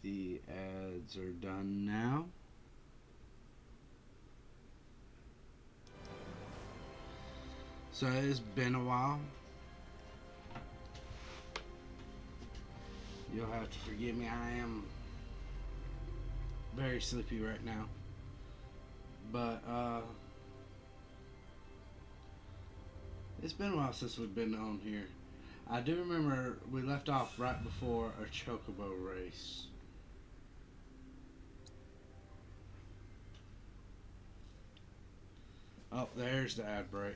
The ads are done now. So it's been a while. You'll have to forgive me. I am very sleepy right now. But it's been a while since we've been on here. I do remember we left off right before a chocobo race. Oh, there's the ad break.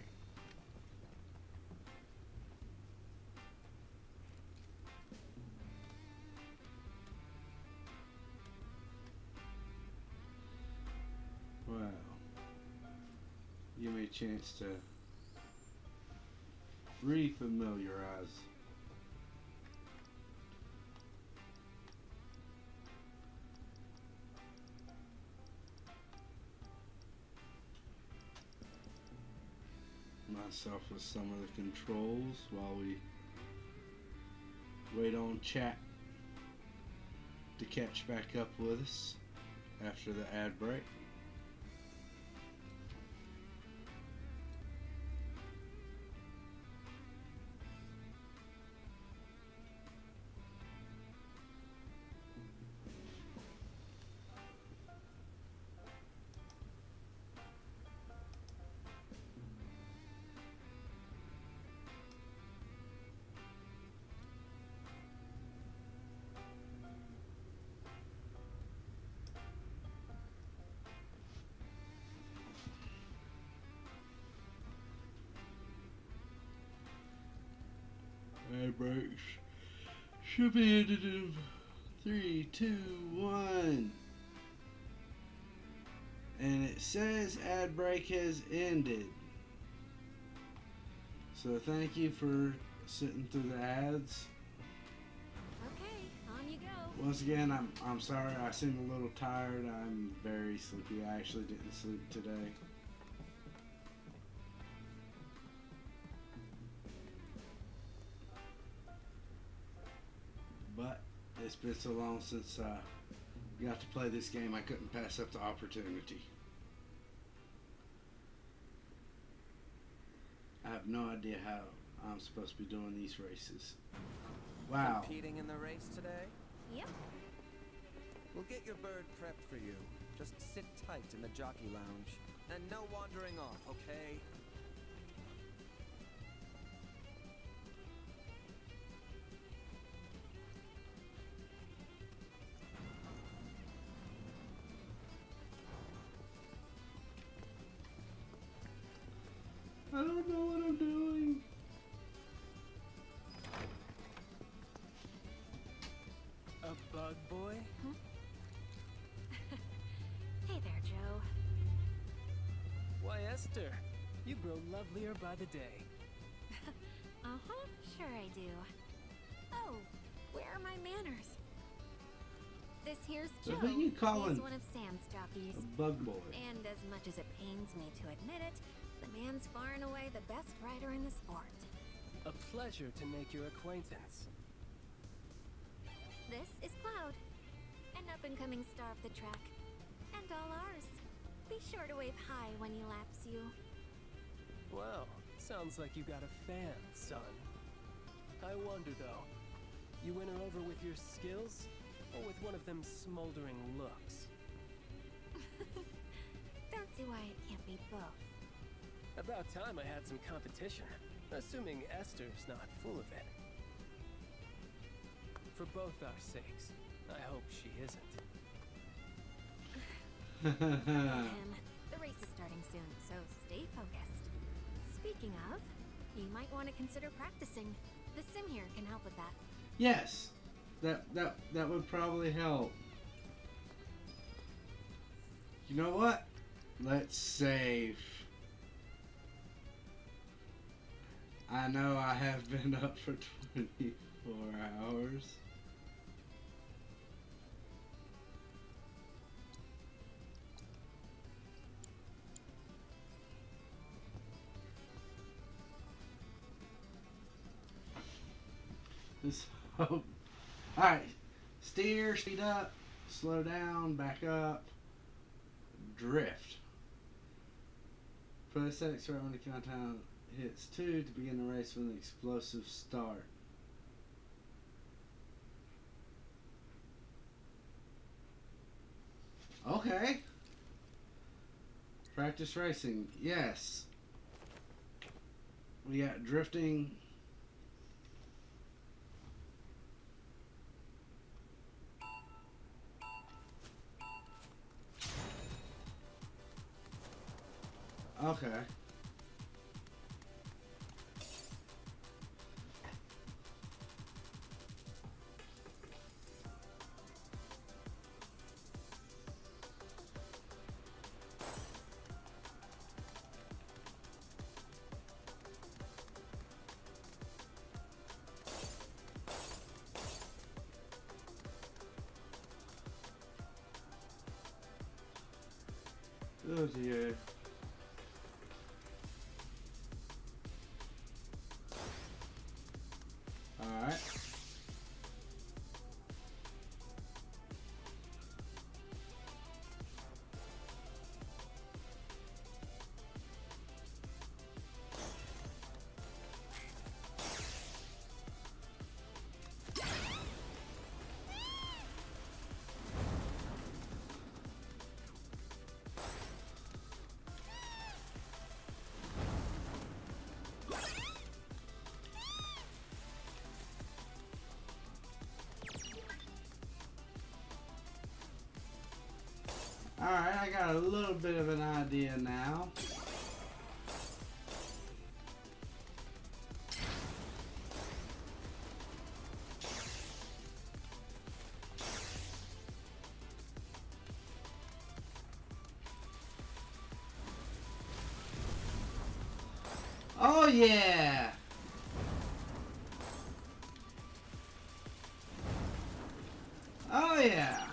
Wow. Give me a chance to refamiliarize. Myself with some of the controls while we wait on chat to catch back up with us after the ad break. Ad breaks should be ended in 3, 2, 1. And it says ad break has ended. So thank you for sitting through the ads. Okay, on you go. Once again, I'm sorry. I seem a little tired. I'm very sleepy. I actually didn't sleep today. But it's been so long since I got to play this game, I couldn't pass up the opportunity. I have no idea how I'm supposed to be doing these races. Wow. Competing in the race today? Yep. We'll get your bird prepped for you. Just sit tight in the jockey lounge. And no wandering off, okay? I don't know what I'm doing. A bug boy? Huh? Hey there, Joe. Why, Esther, you grow lovelier by the day. Uh-huh, sure I do. Oh, where are my manners? This here's So Joe. who you calling He's one of Sam's jockeys. a bug boy? And as much as it pains me to admit it, the man's far and away the best rider in the sport. A pleasure to make your acquaintance. This is Cloud, an up-and-coming star of the track. And all ours. Be sure to wave hi when he laps you. Well, sounds like you got a fan, son. I wonder though, you win her over with your skills, or with one of them smoldering looks? Don't see why it can't be both. About time I had some competition, assuming Esther's not full of it. For both our sakes, I hope she isn't. Forget him. The race is starting soon, so stay focused. Speaking of, you might want to consider practicing. The sim here can help with that. Yes, that would probably help. You know what? Let's save. I know I have been up for 24 hours. So, alright, steer, speed up. slow down, back up, drift. Press X right when the countdown hits 2 to begin the race with an explosive start. Okay. Practice racing. Yes. We got drifting. Okay. Oh dear. Alright. Alright, I got a little bit of an idea now. Oh yeah! Oh yeah!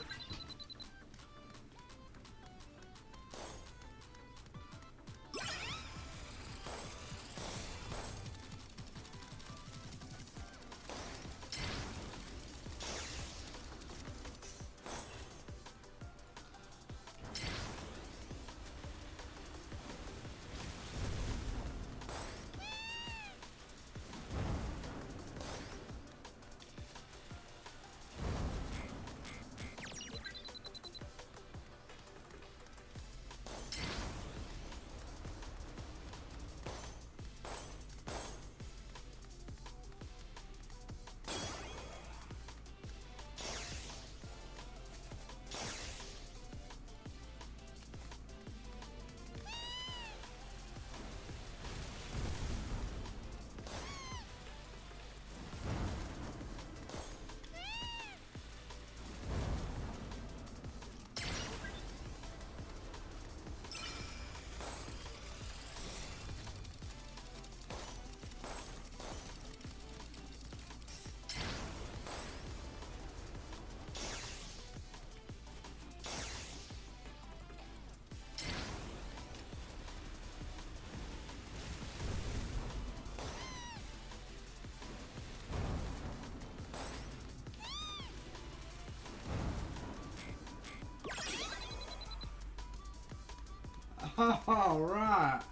All right.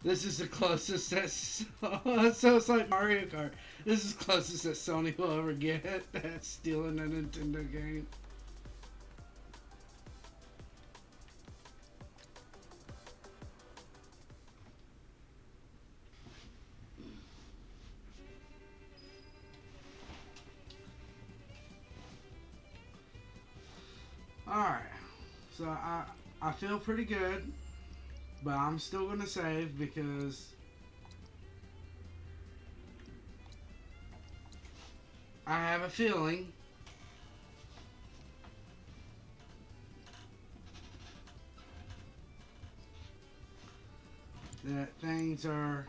This is the closest that so it's like Mario Kart. This is the closest that Sony will ever get at stealing a Nintendo game. Alright, so I feel pretty good, but I'm still gonna save because I have a feeling that things are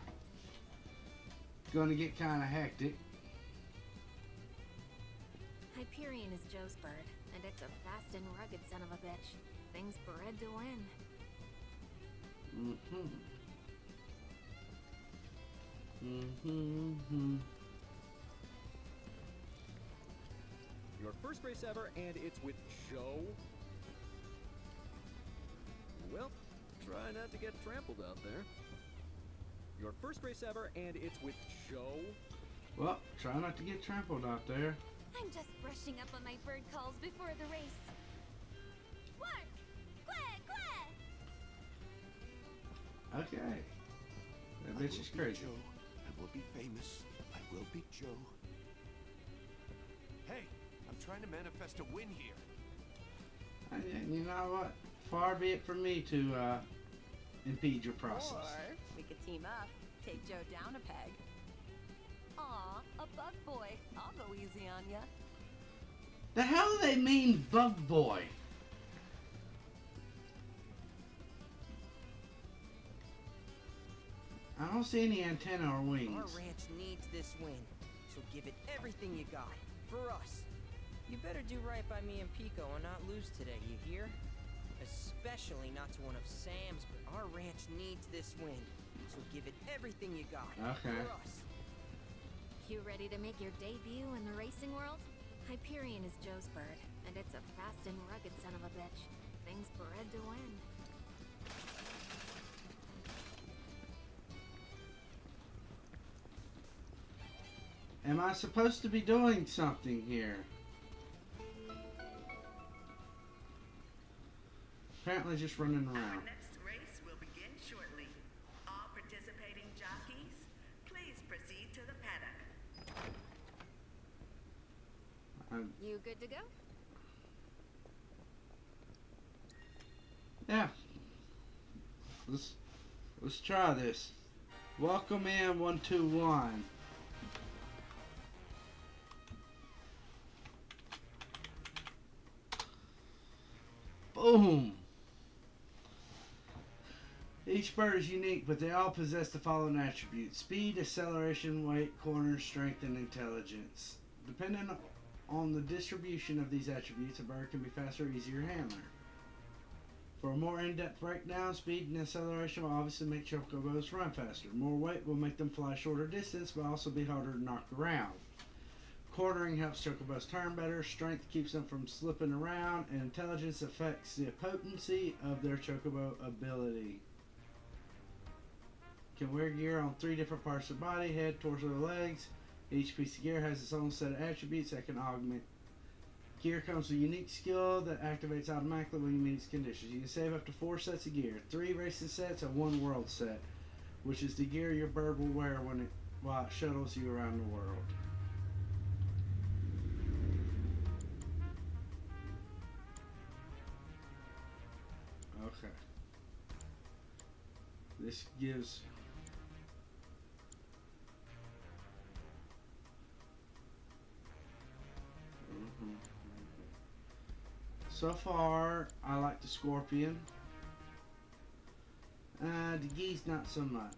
gonna get kind of hectic. Hyperion is Joe's bird, and it's a fast and rugged son of a bitch. Things bred to win. Your first race ever, and it's with Joe? Well, try not to get trampled out there. Your first race ever, and it's with Joe? Well, try not to get trampled out there. I'm just brushing up on my bird calls before the race. Work! Quack, quack! Okay. That bitch is crazy. Joe. I will be famous. I will be Joe. Hey, I'm trying to manifest a win here. And you know what? Far be it from me to impede your process. Or we could team up, take Joe down a peg. Aw, a bug boy. I'll go easy on ya. The hell do they mean, bug boy? I don't see any antenna or wings. Our ranch needs this win, so give it everything you got, for us. You better do right by me and Pico and not lose today, you hear? Especially not to one of Sam's, but our ranch needs this win, so give it everything you got, Okay. for us. You ready to make your debut in the racing world? Hyperion is Joe's bird, and it's a fast and rugged son of a bitch. Things bred to win. Am I supposed to be doing something here? Apparently just running Our around. next race will begin shortly. All participating jockeys, please proceed to the paddock. You good to go? Yeah. Let's try this. Welcome in 121. Boom. Each bird is unique, but they all possess the following attributes: speed, acceleration, weight, corner, strength, and intelligence. Depending on the distribution of these attributes, a bird can be faster or easier handler. For a more in-depth breakdown, speed and acceleration will obviously make chocobos run faster. More weight will make them fly shorter distance, but also be harder to knock around. Quartering helps chocobos turn better, strength keeps them from slipping around, and intelligence affects the potency of their chocobo ability. Can wear gear on 3 different parts of the body: head, torso, legs. Each piece of gear has its own set of attributes that can augment. Gear comes with a unique skill that activates automatically when you meet its conditions. You can save up to 4 sets of gear: 3 racing sets and 1 world set, which is the gear your bird will wear while it shuttles you around the world. Okay. This gives So far, I like the scorpion. The geese, not so much.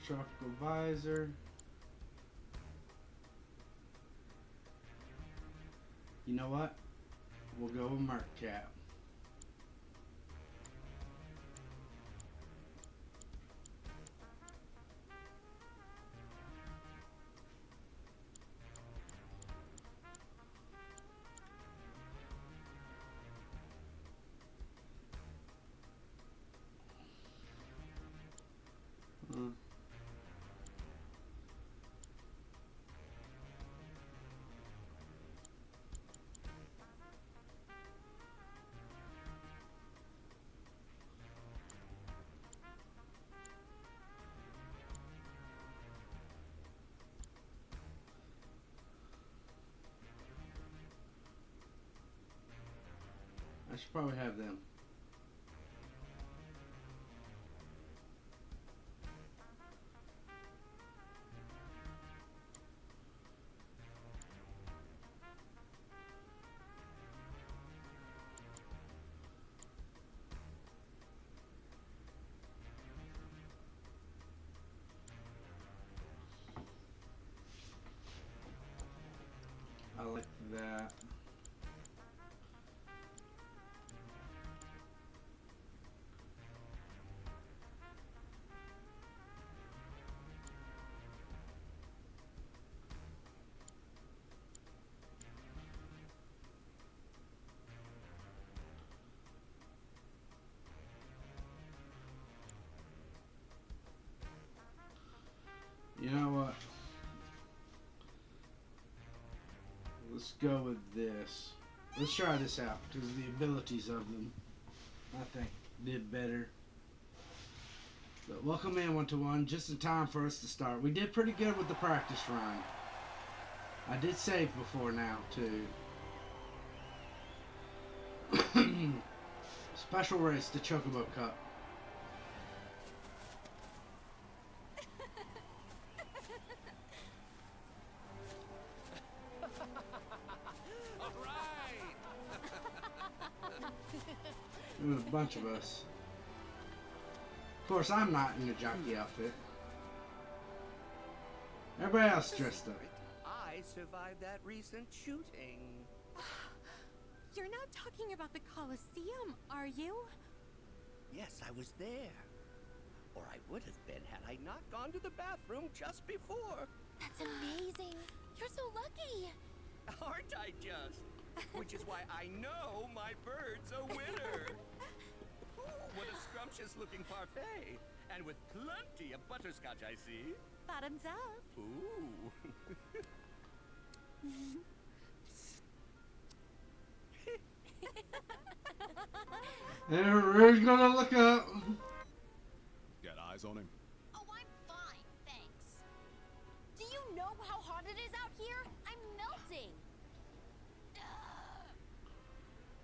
Tropical visor. You know what? We'll go with Mercap. I should probably have them. I like that. You know what? Let's go with this. Let's try this out because the abilities of them, I think, did better. But welcome in 1-1, just in time for us to start. We did pretty good with the practice run. I did save before now too. Special race, the Chocobo Cup. All right. There was a bunch of us. Of course, I'm not in a jockey outfit. Everybody else dressed up. I survived that recent shooting. You're not talking about the Colosseum, are you? Yes, I was there. Or I would have been had I not gone to the bathroom just before. That's amazing. You're so lucky. Aren't I just? Which is why I know my bird's a winner. Ooh, what a scrumptious looking parfait. And with plenty of butterscotch, I see. Bottoms up. Ooh. Everybody's gonna look up. Got eyes on him? Oh, I'm fine, thanks. Do you know how hot it is out here? I'm melting. Ugh.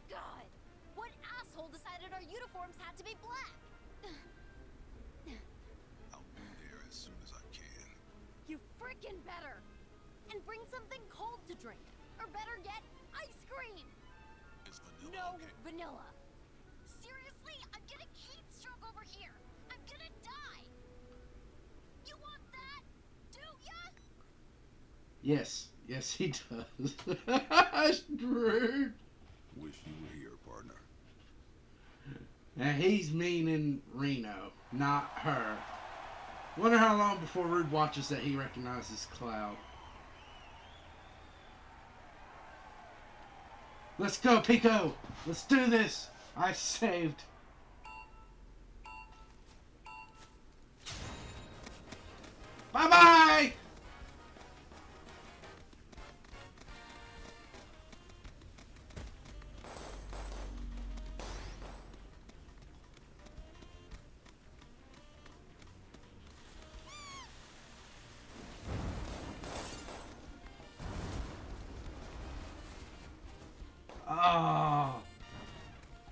God, what asshole decided our uniforms had to be black? I'll be there as soon as I can. You freaking better. And bring something cold to drink. Or better yet, ice cream. Is vanilla No okay? vanilla. Seriously, I'm getting heat stroke over here. I'm gonna die. You want that? Do ya? Yes, yes, he does. Rude. Wish you were here, partner. And he's meaning Reno, not her. Wonder how long before Rude watches that he recognizes Cloud. Let's go, Pico. Let's do this. I saved. Bye-bye. Oh,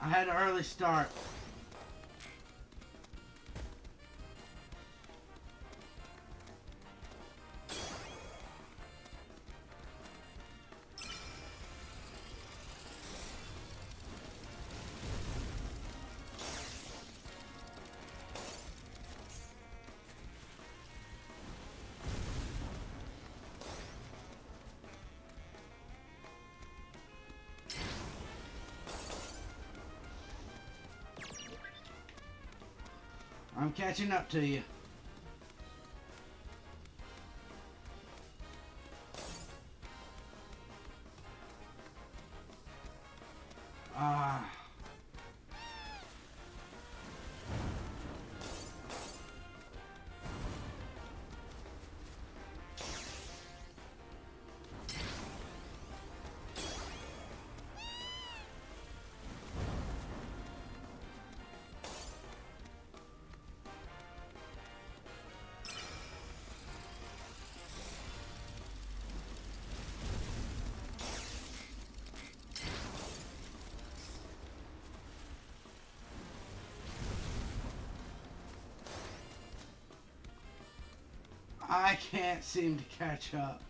I had an early start. I'm catching up to you. Ah. I can't seem to catch up.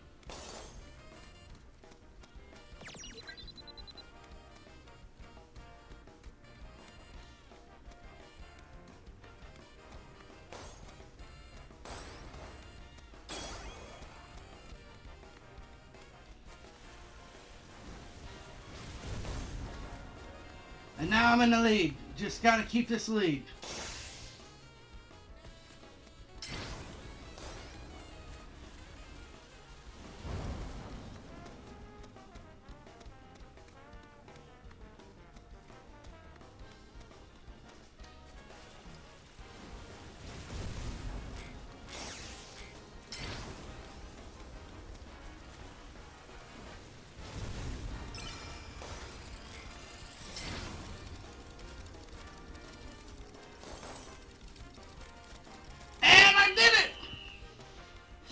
And now I'm in the lead. Just gotta keep this lead.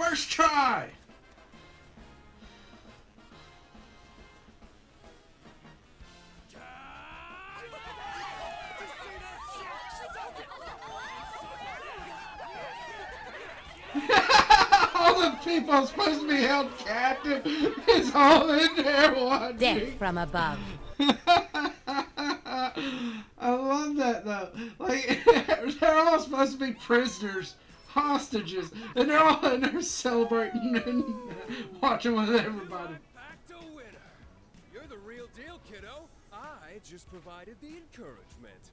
First try! All the people supposed to be held captive is all in there watching. Death from above. I love that though. Like they're all supposed to be prisoners, hostages, and they're all in there celebrating and watching with everybody. Back to winner. You're the real deal, kiddo. I just provided the encouragement.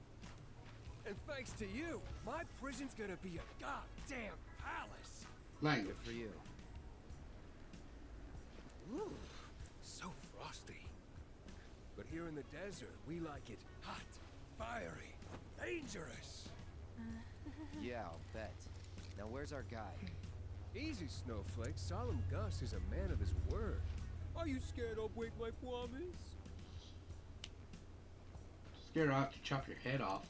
And thanks to you, my prison's gonna be a goddamn palace. Language for you. Ooh, so frosty. But here in the desert, we like it hot, fiery, dangerous. Yeah, I'll bet. Now where's our guy? Easy, Snowflake. Solemn Gus is a man of his word. Are you scared I'll break my promise? Scared I'll have to chop your head off.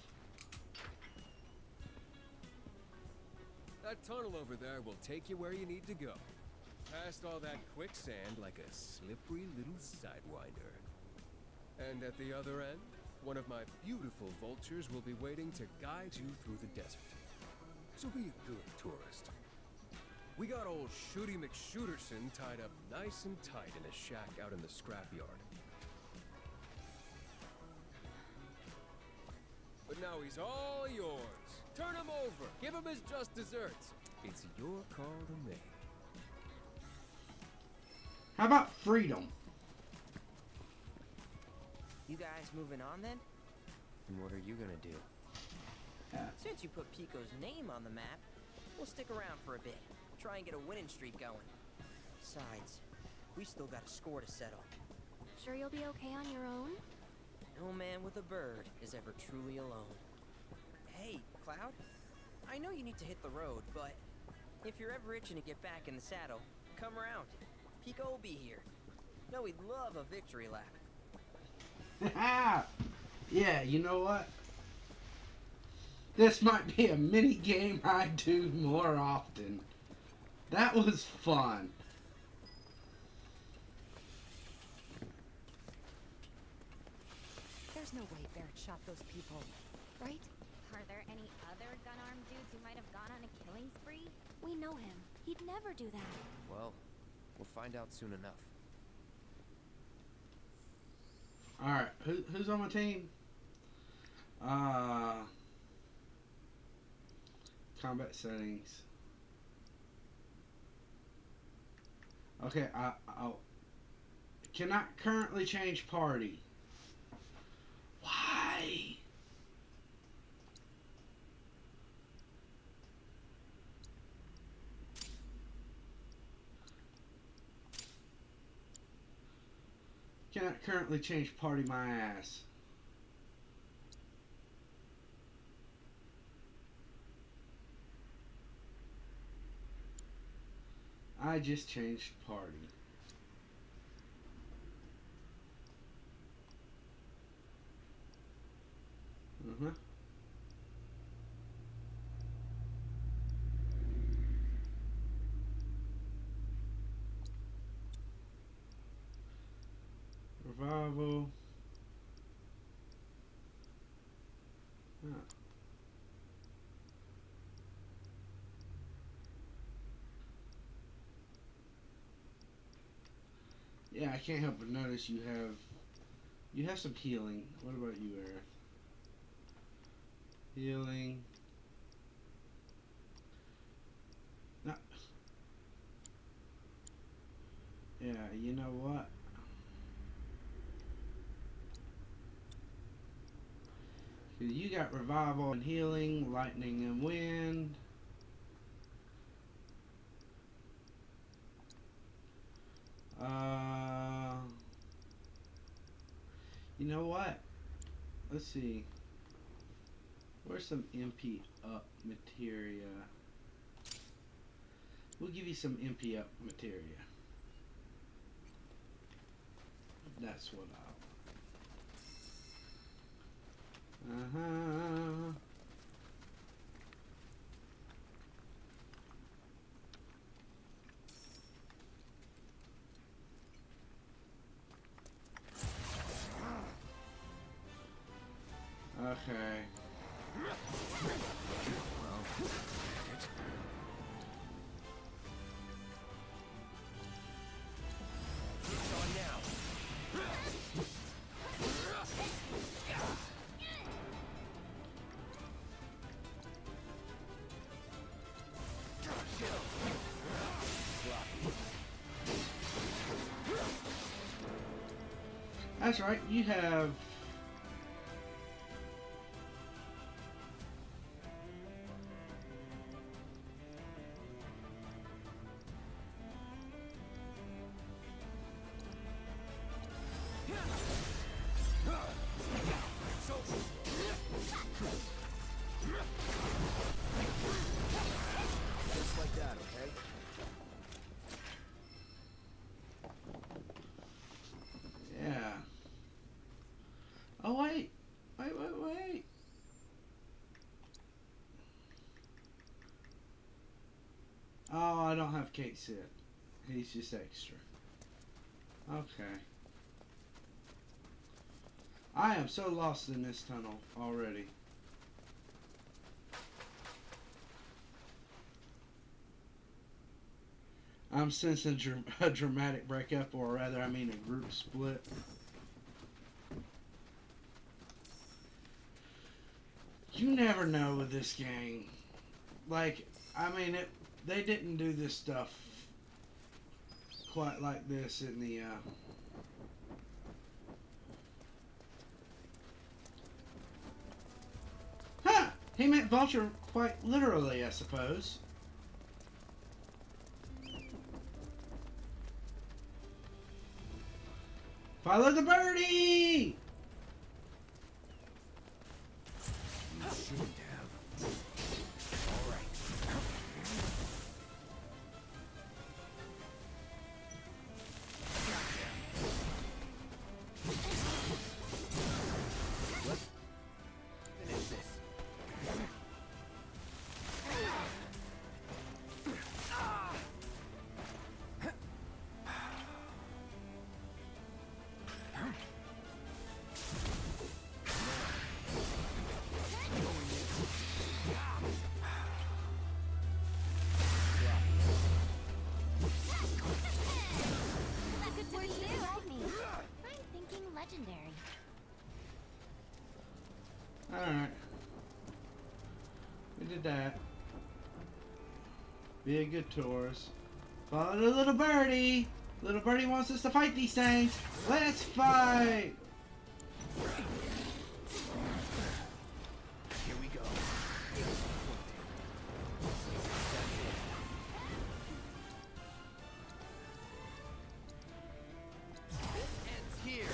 That tunnel over there will take you where you need to go. Past all that quicksand like a slippery little sidewinder. And at the other end, one of my beautiful vultures will be waiting to guide you through the desert. So be a good tourist. We got old Shooty McShooterson tied up nice and tight in a shack out in the scrapyard. But now he's all yours. Turn him over. Give him his just desserts. It's your call to make. How about freedom? You guys moving on then? And what are you gonna do? Since you put Pico's name on the map, we'll stick around for a bit. Try and get a winning streak going. Besides, we still got a score to settle. Sure you'll be okay on your own? No man with a bird is ever truly alone. Hey, Cloud, I know you need to hit the road, but if you're ever itching to get back in the saddle, come around. Pico will be here. No, we'd love a victory lap. Yeah, you know what? This might be a mini game I do more often. That was fun. There's no way Barrett shot those people, right? Are there any other gun-armed dudes who might have gone on a killing spree? We know him. He'd never do that. Well, we'll find out soon enough. Alright, who's on my team? Combat settings. Okay, I'll cannot currently change party. Why? Cannot currently change party my ass. I just changed party. Revival. Yeah, I can't help but notice you have some healing. What about you, Aerith? Healing. No. Yeah, you know what? You got revival and healing, lightning and wind. You know what? Let's see. Where's some MP up materia? We'll give you some MP up materia. That's what I'll... Okay. That's right, you have... Just like that, okay? Yeah. Oh, wait. Wait. Oh, I don't have Kate Sit. He's just extra. Okay. I am so lost in this tunnel already. I'm sensing a dramatic breakup, or rather, I mean a group split. You never know with this game. Like, I mean, they didn't do this stuff quite like this in the, Huh! He meant vulture quite literally, I suppose. Follow the birdie! You shouldn't have. All right. Let's finish this. Good to meet you. I'm thinking legendary. Alright. We did that. Be a good tourist. Follow the little birdie! Little birdie wants us to fight these things! Let's fight! Here we go. This ends here.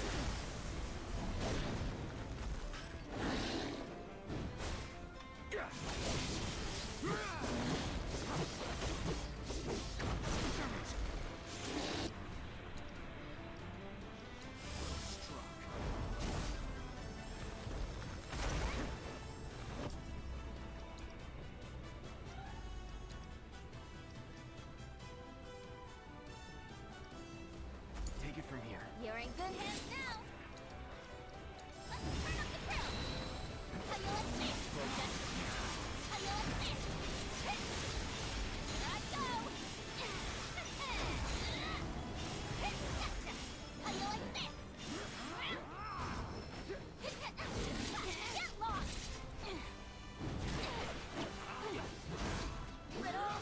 Take it from here. You're in good hands now. Let's turn up the grill. How you like this? How you like this? Here I go. How you like this? Get lost. Riddle.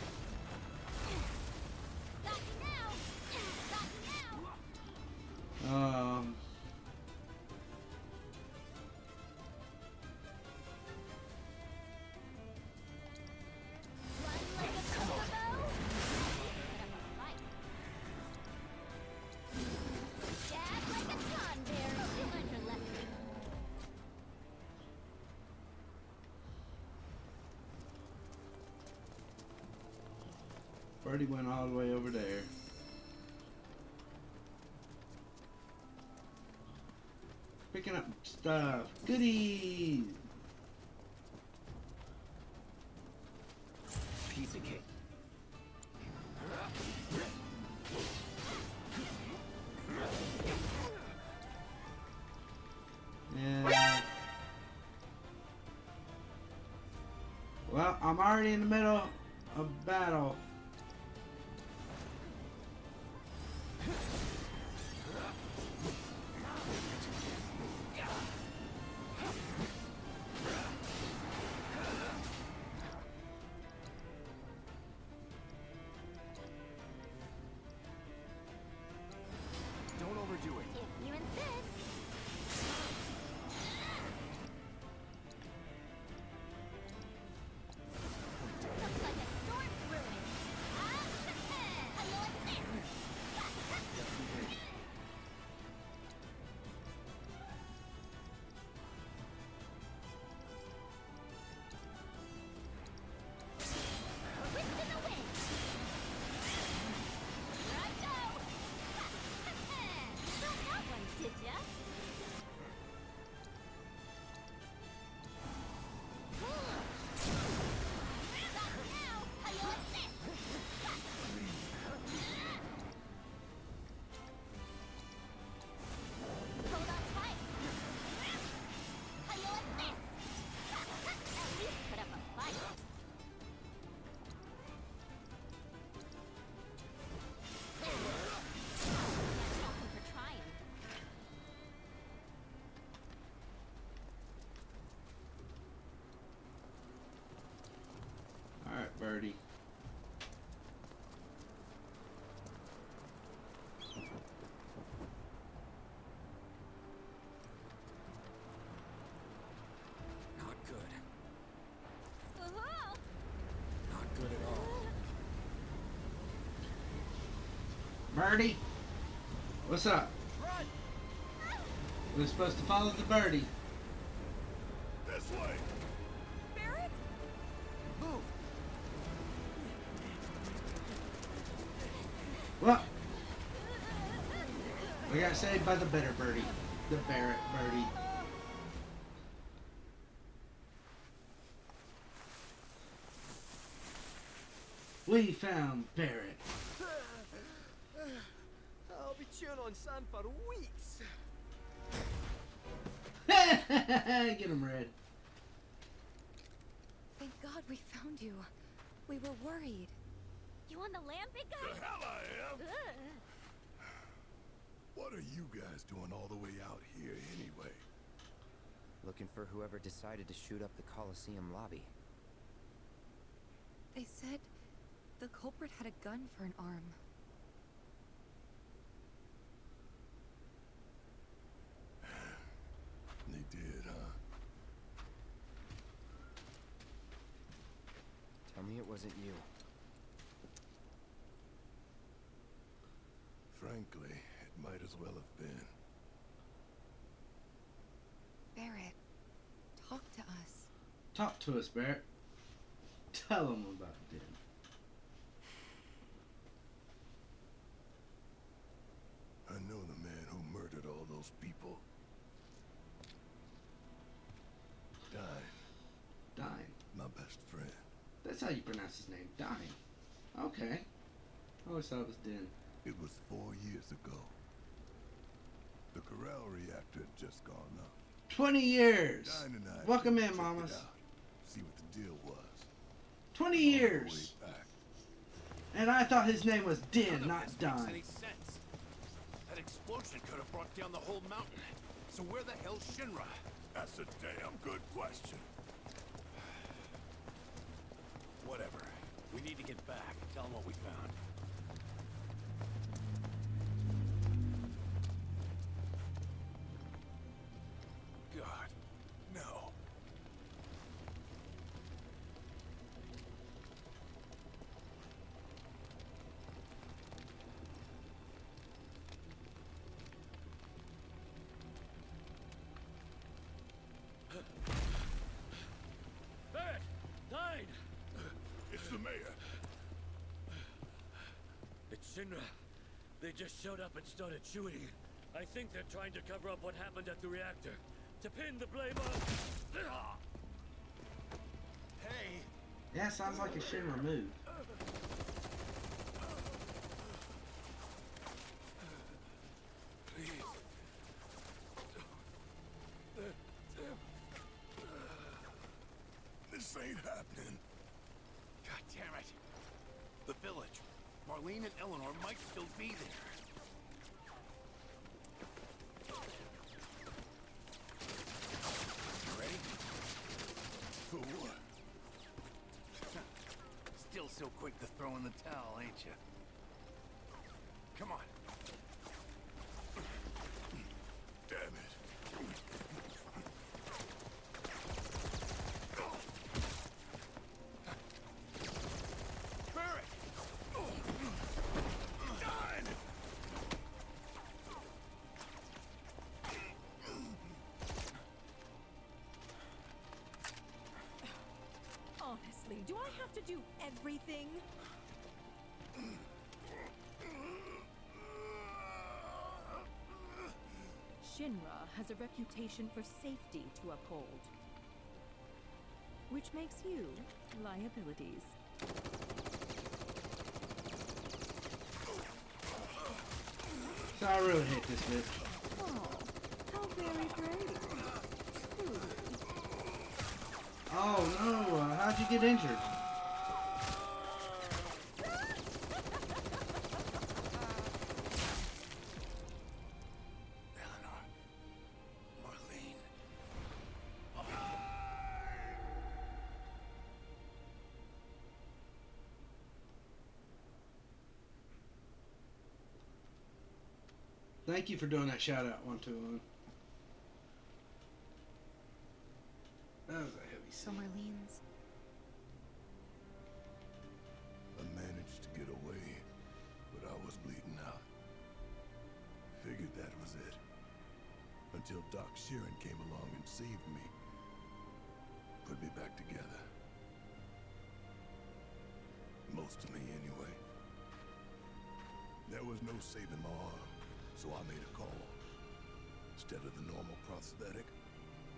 Got you now. Got you now. Run like a turbo. Jab like a tonberry. On your left wing. Birdie went all the way over there. Picking up stuff. Goodies! Piece of cake. Yeah. already in the middle of battle. Don't overdo it. If you insist. Looks like a storm brewing. How you like this? Twist in the wind. Here I go. Thought that one, did ya? Stop now. How you like this? Hold on tight. How you like this? At least put up a fight. Can't help him for trying. Alright, Birdie. Not good. Uh-huh. Not good at all. Birdie? What's up? Run! We're supposed to follow the birdie. This way! Barrett? Move! Well, we got saved by the better birdie. The Barrett birdie. We found Barrett. I'll be chewing on sun for weeks. Get him, Red. Thank God we found you. We were worried. You on the lam, big guy? The hell I am! Ugh. What are you guys doing all the way out here anyway? Looking for whoever decided to shoot up the Coliseum lobby. They said the culprit had a gun for an arm. They did, huh? Tell me it wasn't you. Frankly, it might as well have been. Barrett, talk to us. Talk to us, Barrett. Tell them about it. I know the man who murdered all those people. Dine, Dine. my best friend. That's how you pronounce his name. Dine. Okay. I always thought it was Den. It was 4 years ago. The Corral reactor had just gone up. 20 years. Dine and I Welcome came in, to check mamas. it out, see what the deal was. 20 On the years. way back, And I thought his name was Den, None of not this makes Dine. any sense. That explosion could have brought down the whole mountain. So where the hell's Shinra? that's a damn good question. Whatever. We need to get back. Tell them what we found. God, no. Barrett! Died! It's the mayor. It's Shinra. They just showed up and started shooting. I think they're trying to cover up what happened at the reactor. To pin the blame on... Hey! Yeah, sounds like a Shinra move. Please. This ain't happening. Marlene and Eleanor might still be there. You ready? For what? Still so quick to throw in the towel, ain't you? Come on. Damn it. Barrett! Done! Honestly, do I have to do everything? Shinra has a reputation for safety to uphold, which makes you liabilities. So I really hate this bitch. Oh, how very brave. Oh no, how'd you get injured? Eleanor. Marlene. Thank you for doing that shout out 121. That was a heavy So scene. Marlene's. I managed to get away, but I was bleeding out. Figured that was it. Until Doc Sheeran came along and saved me. Put me back together. Most of me, anyway. There was no saving my arm, so I made a call. Instead of the normal prosthetic,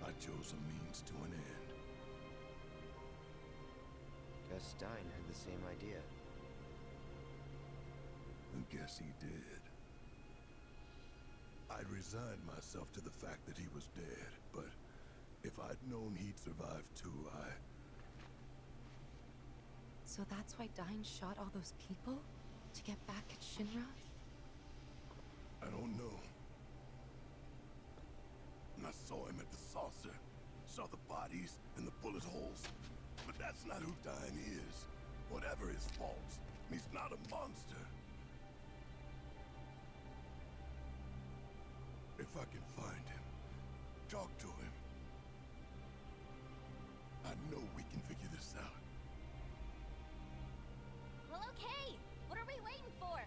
I chose a means to an end. Guess Stein had the same idea. I guess he did. I'd resigned myself to the fact that he was dead, but if I'd known he'd survive too, So that's why Dine shot all those people? To get back at Shinra? I don't know. And I saw him at the saucer. Saw the bodies and the bullet holes. But that's not who Dine is. Whatever his faults, he's not a monster. If I can find him, talk to him, I know we can figure this out. Well, okay. What are we waiting for?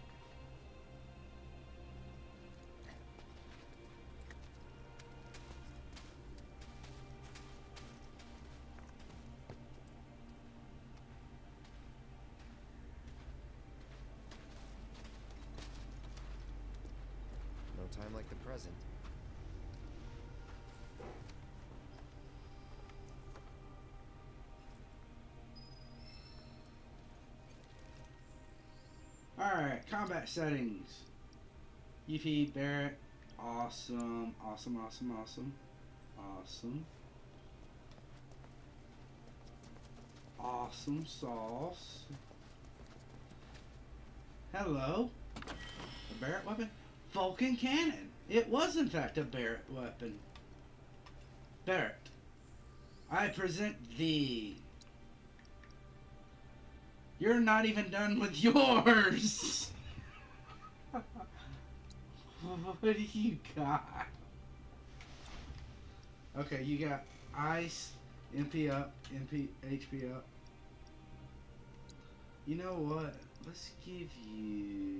No time like the present. Alright, combat settings. Yuffie, Barrett, awesome, awesome, awesome, awesome, awesome. Awesome sauce. Hello. A Barrett weapon? Vulcan cannon. It was in fact a Barrett weapon. Barrett, I present thee. You're not even done with yours. What do you got? Okay, you got ice, MP up, MP, HP up. You know what? Let's give you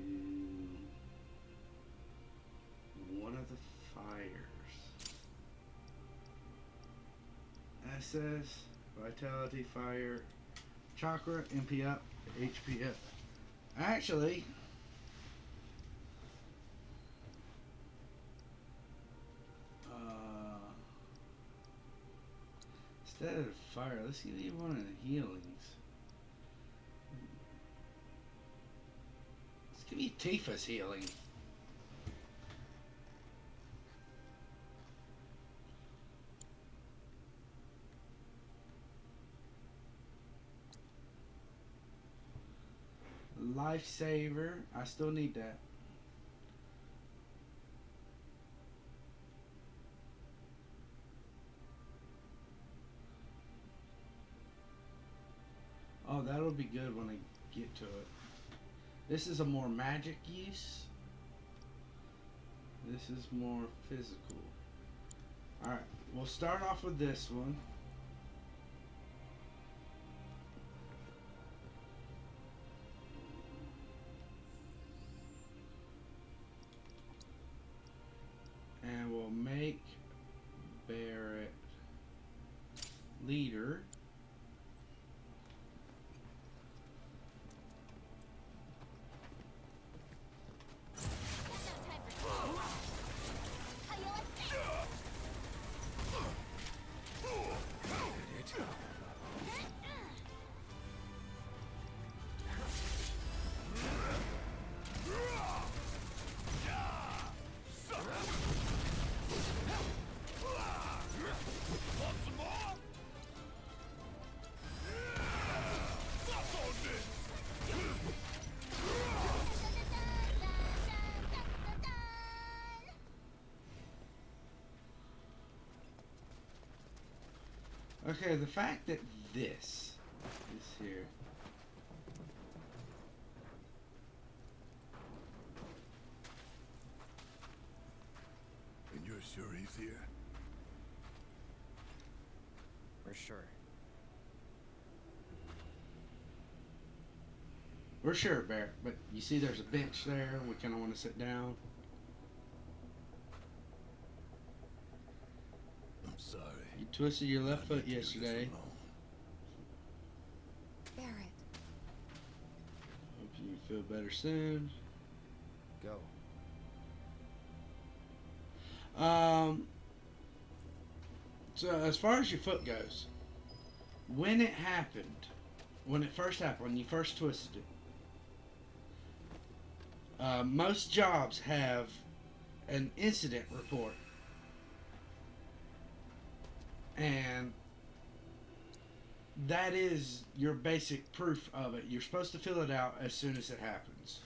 one of the fires. SS, Vitality, Fire, Chakra, MP up, HP up. Actually, instead of fire, let's give you one of the healings. Let's give you Tifa's healing. Lifesaver. I still need that. Oh, that'll be good when I get to it. This is a more magic use. This is more physical. Alright, we'll start off with this one. And we'll make Barrett leader. Okay, the fact that this is here. And you're sure he's here? For sure. We're sure, Barrett, but you see there's a bench there. We kind of want to sit down. I'm sorry. You twisted your left foot yesterday. Barrett. Hope you feel better soon. Go. So as far as your foot goes, when it happened, when it first happened, when you first twisted it, most jobs have an incident report. And that is your basic proof of it. You're supposed to fill it out as soon as it happens.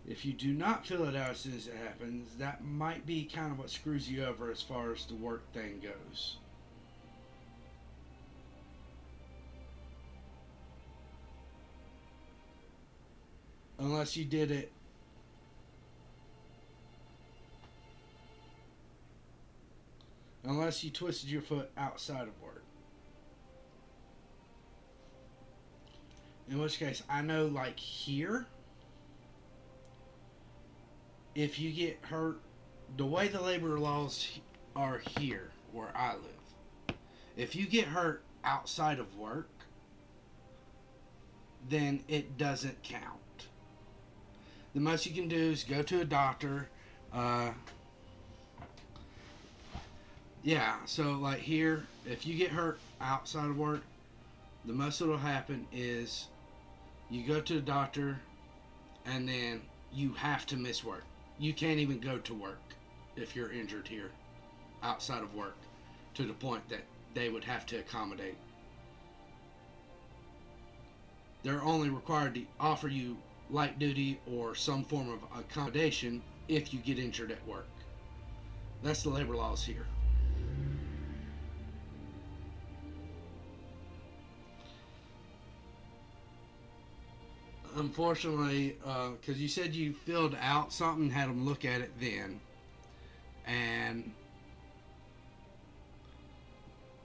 If you do not fill it out as soon as it happens, that might be kind of what screws you over as far as the work thing goes. Unless you did it unless you twisted your foot outside of work. In which case, I know like here, if you get hurt, the way the labor laws are here where I live, if you get hurt outside of work, then it doesn't count. The most you can do is go to a doctor. Yeah, so like here, if you get hurt outside of work, the most that'll happen is you go to the doctor and then you have to miss work. You can't even go to work if you're injured here outside of work to the point that they would have to accommodate. They're only required to offer you light duty or some form of accommodation if you get injured at work. That's the labor laws here. Unfortunately, because you said you filled out something, had them look at it then, and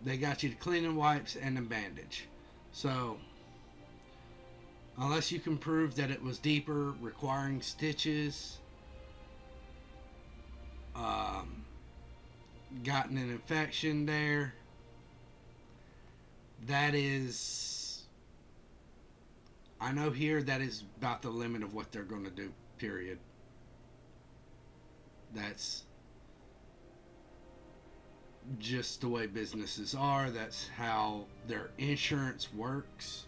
they got you the cleaning wipes and the bandage. So, unless you can prove that it was deeper, requiring stitches, gotten an infection there, that is... I know here that is about the limit of what they're going to do, period. That's just the way businesses are. That's how their insurance works.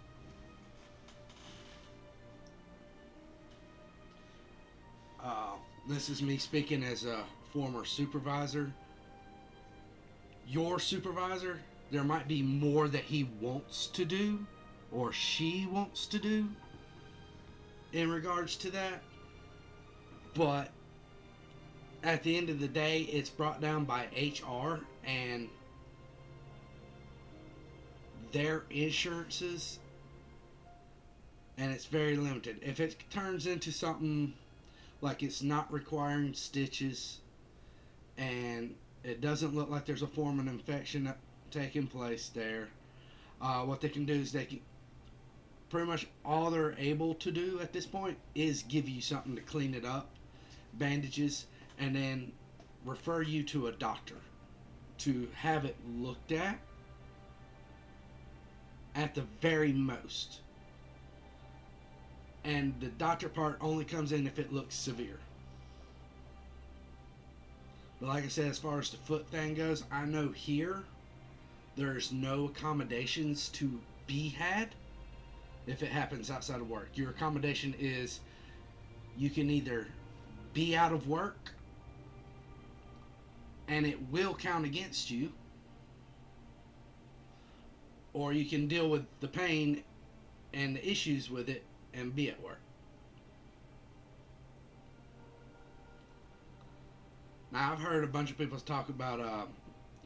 This is me speaking as a former supervisor. Your supervisor, there might be more that he wants to do or she wants to do in regards to that, but at the end of the day, it's brought down by HR and their insurances, and it's very limited. If it turns into something like it's not requiring stitches and it doesn't look like there's a form of infection taking place there, what they can do is they can pretty much all they're able to do at this point is give you something to clean it up, bandages, and then refer you to a doctor to have it looked at the very most. And the doctor part only comes in if it looks severe. But like I said, as far as the foot thing goes, I know here there's no accommodations to be had if it happens outside of work. Your accommodation is you can either be out of work and it will count against you, or you can deal with the pain and the issues with it and be at work. Now, I've heard a bunch of people talk about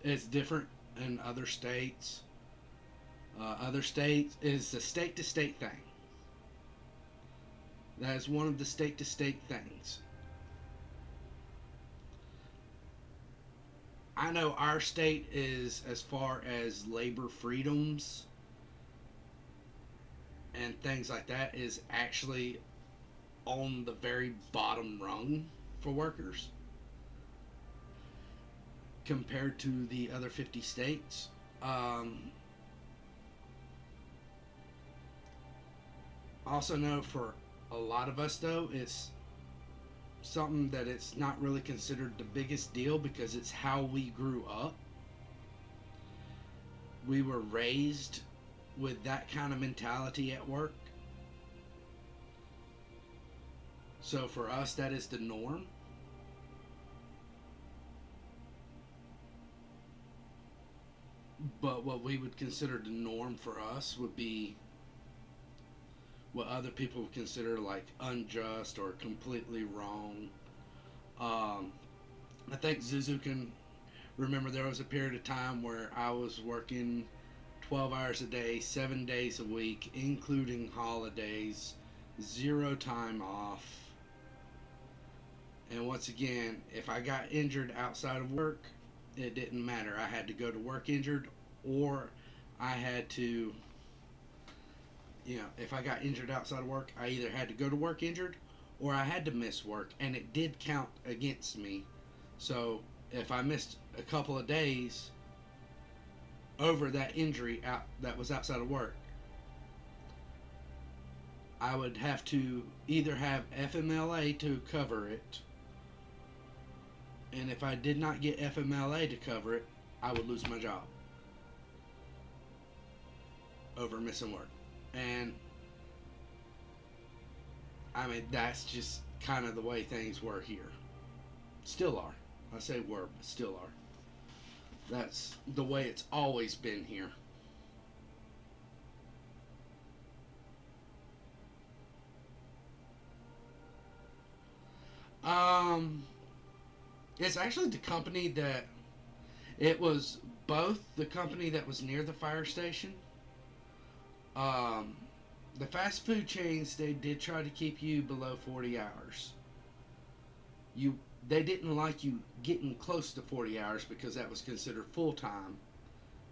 it's different in other states. Other states is a state-to-state thing. That is one of the state-to-state things. I know our state is, as far as labor freedoms and things like that, is actually on the very bottom rung for workers compared to the other 50 states. Also know for a lot of us though, it's something that it's not really considered the biggest deal because it's how we grew up. We were raised with that kind of mentality at work. So for us, that is the norm. But what we would consider the norm for us would be what other people would consider like unjust or completely wrong. I think Zuzu can remember there was a period of time where I was working 12 hours a day, 7 days a week, including holidays, 0 time off. And once again, if I got injured outside of work, it didn't matter. I had to go to work injured, or I had to, if I got injured outside of work, I either had to go to work injured or I had to miss work, and it did count against me. So if I missed a couple of days over that injury that was outside of work, I would have to either have FMLA to cover it, and if I did not get FMLA to cover it, I would lose my job over missing work. And I mean, that's just kind of the way things were here. Still are. I say were, but still are. That's the way it's always been here. It's actually the company that, it was both the company that was near the fire station. The fast food chains, they did try to keep you below 40 hours. They didn't like you getting close to 40 hours because that was considered full-time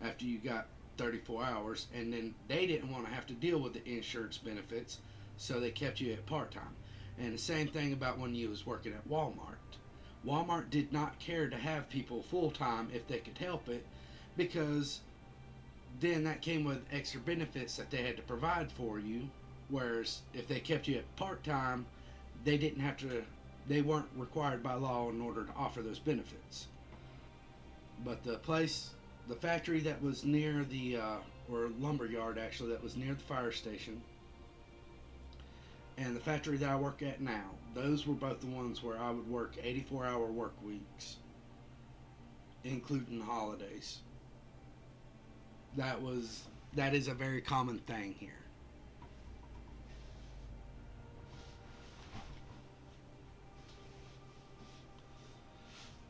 after you got 34 hours, and then they didn't want to have to deal with the insurance benefits, so they kept you at part-time. And the same thing about when you was working at Walmart. Walmart did not care to have people full-time if they could help it, because then that came with extra benefits that they had to provide for you, whereas if they kept you at part-time, they weren't required by law in order to offer those benefits. But the factory that was near the, or lumber yard actually, that was near the fire station, and the factory that I work at now, those were both the ones where I would work 84-hour work weeks, including holidays. That is a very common thing here.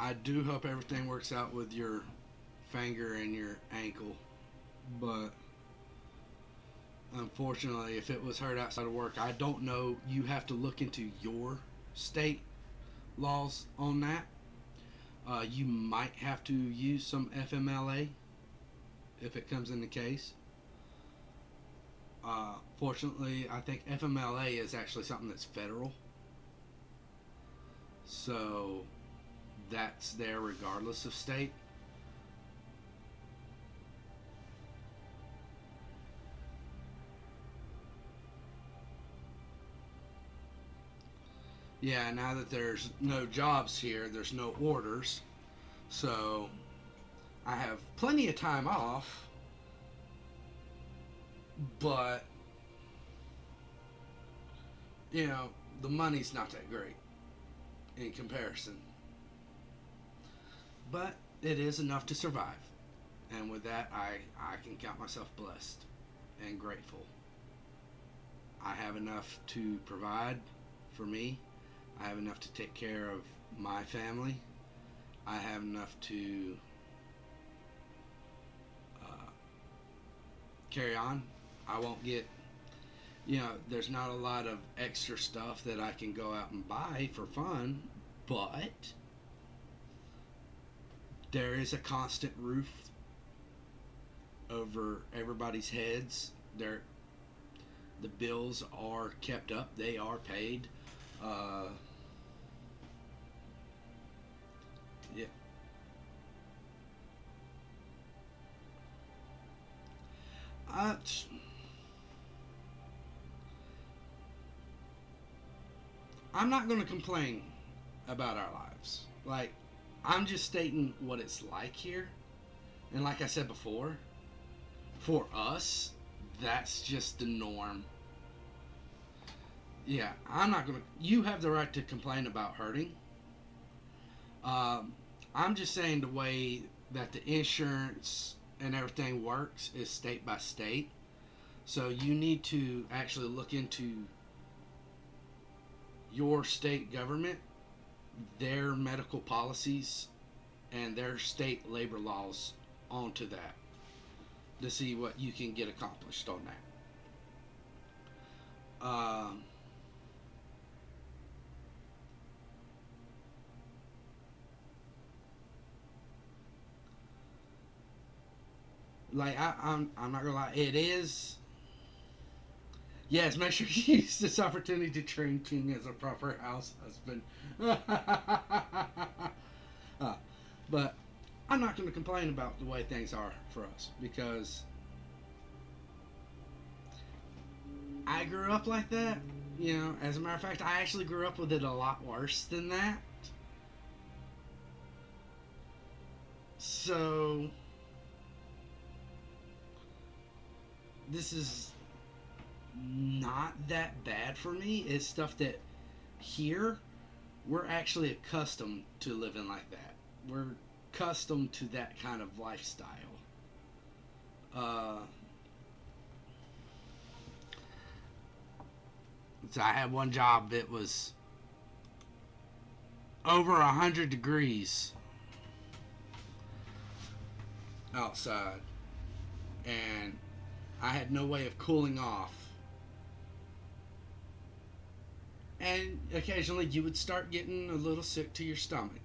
I do hope everything works out with your finger and your ankle, but unfortunately, if it was hurt outside of work, I don't know. You have to look into your state laws on that. You might have to use some FMLA if it comes in the case. Fortunately, I think FMLA is actually something that's federal. So that's there regardless of state. Yeah, now that there's no jobs here, there's no orders. So I have plenty of time off, but you know, the money's not that great in comparison. But it is enough to survive. And with that, I can count myself blessed and grateful. I have enough to provide for me. I have enough to take care of my family. I have enough to carry on. I won't get, there's not a lot of extra stuff that I can go out and buy for fun, but there is a constant roof over everybody's heads. The bills are kept up. They are paid. Yeah. I'm not going to complain about our lives. Like, I'm just stating what it's like here. And like I said before, for us, that's just the norm. Yeah, I'm not going to... You have the right to complain about hurting. I'm just saying the way that the insurance and everything works is state by state. So you need to actually look into your state government, their medical policies, and their state labor laws onto that to see what you can get accomplished on that. Like, I'm not gonna lie, it is. Yes, make sure you use this opportunity to train King as a proper house husband. But I'm not going to complain about the way things are for us, because I grew up like that. As a matter of fact, I actually grew up with it a lot worse than that. So this is not that bad for me. It's stuff that here we're actually accustomed to living like that. We're accustomed to that kind of lifestyle. So I had one job that was over 100 degrees outside, and I had no way of cooling off. And occasionally you would start getting a little sick to your stomach.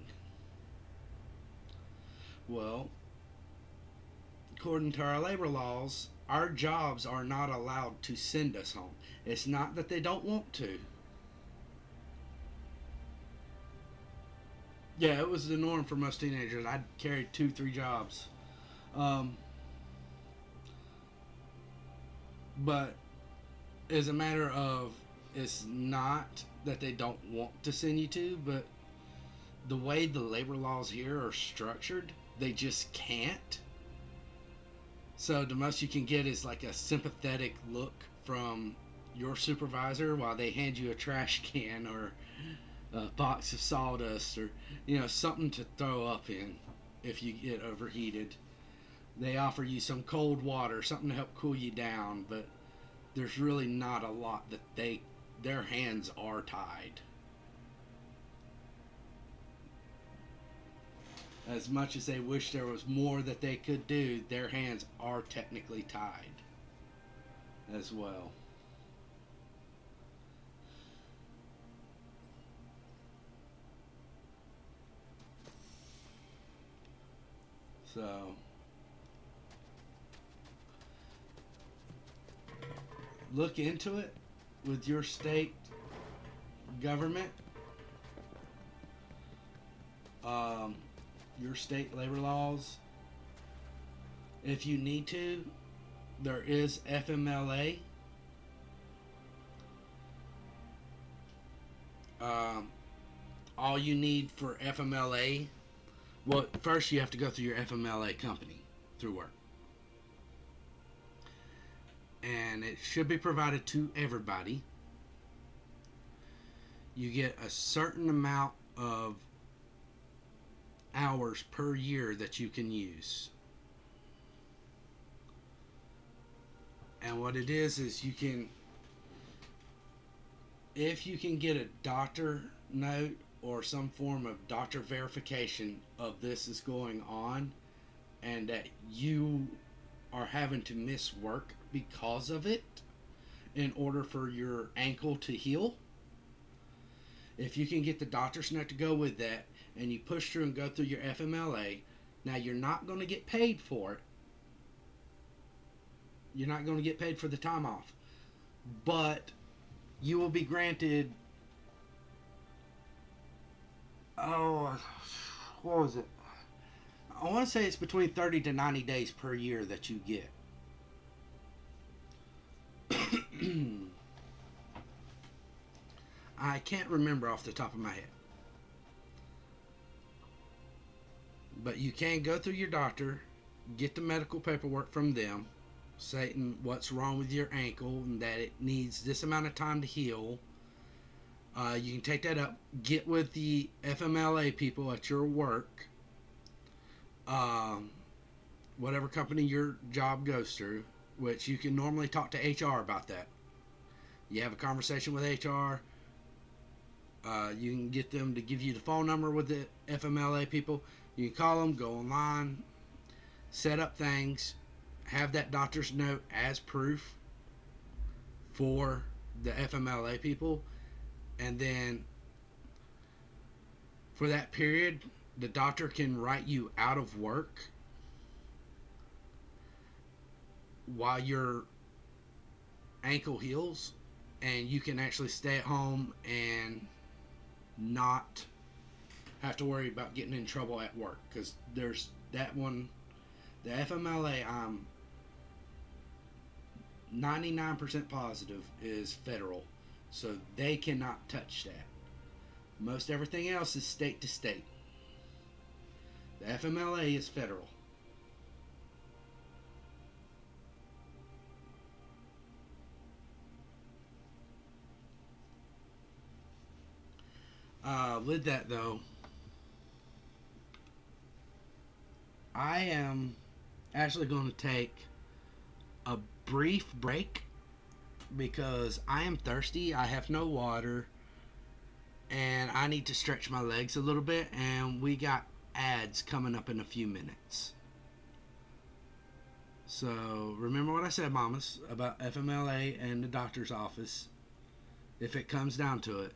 Well, according to our labor laws, our jobs are not allowed to send us home. It's not that they don't want to. Yeah, it was the norm for most teenagers. I carried 2-3 jobs. But it's a matter of, it's not that they don't want to send you to, but the way the labor laws here are structured, they just can't. So the most you can get is like a sympathetic look from your supervisor while they hand you a trash can or a box of sawdust, or something to throw up in if you get overheated. They offer you some cold water, something to help cool you down, but there's really not a lot that their hands are tied. as much as they wish there was more that they could do, their hands are technically tied as well. So, look into it with your state government, your state labor laws. If you need to, there is FMLA. All you need for FMLA, well, first you have to go through your FMLA company through work. And it should be provided to everybody. You get a certain amount of hours per year that you can use. And what it is you can, if you can get a doctor note or some form of doctor verification of this is going on and that you are having to miss work because of it in order for your ankle to heal, if you can get the doctor's note to go with that and you push through and go through your FMLA, now you're not going to get paid for it. You're not going to get paid for the time off, but you will be granted, what was it? I want to say it's between 30 to 90 days per year that you get. I can't remember off the top of my head. But you can go through your doctor, get the medical paperwork from them, stating what's wrong with your ankle and that it needs this amount of time to heal. You can take that up, get with the FMLA people at your work, whatever company your job goes through, which you can normally talk to HR about that. You have a conversation with HR. You can get them to give you the phone number with the FMLA people. You can call them, go online, set up things, have that doctor's note as proof for the FMLA people, and then for that period, the doctor can write you out of work while your ankle heals, and you can actually stay at home and not have to worry about getting in trouble at work, because there's that one, the FMLA, I'm 99% positive is federal, so they cannot touch that. Most everything else is state to state. The FMLA is federal. With that though, I am actually going to take a brief break because I am thirsty. I have no water and I need to stretch my legs a little bit, and we got ads coming up in a few minutes. So remember what I said, mamas, about FMLA and the doctor's office if it comes down to it.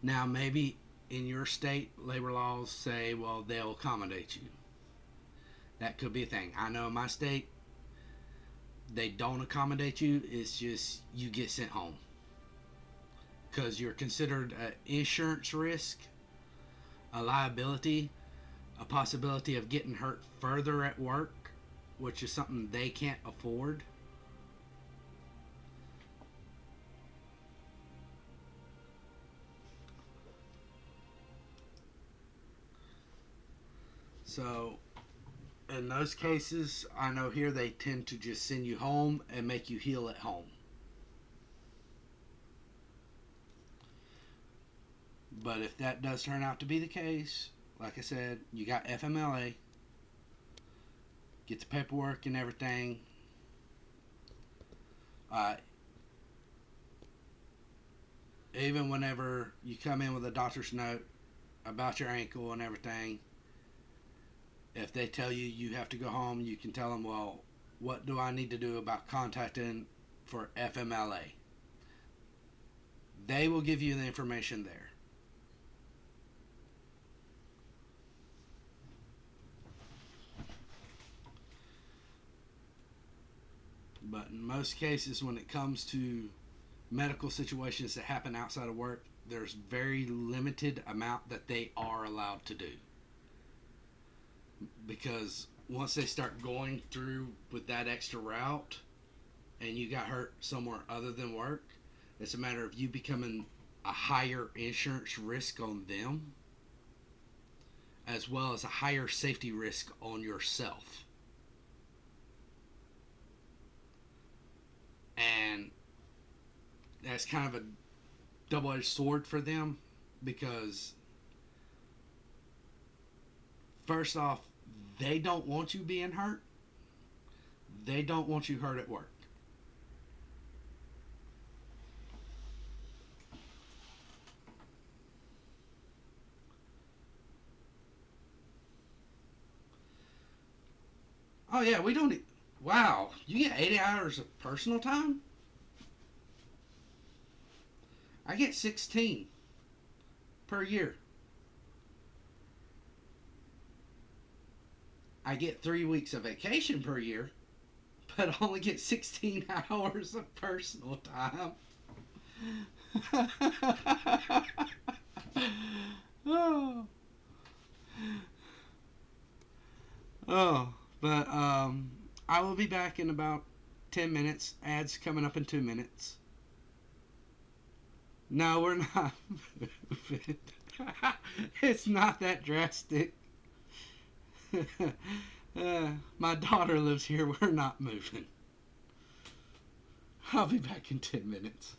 Now maybe in your state labor laws say, well, they'll accommodate you. That could be a thing. I know in my state they don't accommodate you. It's just you get sent home because you're considered an insurance risk, a liability, a possibility of getting hurt further at work, which is something they can't afford. So in those cases, I know here they tend to just send you home and make you heal at home. But if that does turn out to be the case, like I said, you got FMLA, get the paperwork and everything. Even whenever you come in with a doctor's note about your ankle and everything, If they tell you you have to go home, you can tell them, well, what do I need to do about contacting for FMLA? They will give you the information there. But in most cases, when it comes to medical situations that happen outside of work, there's very limited amount that they are allowed to do. Because once they start going through with that extra route and you got hurt somewhere other than work, it's a matter of you becoming a higher insurance risk on them, as well as a higher safety risk on yourself. And that's kind of a double-edged sword for them, because first off, they don't want you being hurt. They don't want you hurt at work. Oh yeah, we don't. Wow, you get 80 hours of personal time? I get 16 per year. I get 3 weeks of vacation per year, but I only get 16 hours of personal time. Oh. Oh, but I will be back in about 10 minutes. Ads coming up in 2 minutes. No, we're not moving. It's not that drastic. My daughter lives here. We're not moving. I'll be back in 10 minutes.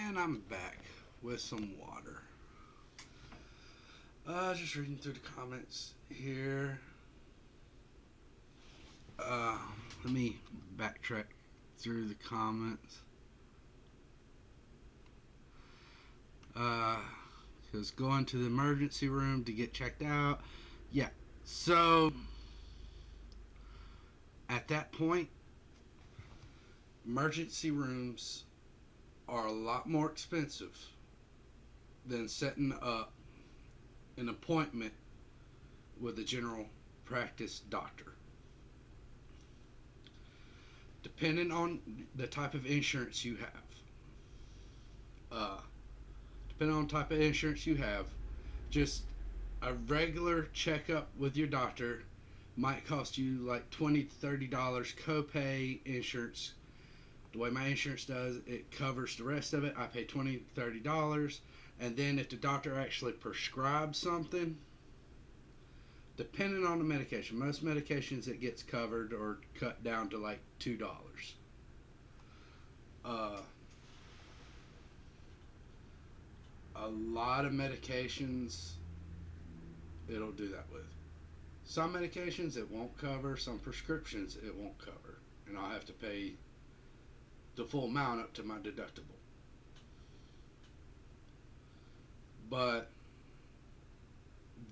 And I'm back with some water. Just reading through the comments here. Let me backtrack through the comments. Because going to the emergency room to get checked out. Yeah. So, at that point, emergency rooms are a lot more expensive than setting up an appointment with a general practice doctor. Depending on the type of insurance you have, just a regular checkup with your doctor might cost you like $20 to $30 copay insurance. The way my insurance does, it covers the rest of it. I pay $20 to $30, and then if the doctor actually prescribes something, depending on the medication, most medications it gets covered or cut down to like $2. A lot of medications it'll do that with. Some medications it won't cover, some prescriptions it won't cover, and I'll have to pay the full amount up to my deductible. But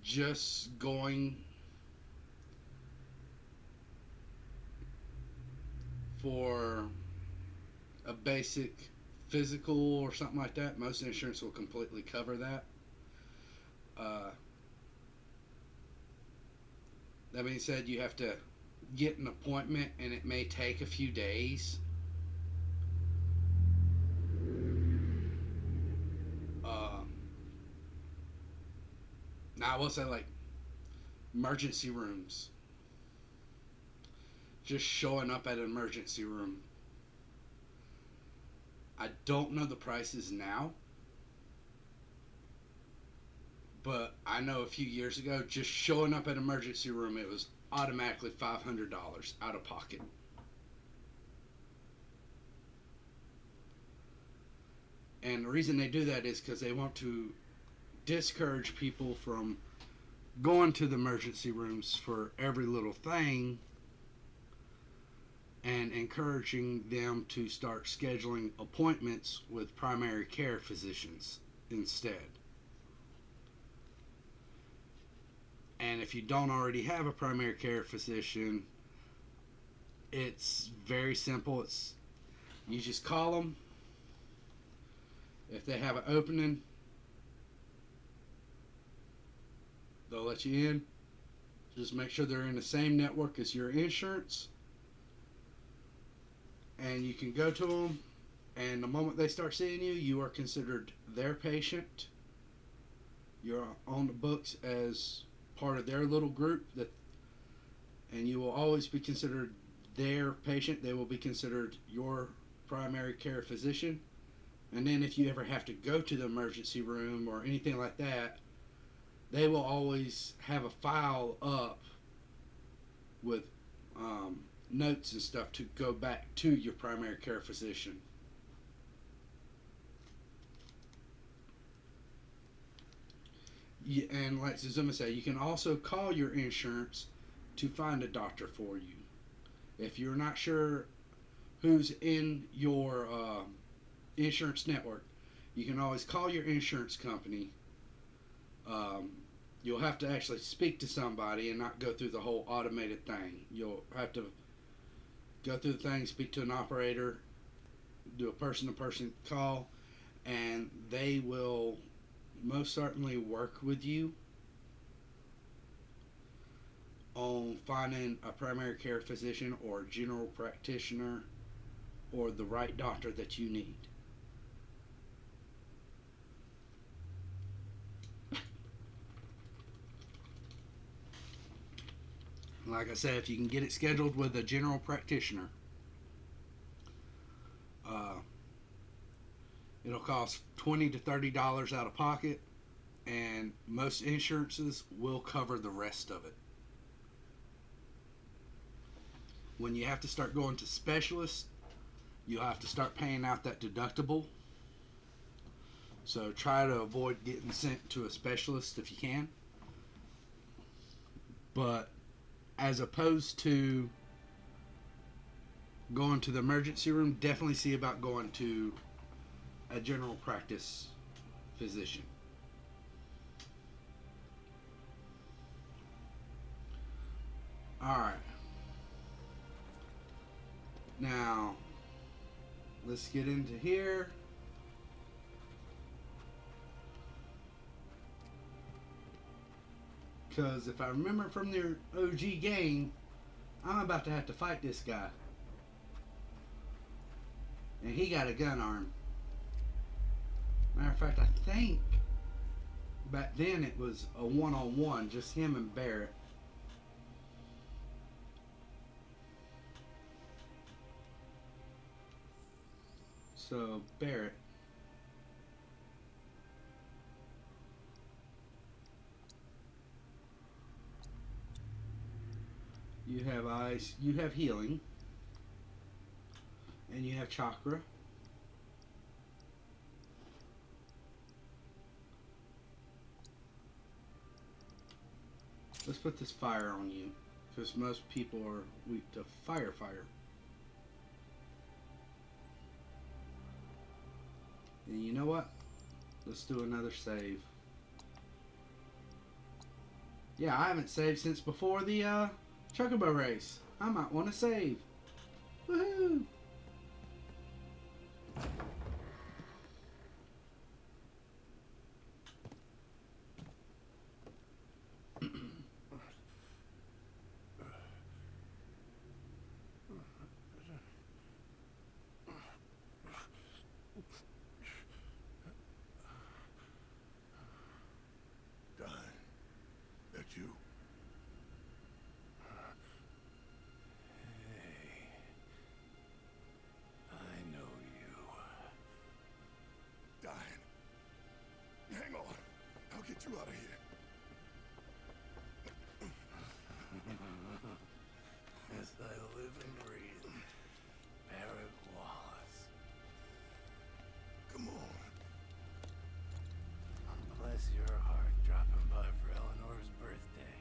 just going for a basic physical or something like that, most insurance will completely cover that. That being said, you have to get an appointment, and it may take a few days. Now, I will say, like, emergency rooms. Just showing up at an emergency room. I don't know the prices now, but I know a few years ago, just showing up at an emergency room, it was automatically $500 out of pocket. And the reason they do that is because they want to discourage people from going to the emergency rooms for every little thing, and encouraging them to start scheduling appointments with primary care physicians instead. And if you don't already have a primary care physician, it's very simple. You just call them. If they have an opening, they'll let you in. Just make sure they're in the same network as your insurance. And you can go to them, and the moment they start seeing you, you are considered their patient. You're on the books as part of their little group, and you will always be considered their patient. They will be considered your primary care physician. And then if you ever have to go to the emergency room or anything like that, they will always have a file up with notes and stuff to go back to your primary care physician. And like Suzuma said, you can also call your insurance to find a doctor for you. If you're not sure who's in your insurance network, you can always call your insurance company. You'll have to actually speak to somebody and not go through the whole automated thing. You'll have to go through the thing, speak to an operator, do a person-to-person call, and they will most certainly work with you on finding a primary care physician or general practitioner or the right doctor that you need. Like I said, if you can get it scheduled with a general practitioner, it'll cost $20 to $30 out of pocket, and most insurances will cover the rest of it. When you have to start going to specialists, you'll have to start paying out that deductible. So try to avoid getting sent to a specialist if you can. But as opposed to going to the emergency room, definitely see about going to a general practice physician. Alright. Now, let's get into here. Because if I remember from the OG game, I'm about to have to fight this guy. And he got a gun arm. Matter of fact, I think back then it was a one-on-one, just him and Barrett. So, Barrett. You have ice, you have healing, and you have chakra. Let's put this fire on you, because most people are weak to fire. And you know what? Let's do another save. Yeah, I haven't saved since before the Chocobo race. I might want to save. Woohoo! That you? Get you out of here. As I live and breathe, Barrett Wallace. Come on. Bless your heart, dropping by for Eleanor's birthday.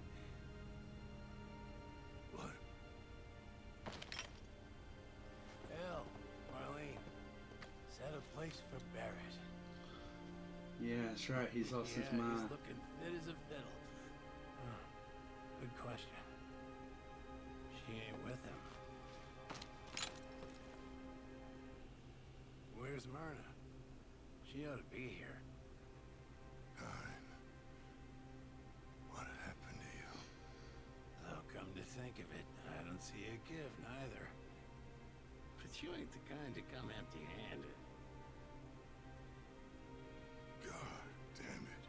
What? Elle, Marlene, set a place for Barrett. Yeah, that's right. He's lost his mind. He's looking fit as a fiddle. Good question. She ain't with him. Where's Myrna? She ought to be here. Fine. What happened to you? Though come to think of it, I don't see a gift neither. But you ain't the kind to come empty-handed. God damn it.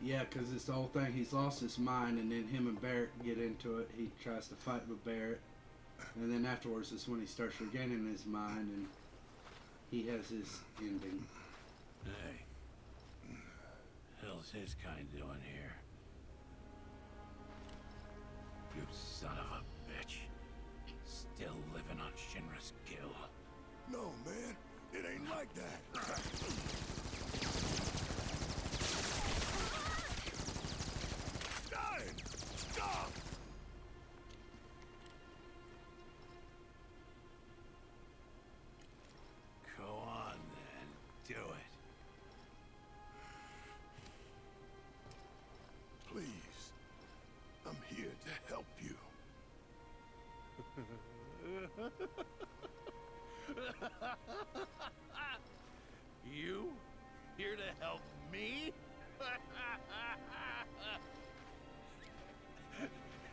Yeah, because it's the whole thing. He's lost his mind, and then him and Barrett get into it. He tries to fight with Barrett, and then afterwards is when he starts regaining his mind, and he has his ending. Hey, hell's his kind doing here? You son of a bitch. Still living on Shinra's kill. No, man. It ain't like that. Stop! Go on, then. Do it. Please. I'm here to help you. You? Here to help me?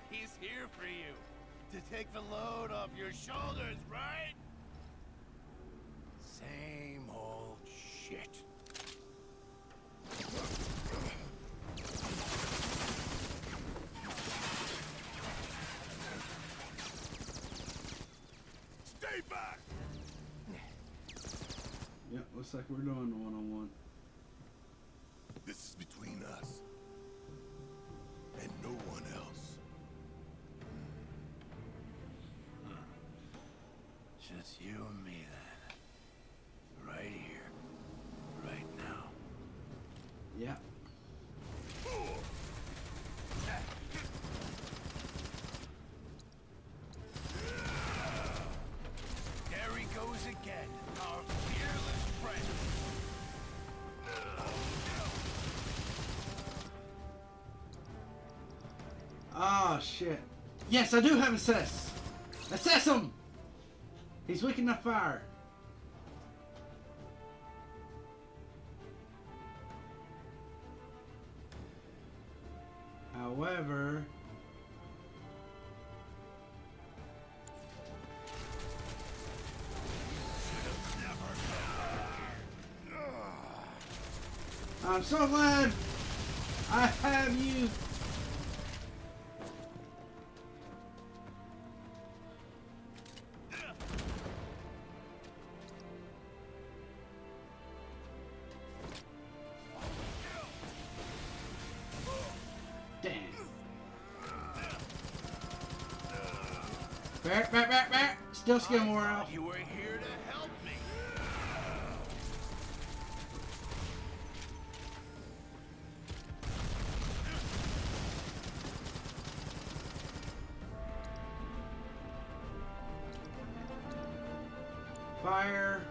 He's here for you. To take the load off your shoulders, right? Same old shit. Stay back! Yep, looks like we're doing the one-on-one. This is between us. and no one else. Just you and me then. Right here. Right now. Yeah. There he goes again, our fearless friend. Oh shit. Yes, I do have assess. Assess him. He's weak enough fire. However, I'm so glad I have you. Damn. Back. Still skill more out. You were here to help me. Fire.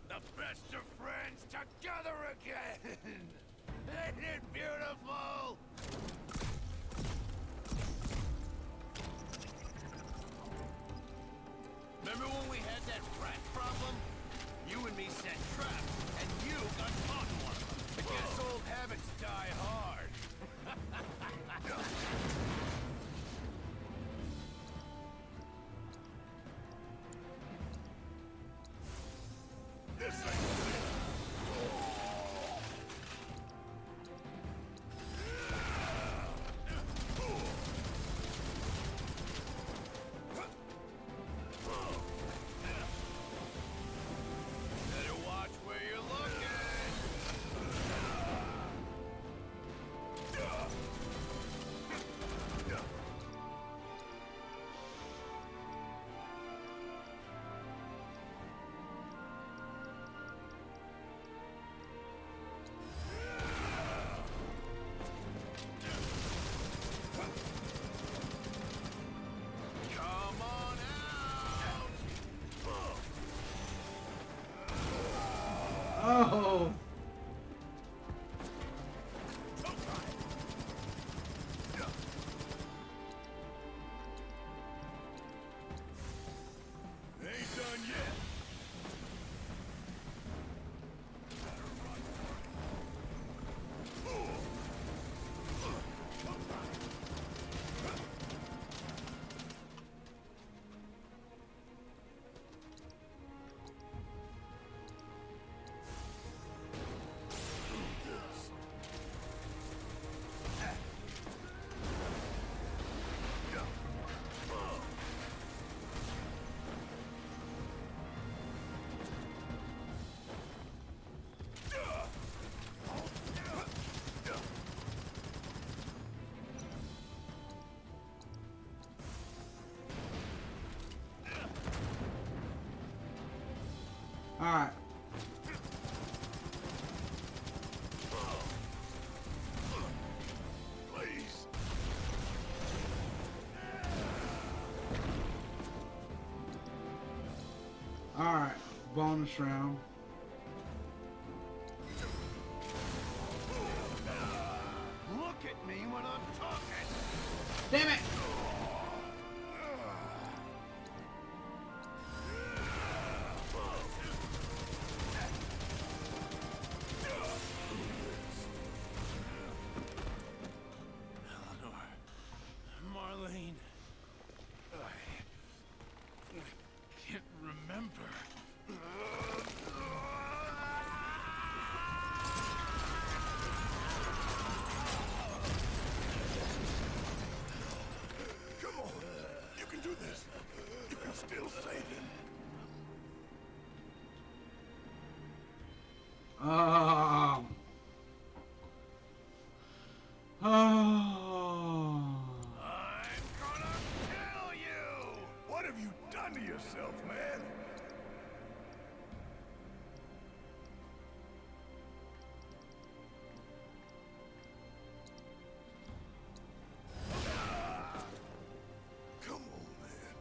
The best of friends together again. Ain't it beautiful? Remember when we had that rat problem? You and me set traps, and you got caught in one of them. I guess old habits die hard. This ain't Better watch where you're looking. Come on out. Oh. ain't done yet. All right. Please. All right. Bonus round. Look at me when I'm talking. Damn it. Eleanor, Marlene, I can't remember. Oh. I'm gonna kill you! What have you done to yourself, man? Come on, man.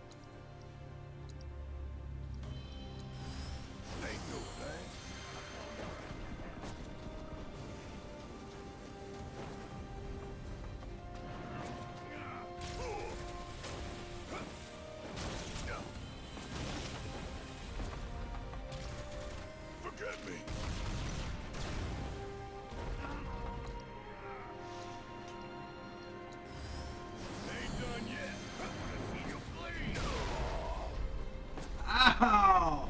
Ain't no thing. Forget me. Ain't done yet. I wanna see you bleed. Ow!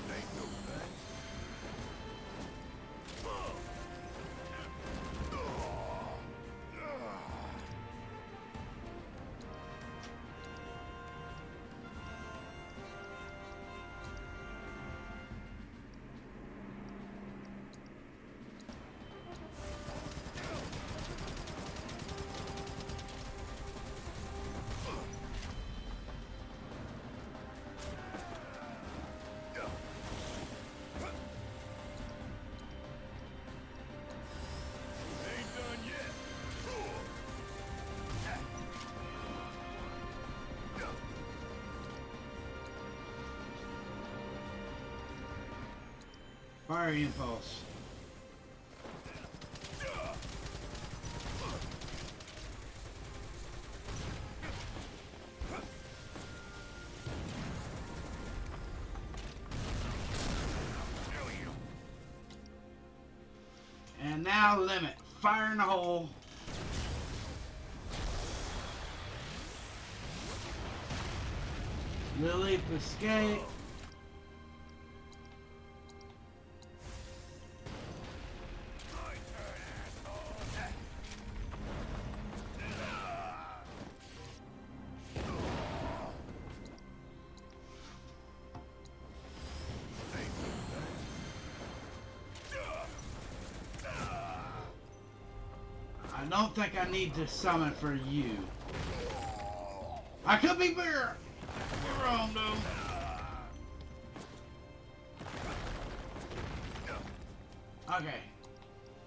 Ain't no thing. Ain't done yet. Fire impulse. And now limit. Fire in the hole. Relief escape. I don't think I need to summon for you. I could be better. You're wrong, though. Okay.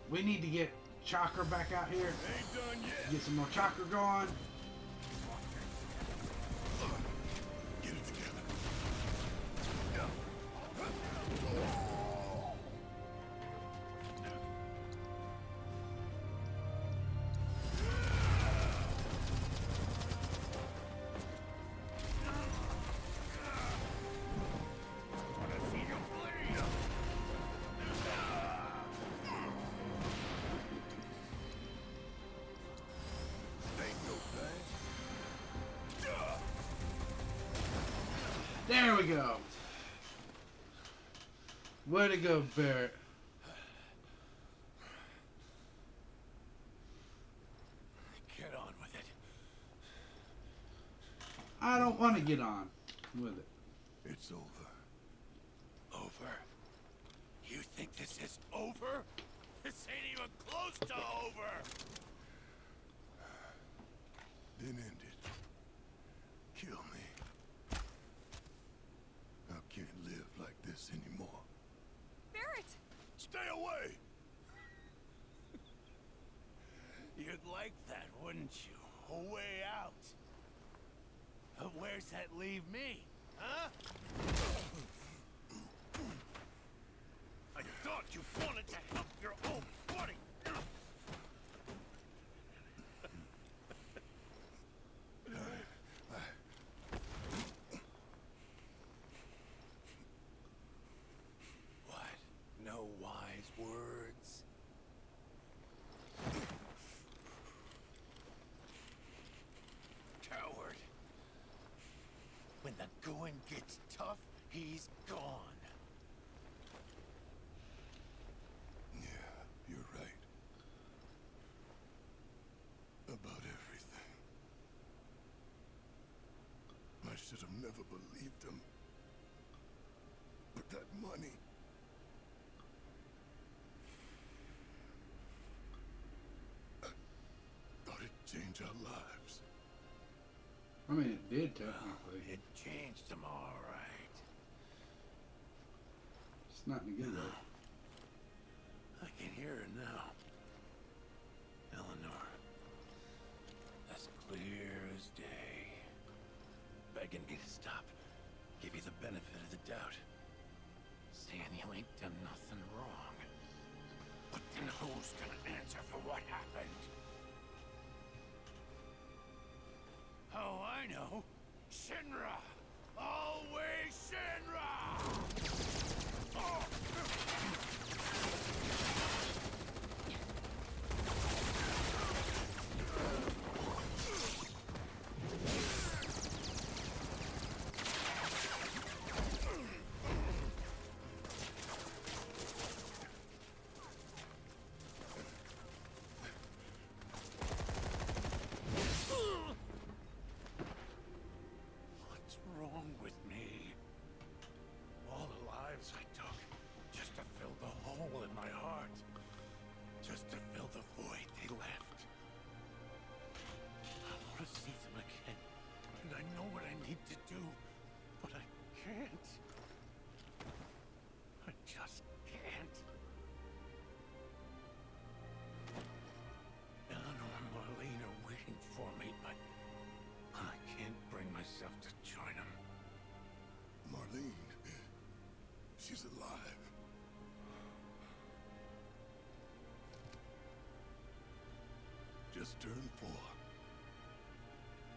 We need to get chakra back out here. Ain't done yet. Get some more chakra going. Get it together. Wanna see you bleed? Ain't no thing. There we go. Way to go, Barrett. Get on with it. I don't want to get on with it. It's over. Over? You think this is over? This ain't even close to over! Then end it. Kill me. I can't live like this anymore. Barrett! Stay away! You'd like that, wouldn't you? A way out. But where's that leave me? Huh? I thought you wanted to help your own buddy. What? No wise words? Coward. gets tough, he's gone. Yeah, you're right. About everything. I should have never believed him. But that money... I thought it'd change our lives. I mean, it did technically. It changed them all right. It's not in a good way. I can hear her now. Eleanor. As clear as day. Begging me to stop. Give you the benefit of the doubt. Saying you ain't done nothing wrong. But then who's gonna answer for what happened? Oh, I know. Shinra! Always Shinra! Oh. What's wrong with me? All the lives I took, just to fill the hole in my heart. Just to fill the void they left. I want to see them again, and I know what I need to do, but I can't. I just can't. Eleanor and Marlene are waiting for me, but I can't bring myself to join them. Marlene, she's alive. Just turned 4.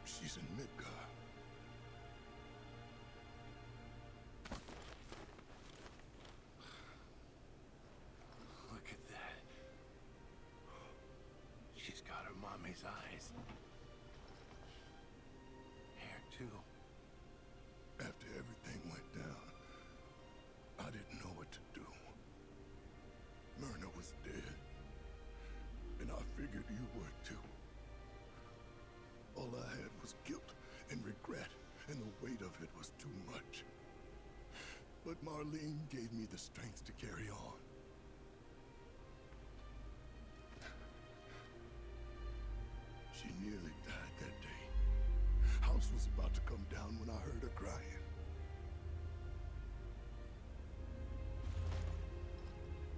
She's in Midgar. Look at that. She's got her mommy's eyes. Hair, too. After everything went down, I didn't know what to do. Myrna was dead. And I figured you were too. All I had was guilt and regret, and the weight of it was too much. But Marlene gave me the strength to carry on. She nearly died that day. House was about to come down when I heard her crying.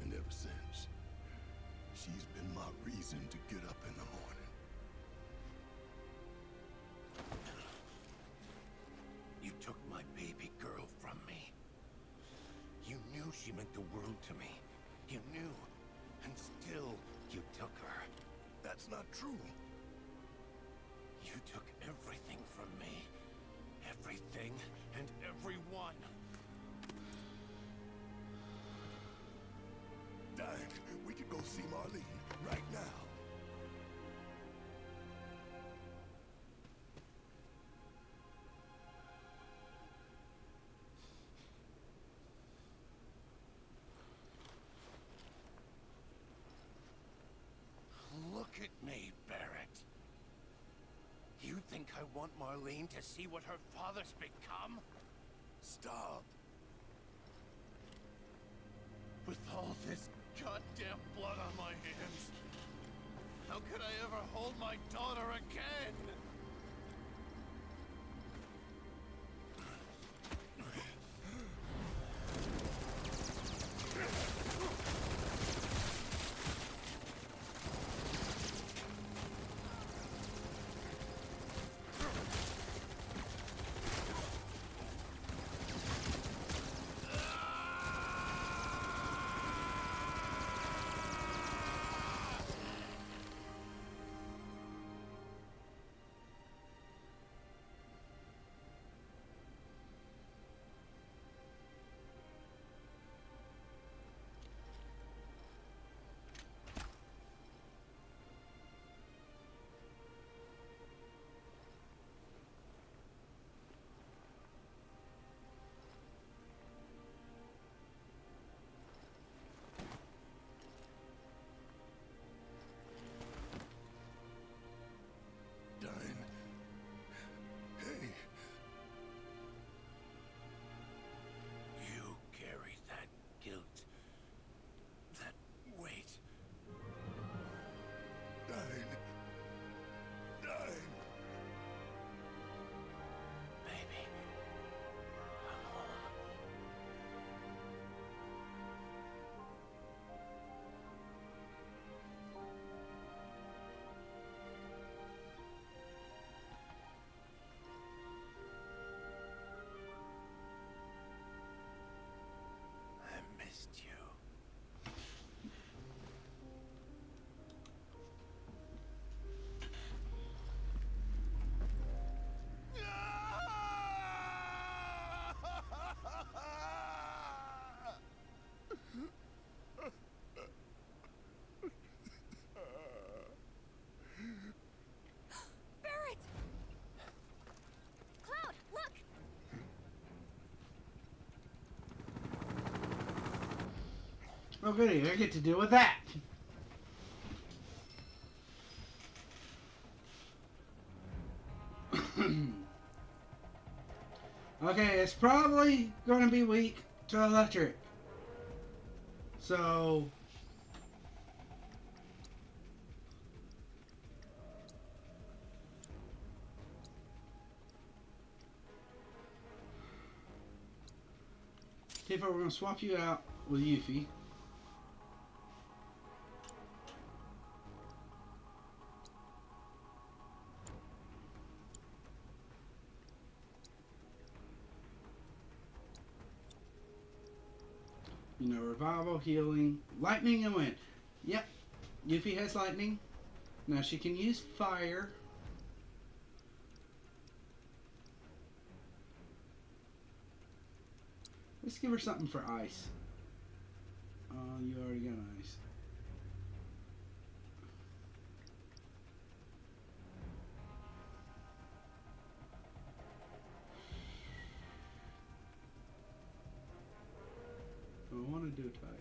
And ever since, she's been my reason to get up in the morning. You took my baby girl from me. You knew she meant the world to me. You knew, and still you took her. That's not true. You took everything from me. Everything and everyone. Diane, we could go see Marlene right now. Look at me, Barrett. You think I want Marlene to see what her father's become? Stop. With all this goddamn blood on my hands, how could I ever hold my daughter again? Oh goody, I get to deal with that. Okay, it's probably going to be weak to electric. So... Tifa, we're going to swap you out with Yuffie. You know, revival, healing, lightning, and wind. Yep, Yuffie has lightning. Now she can use fire. Let's give her something for ice. Oh, you already got ice. I want to do Titan.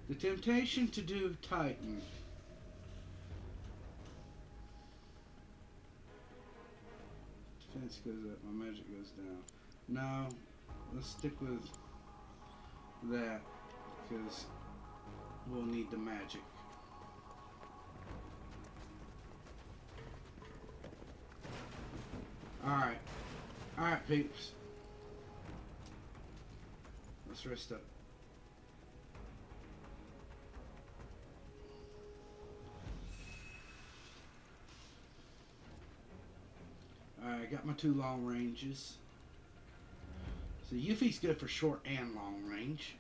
The temptation to do Titan. Defense goes up, my magic goes down. No, let's stick with that because we'll need the magic. Alright. Alright, peeps. Let's rest up. Alright, I got my 2 long ranges. So Yuffie's good for short and long range.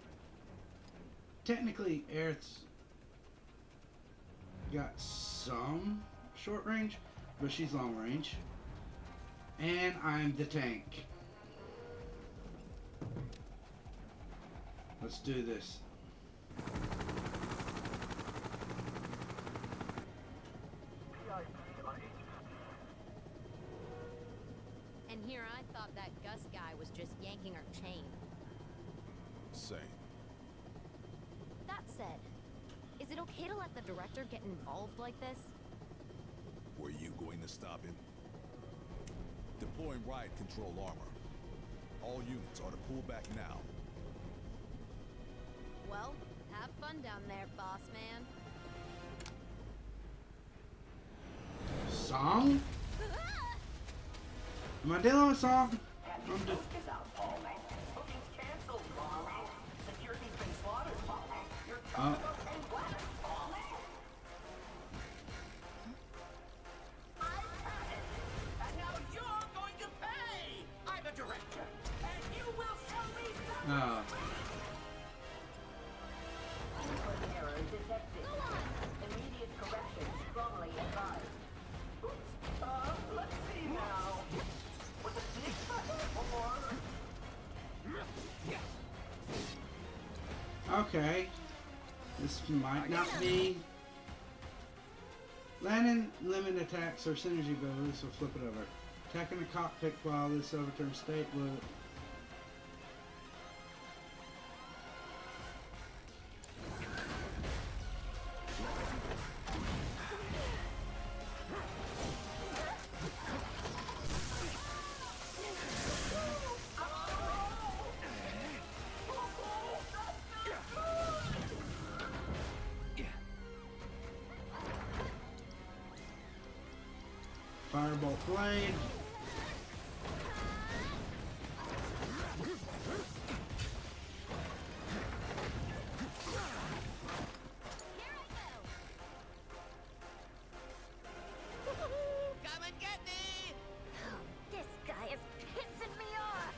Technically, Aerith's got some short range, but she's long range. And I'm the tank. Let's do this. And here I thought that Gus guy was just yanking our chain. Same. That said, is it okay to let the director get involved like this? Were you going to stop him? Deploying riot control armor. All units are to pull back now. Well, have fun down there, boss man. Song? Am I dealing with song? Okay. This might not be. Landing limit attacks or synergy abilities will flip it over. Attacking the cockpit while this overturned state will. Firebolt blade. Come and get me! This guy is pissing me off!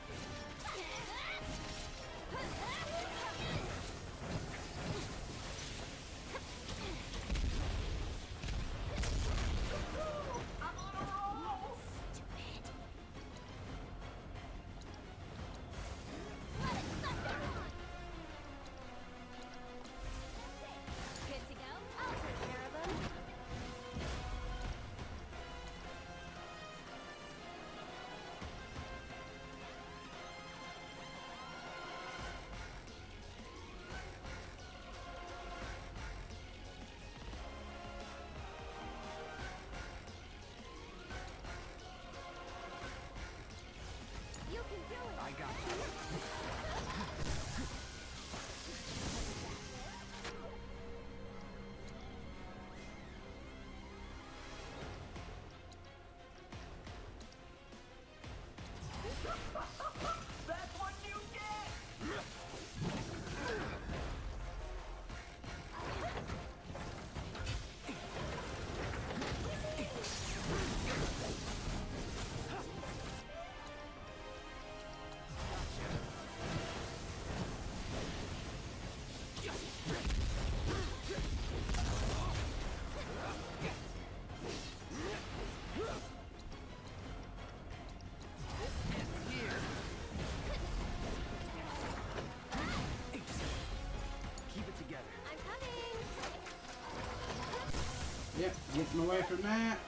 Getting away from that.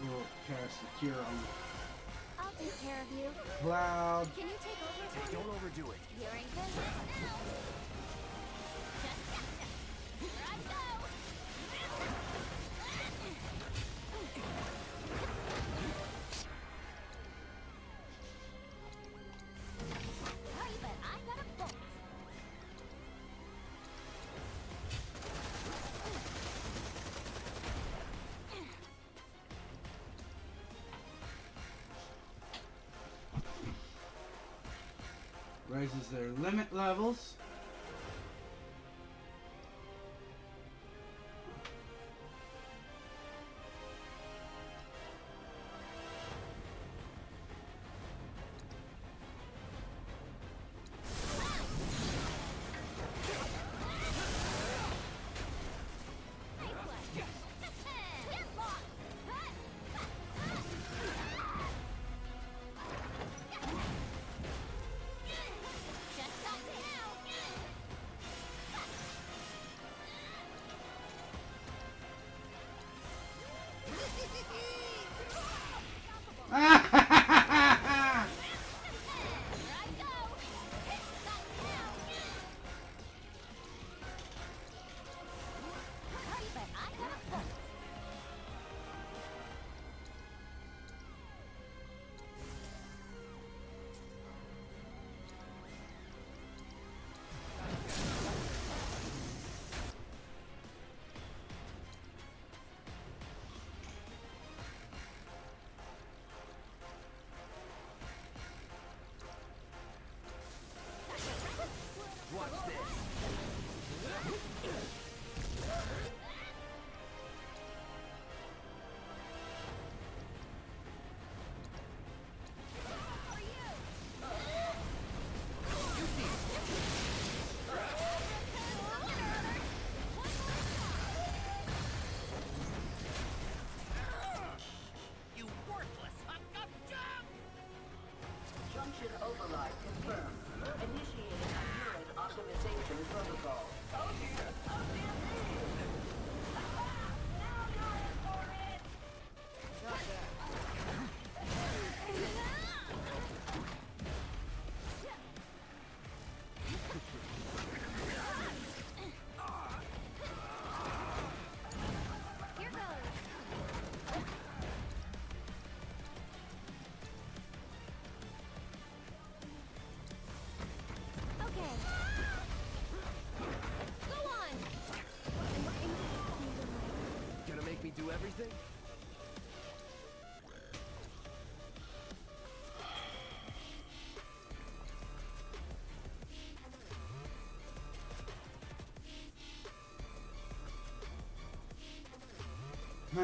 We'll cast a cure on I'll take care of you. Cloud. Can you take over? Hey, don't overdo it. Here ain't business now. Just gotcha. Here I go. Oh, you bet I got a bolt. Raises their limit levels. Watch this. You worthless hunk of junk! Junction override confirmed. Initiating a unit optimization protocol. Oh dear! Oh dear me! Now you're in for it! Not bad. Here goes. Okay. Go on. Gonna make me do everything? Huh.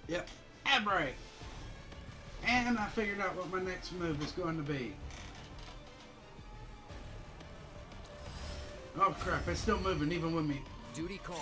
Yep, ad break. And I figured out what my next move is going to be. Oh crap, it's still moving even with me. Duty calls.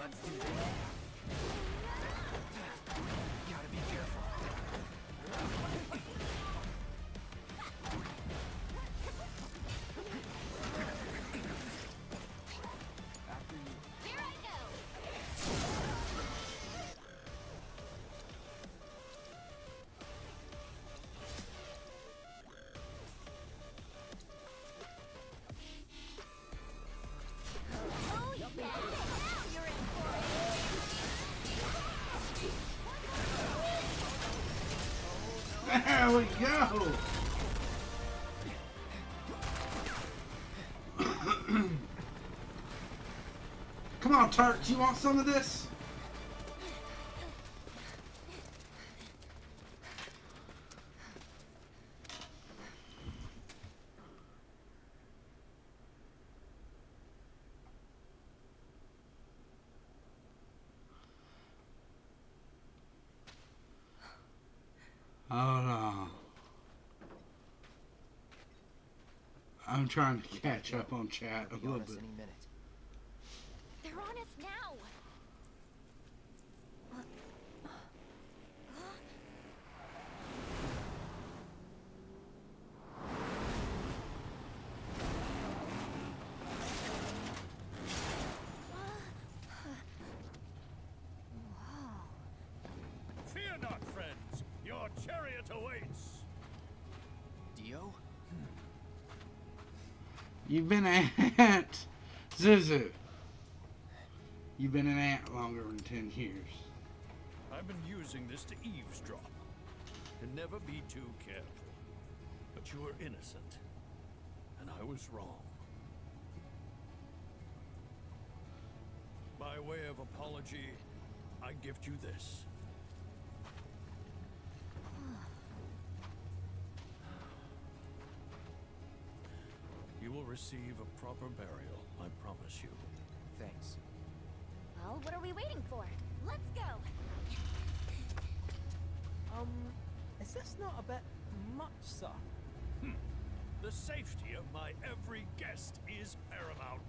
Let's do this. Gotta be careful. After you. Here I go. Oh yeah. Now you're in for it. There we go. Come on, Turks, you want some of this? Oh no. I'm trying to catch up on chat a Be little on us bit. any minute. They're on us now. Fear not, friends. Your chariot awaits. Dio? You've been an ant, Zuzu. You've been an ant longer than 10 years. I've been using this to eavesdrop. Can never be too careful. But you were innocent. And I was wrong. By way of apology, I gift you this. You will receive a proper burial, I promise you. Thanks. Well, what are we waiting for? Let's go. Is this not a bit much, sir? The safety of my every guest is paramount.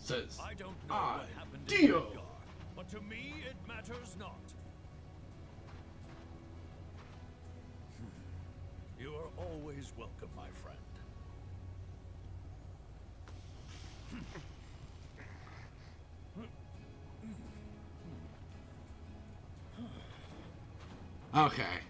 Says I don't know I, what happened Dio. in Midgar, but to me it matters not. You are always welcome, my friend. Okay.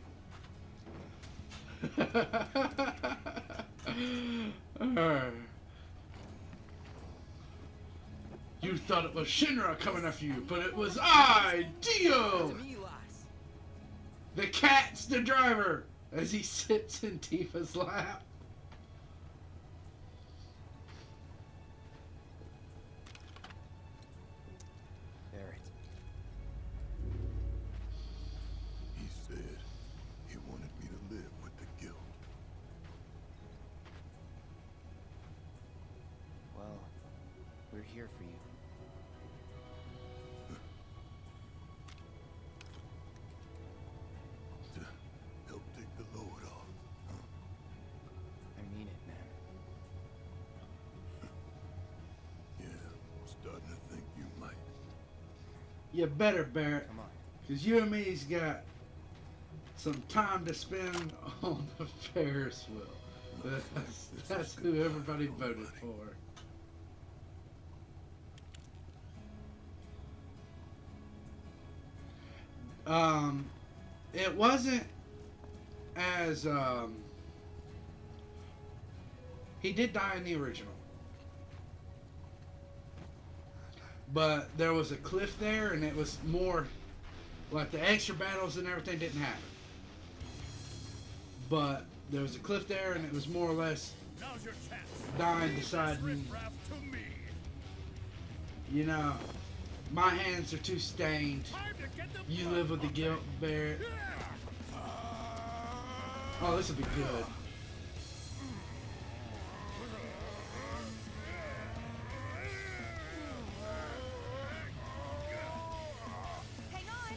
You thought it was Shinra coming after you, but it was I, Dio! The cat's the driver, as he sits in Tifa's lap. Barrett. He said he wanted me to live with the guilt. Well, we're here for you. To help take the load off, huh? I mean it, man. Yeah, starting to think you might. You better, Barrett, Come on. because you and me's got some time to spend on the Ferris wheel. That's who everybody voted for. It wasn't as, he did die in the original. But there was a cliff there, and it was more, like the extra battles and everything didn't happen. But there was a cliff there, and it was more or less Now's your chance. dying, deciding, Riffraff to me. you know, my hands are too stained. Time to get the You blood live with the pumping. guilt, Barrett. Oh, this will be good. Hang on.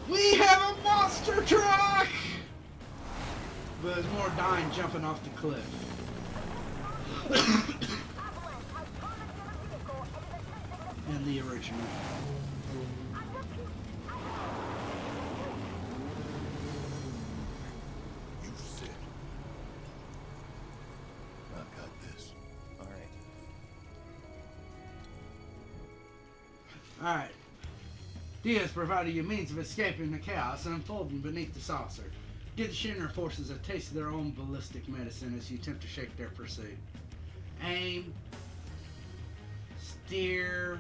We have a monster truck! But there's more dying jumping off the cliff. In the original. You sit. I got this. All right. Alright. Diaz provided you means of escaping the chaos unfolding beneath the saucer. Give the Shinra forces a taste of their own ballistic medicine as you attempt to shake their pursuit. Aim, steer,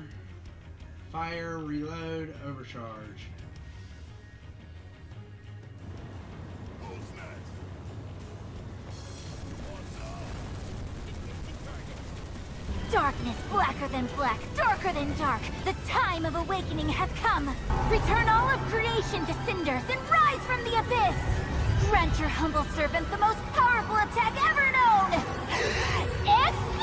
fire, reload, overcharge. Darkness blacker than black, darker than dark. The time of awakening has come. Return all of creation to cinders and rise from the abyss. Grant your humble servant the most powerful attack ever known. Explosion!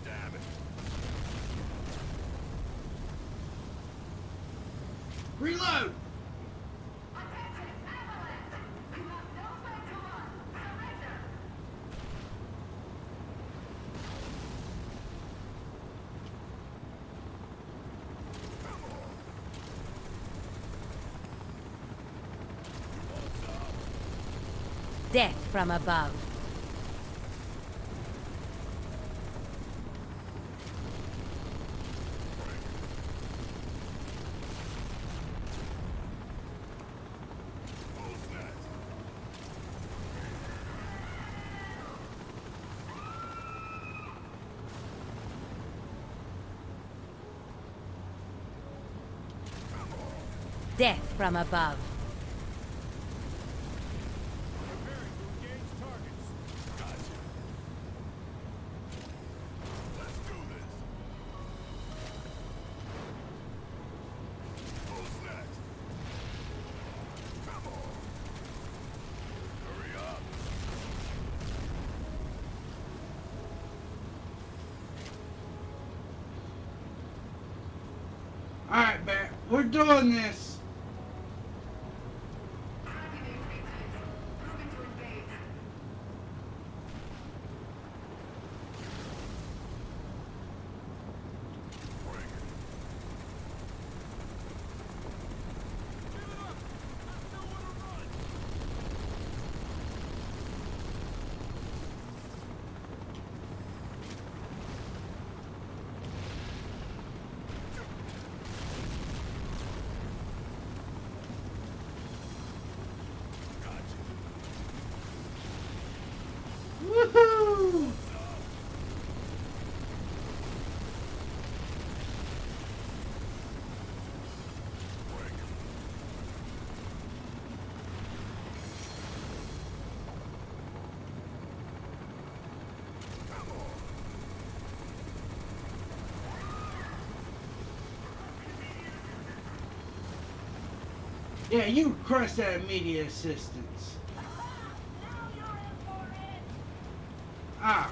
Damn it. Reload! Death from above. Death from above. Alright, Bear, we're doing this. Woohoo! Yeah, you crushed that immediate assistance. Ah.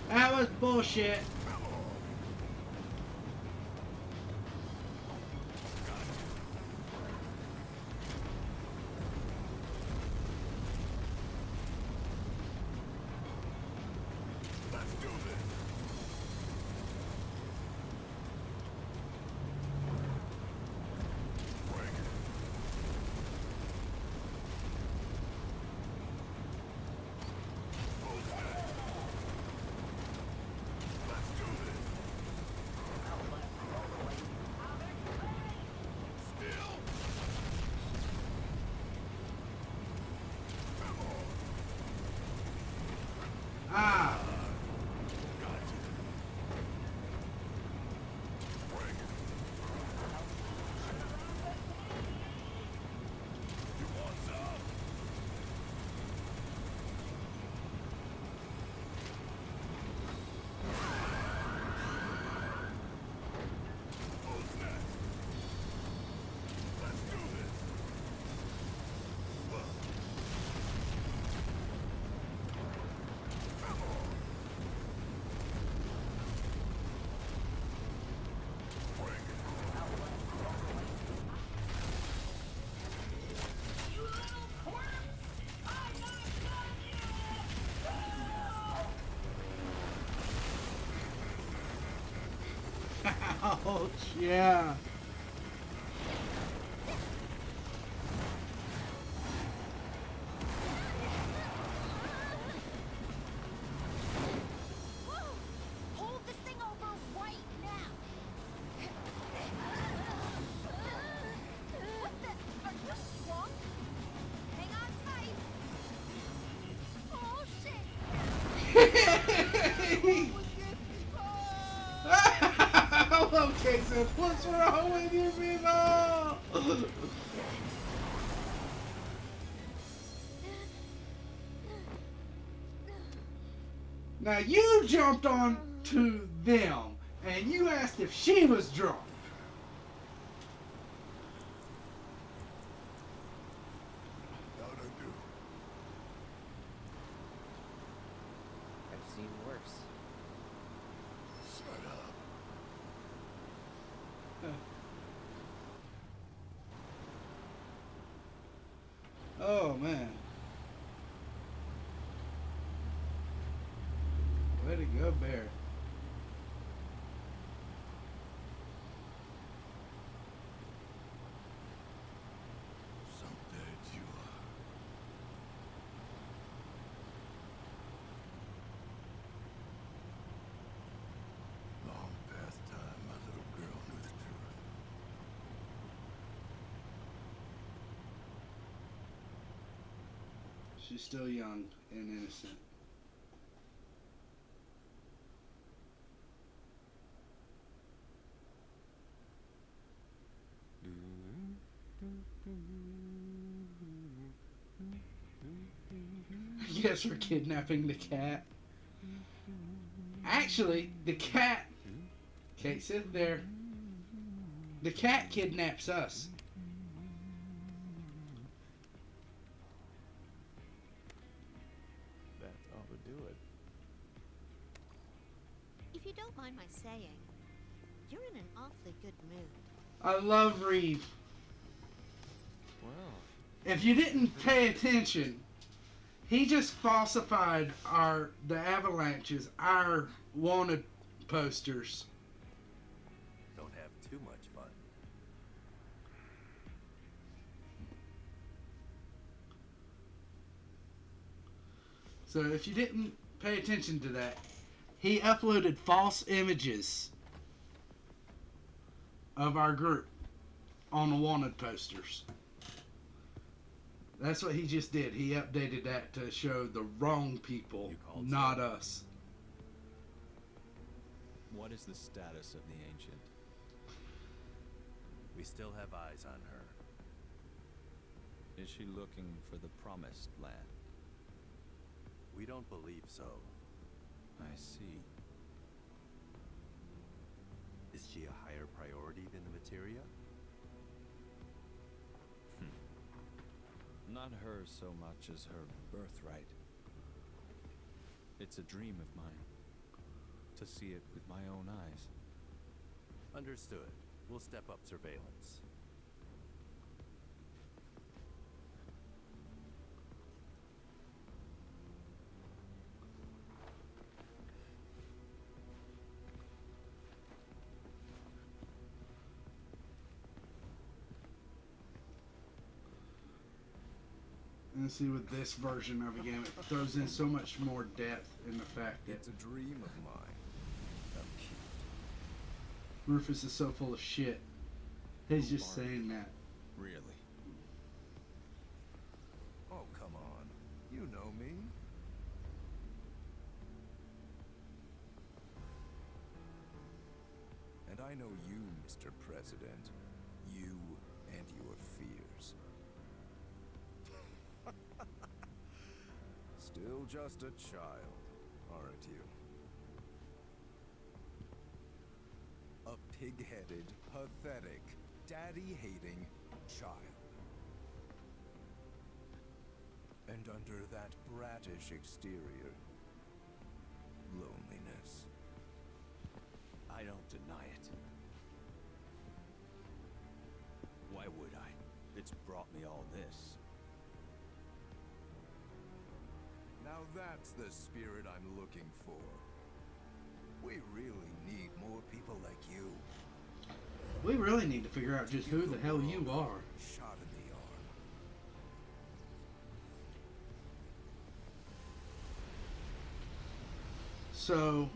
That was bullshit. Ah! Ouch, yeah. Hold this thing over right now. What the? Are you strong? Hang on tight. Oh shit. Okay, so what's wrong with you people? Now you jumped on to them and you asked if she was drunk. How'd I do? I've seen worse. Shut up. Oh man. Way to go, Bear. Some dead you are. Long past time my little girl knew the truth. She's still young and innocent. I guess we're kidnapping the cat. Actually, the cat can't sit there. The cat kidnaps us. That ought to do it. If you don't mind my saying, you're in an awfully good mood. I love Reeve. Well, If you didn't pay attention, he just falsified the avalanches, our wanted posters. don't have too much fun. So if you didn't pay attention to that, he uploaded false images of our group on the wanted posters. That's what he just did. He updated that to show the wrong people, not us. What is the status of the Ancient? We still have eyes on her. Is she looking for the Promised Land? We don't believe so. I see. Is she a higher priority than the Materia? Not her so much as her birthright. It's a dream of mine. To see it with my own eyes. Understood. We'll step up surveillance. And see, with this version of the game, it throws in so much more depth in the fact that It's a dream of mine. How cute. Rufus is so full of shit. He's just saying that. Really? Oh, come on. You know me. I know you, Mr. President. You and your fears. Still just a child, aren't you? A pig-headed, pathetic, daddy-hating child. And under that bratish exterior, loneliness. I don't deny it. Why would I? It's brought me all this. Now that's the spirit I'm looking for. We really need more people like you. We really need to figure out just who the hell you are. Shot in the arm. So,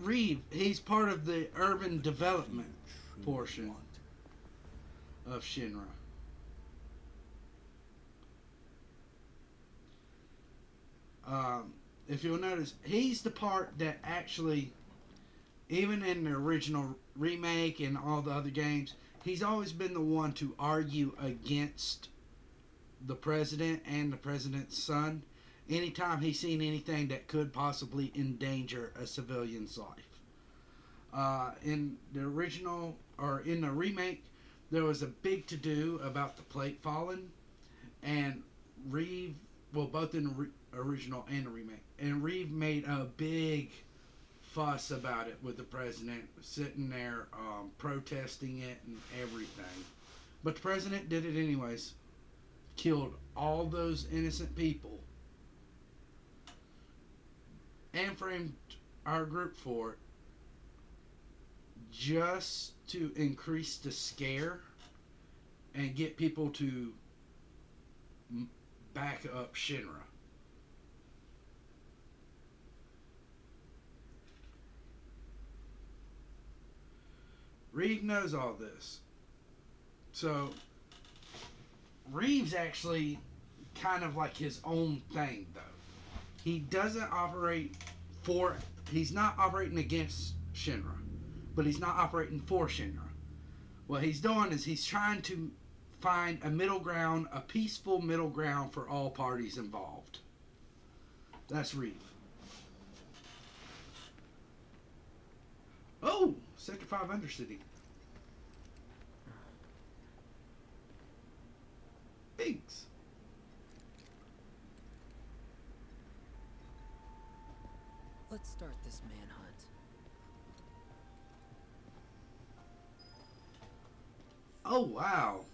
Reeve, he's part of the urban development portion of Shinra. If you'll notice, he's the part that actually, even in the original remake and all the other games, he's always been the one to argue against the president and the president's son anytime he's seen anything that could possibly endanger a civilian's life. In the original, or in the remake, there was a big to-do about the plate falling, and Reeve, well, both in the original and the remake, and Reeve made a big fuss about it with the president sitting there protesting it and everything. But the president did it anyways. Killed all those innocent people and framed our group for it just to increase the scare and get people to back up Shinra. Reeve knows all this. So Reeve's actually kind of like his own thing, though. He doesn't operate for... He's not operating against Shinra, but he's not operating for Shinra. What he's doing is he's trying to find a middle ground, a peaceful middle ground for all parties involved. That's Reeve. Oh! Sector 5 Undercity. Pigs. Let's start this manhunt. Oh, wow.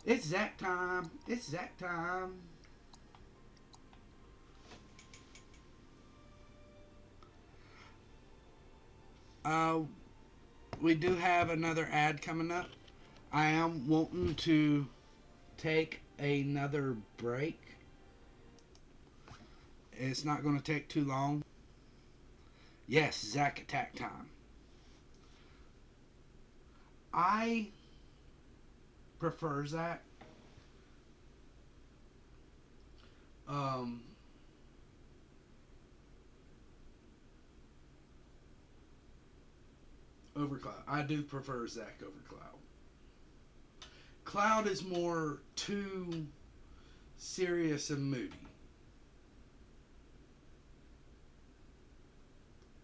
It's Zack time. It's Zack time. We do have another ad coming up. I am wanting to take another break. It's not going to take too long. Yes, Zack attack time. I prefer Zack. Over Cloud. I do prefer Zack over Cloud. Cloud is more too serious and moody.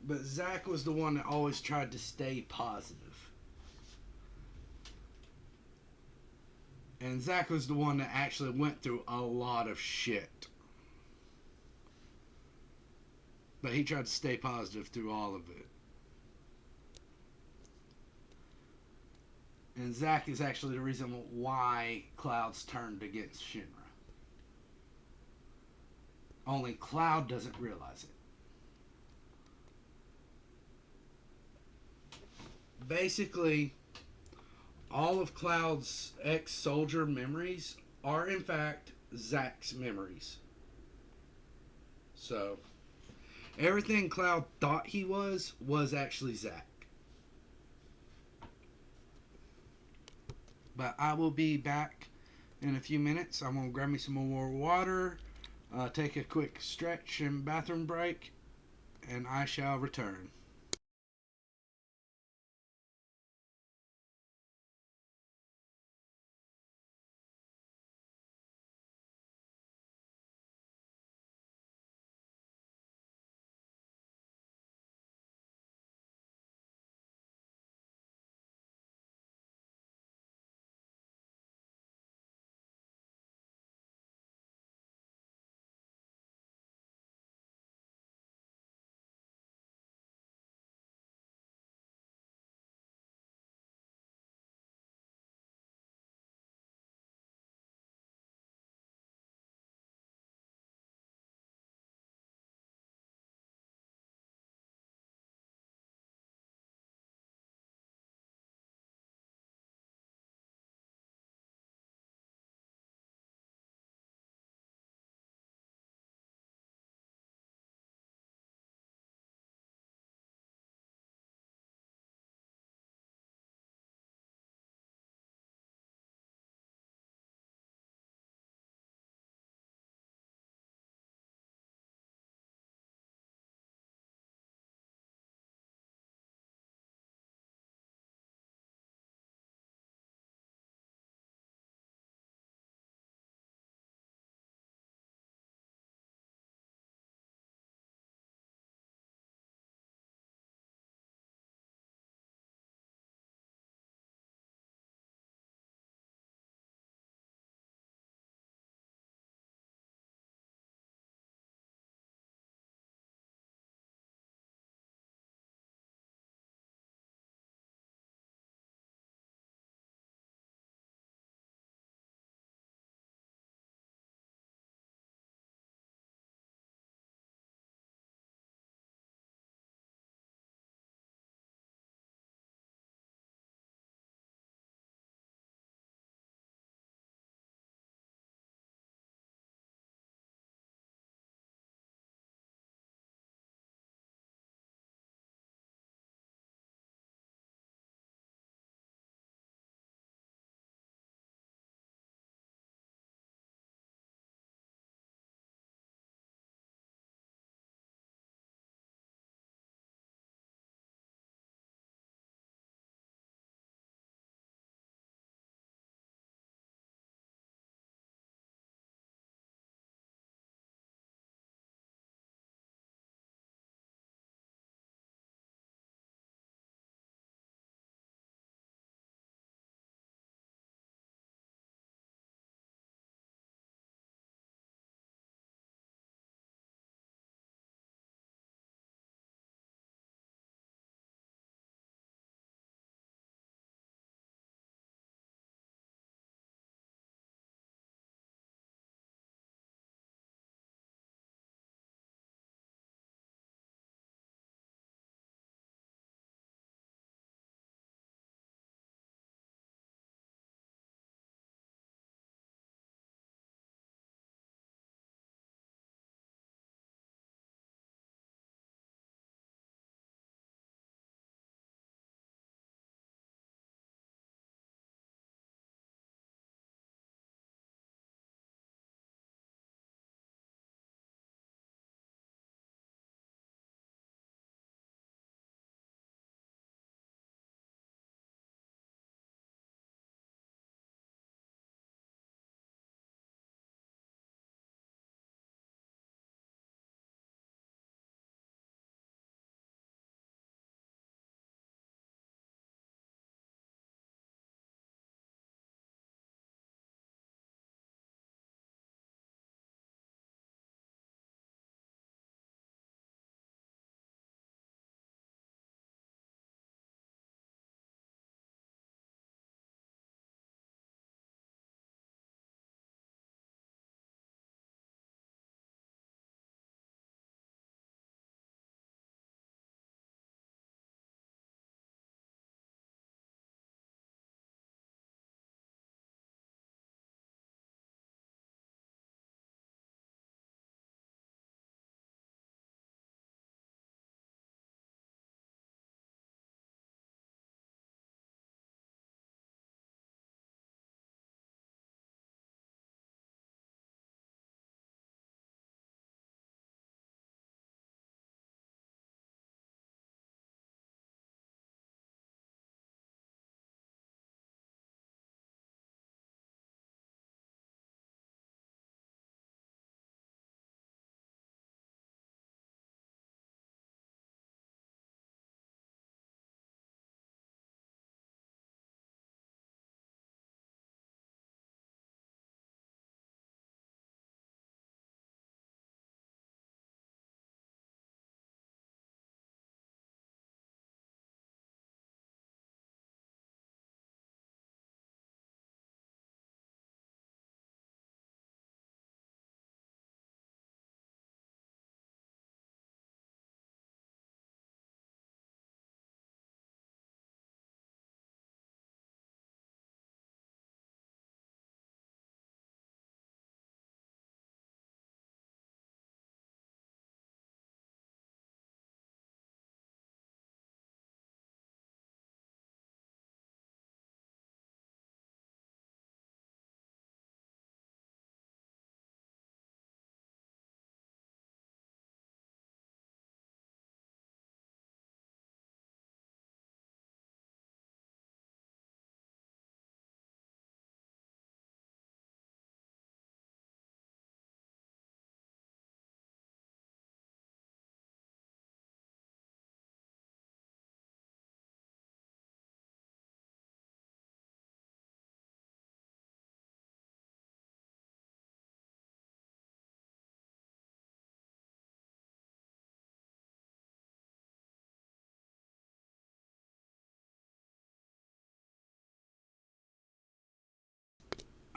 But Zack was the one that always tried to stay positive. And Zack was the one that actually went through a lot of shit. But he tried to stay positive through all of it. And Zack is actually the reason why Cloud's turned against Shinra. Only Cloud doesn't realize it. Basically, all of Cloud's ex-soldier memories are in fact Zack's memories. So, everything Cloud thought he was actually Zack. But I will be back in a few minutes. I'm going to grab me some more water, take a quick stretch and bathroom break, and I shall return.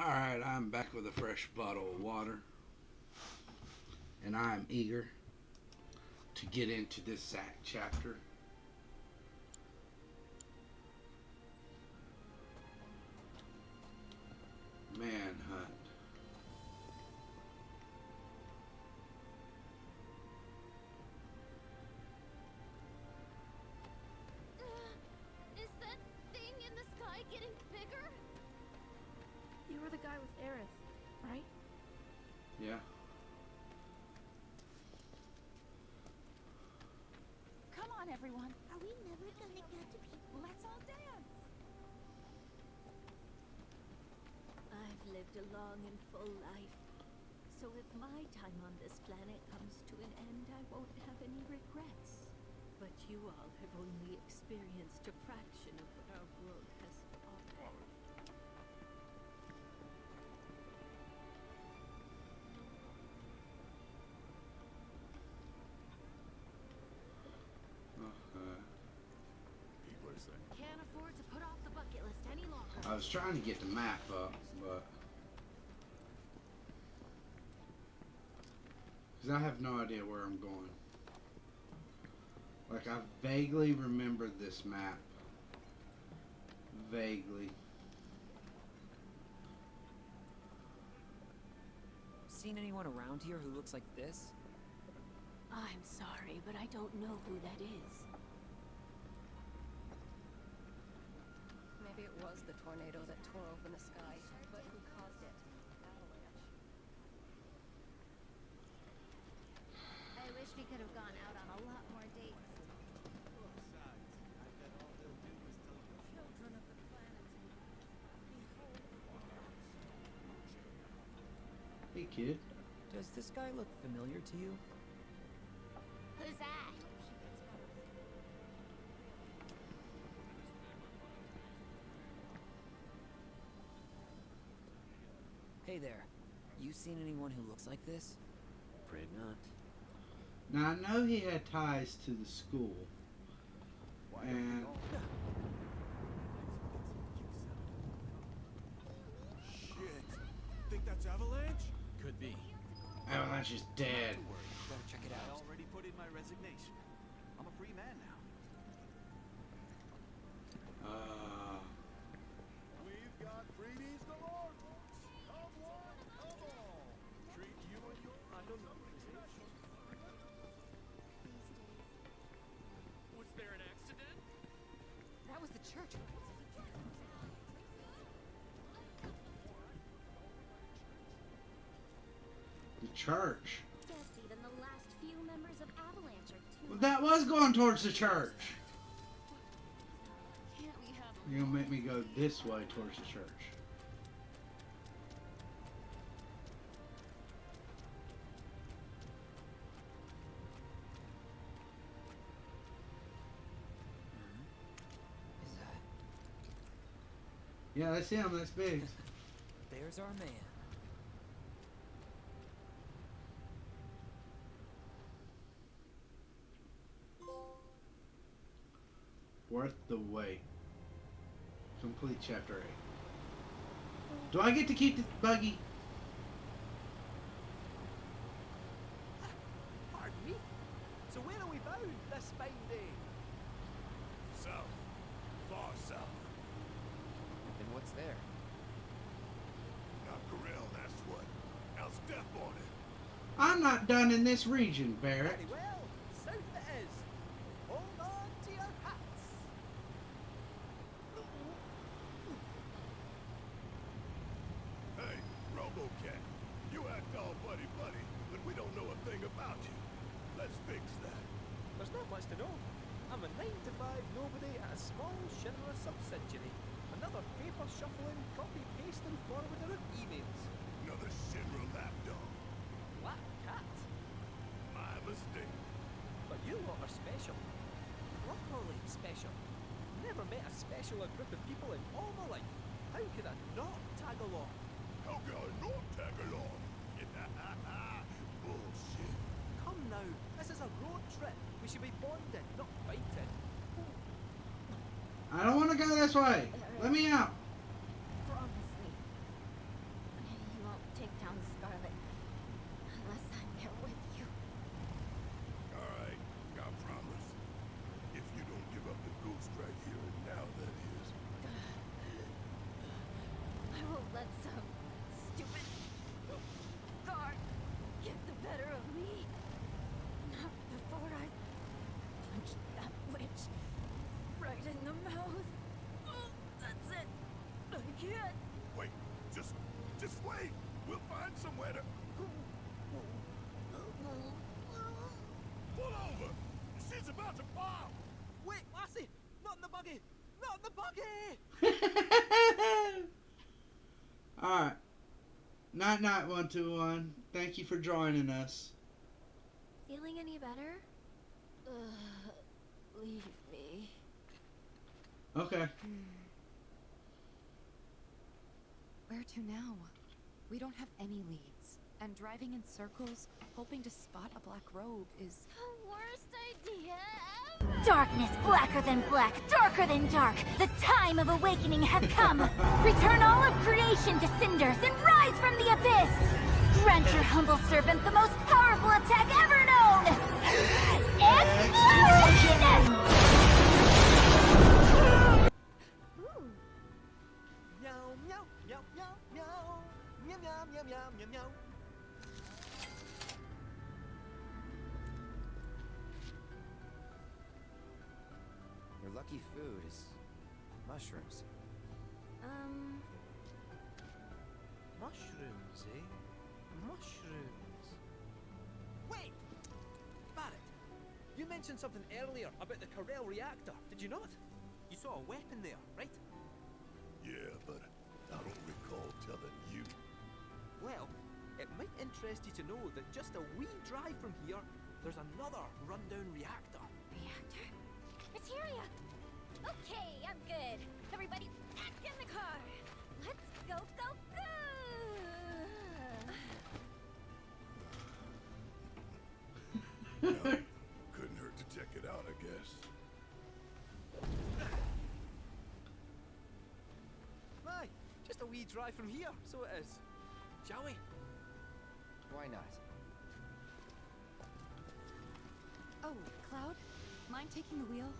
Alright, I'm back with a fresh bottle of water. And I am eager to get into this Zack chapter. Manhunt. Is that thing in the sky getting bigger? You were the guy with Aerith, right? Yeah. Come on, everyone. Are we never gonna get to people? Let's all dance. I've lived a long and full life. So if my time on this planet comes to an end, I won't have any regrets. But you all have only experienced a fraction of what our world has to offer. People are saying. Can't afford to put off the bucket list any longer. I was trying to get the map up, but... because I have no idea where I'm going. Like, I vaguely remember this map. Vaguely. Seen anyone around here who looks like this? I'm sorry, but I don't know who that is. Maybe it was the tornado that tore open the sky, but who caused it? Avalanche. I wish we could have gone out on a lot more dates. Children of the planet. Hey, kid. Does this guy look familiar to you? Who's that? Hey there. You seen anyone who looks like this? Afraid not. Now, I know he had ties to the school. And... Shit. Think that's Avalanche? Could be. Avalanche is dead. Better check it I out. already put in my resignation. I'm a free man now. We've got freebies galore, folks. Come one, come all. Treat you and your I don't know. Was there an accident? That was the church. The church. Guess even the last few members of Avalanche are too. Well, that was going towards the church. Can't we have You're gonna make me go this way towards the church. Is that? Yeah, that's him. That's Biggs. There's our man. Worth the wait. Complete chapter 8. Do I get to keep the buggy? Pardon me? So where are we bound this fine day? South. Far south. And what's there? Not Gorell, that's what. Now step on it. I'm not done in this region, Barrett. Very well. South it is. Hold on to your hats. Hey, Robocat. You act all buddy-buddy, but we don't know a thing about you. Let's fix that. There's not much to know. I'm a 9-to-5 nobody at a small Shinra subsidiary. Another paper shuffling, copy-pasting forwarder of emails. Another Shinra lapdog. Black cat. My mistake. But you lot are special. Properly special. Never met a specialer group of people in all my life. How could I not tag along? How can I not tag along? Bullshit. Come now, this is a road trip. We should be bonding, not fighting. I don't want to go this way. Let me out. Promise me. got the buggy! Alright. Night night 121. Thank you for joining us. Feeling any better? Leave me. Okay. Where to now? We don't have any leads, and driving in circles, hoping to spot a black robe is The worst idea ever! Darkness blacker than black, darker than dark. The time of awakening has come. Return all of creation to cinders and rise from the abyss. Grant your humble servant the most powerful attack ever known. Explosion! Meow, meow, meow, meow, meow. Meow, meow, meow, meow, meow, meow. Your lucky food is mushrooms. Mushrooms, eh? Mushrooms. Wait! Barrett, you mentioned something earlier about the Corel reactor, did you not? You saw a weapon there, right? Yeah, but I don't recall telling you. Well, it might interest you to know that just a wee drive from here, there's another rundown reactor. Reactor? Materia! Okay, I'm good. Everybody back in the car. Let's go, go, go! Couldn't hurt to check it out, I guess. Aye, just a wee drive from here, so it is. Shall we? Why not? Oh, Cloud? Mind taking the wheel?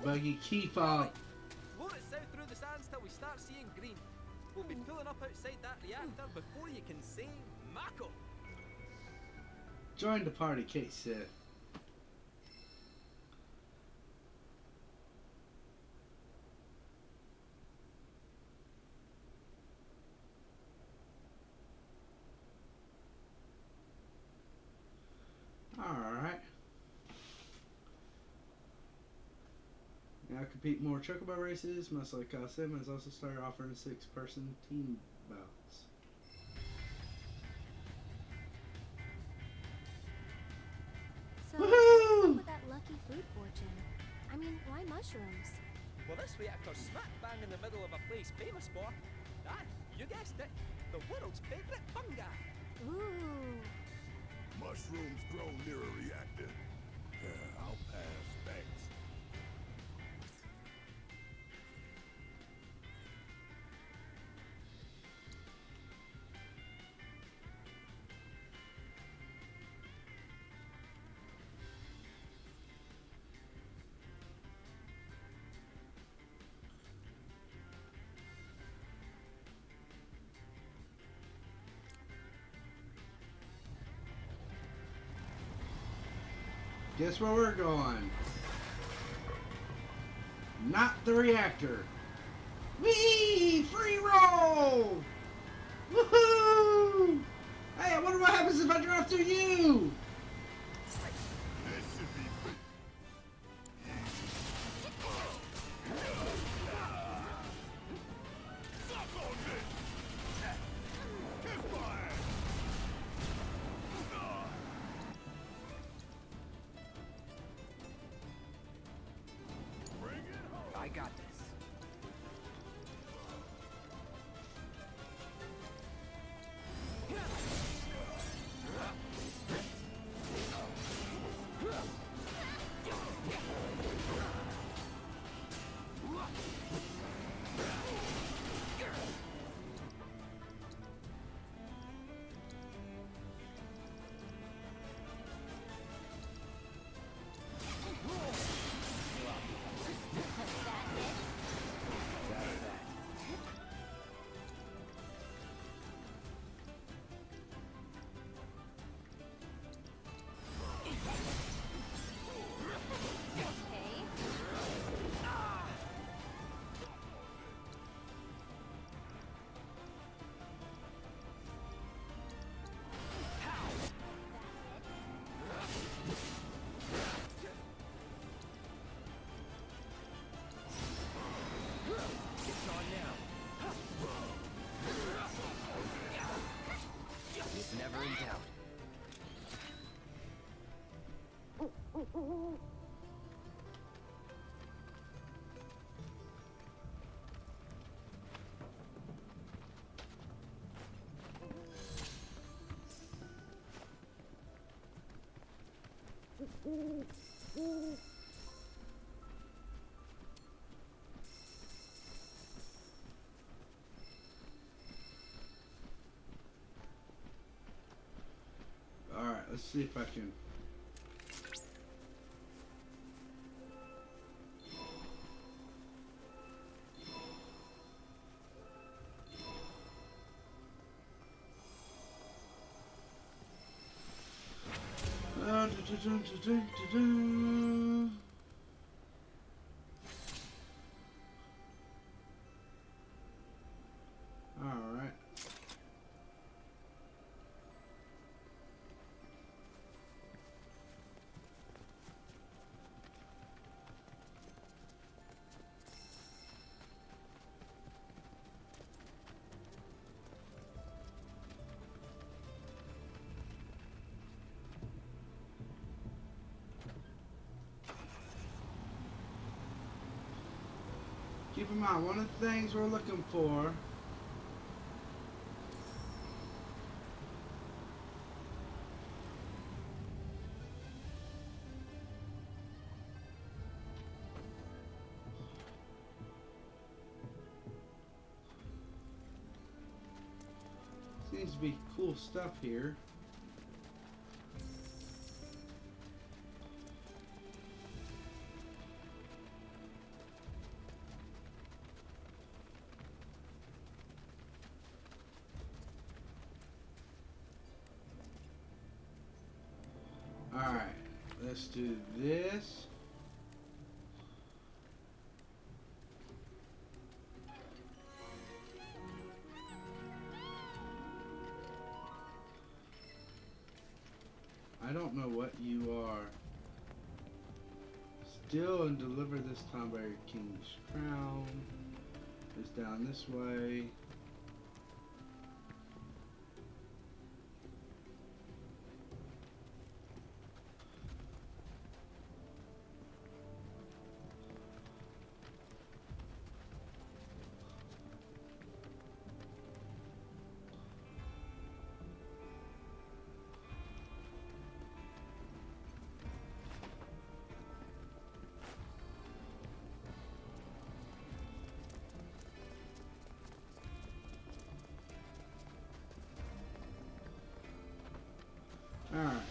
Buggy key fob. Float it south through the sands till we start seeing green. We'll be pulling up outside that reactor before you can say Mako. Join the party, Kate said. Alright. Now compete more chocobo races, much like Coliseum has also started offering 6-person team bouts. So, what's up with that lucky food fortune? I mean, why mushrooms? Well, this reactor's smack bang in the middle of a place famous for, you guessed it, the world's favourite fungi. Ooh. Mushrooms grow near a reactor. Yeah, I'll pass, thanks. Guess where we're going? Not the reactor. Whee! Free roll! Woohoo! Hey, I wonder what happens if I drive through you! That should be Suck on this! Kiss my ass! I got this. Alright, let's see if I can. Alright. Keep in mind, one of the things we're looking for seems to be cool stuff here. Alright, let's do this. I don't know what you are. Still and deliver this time by your king's crown. It's down this way. Alright.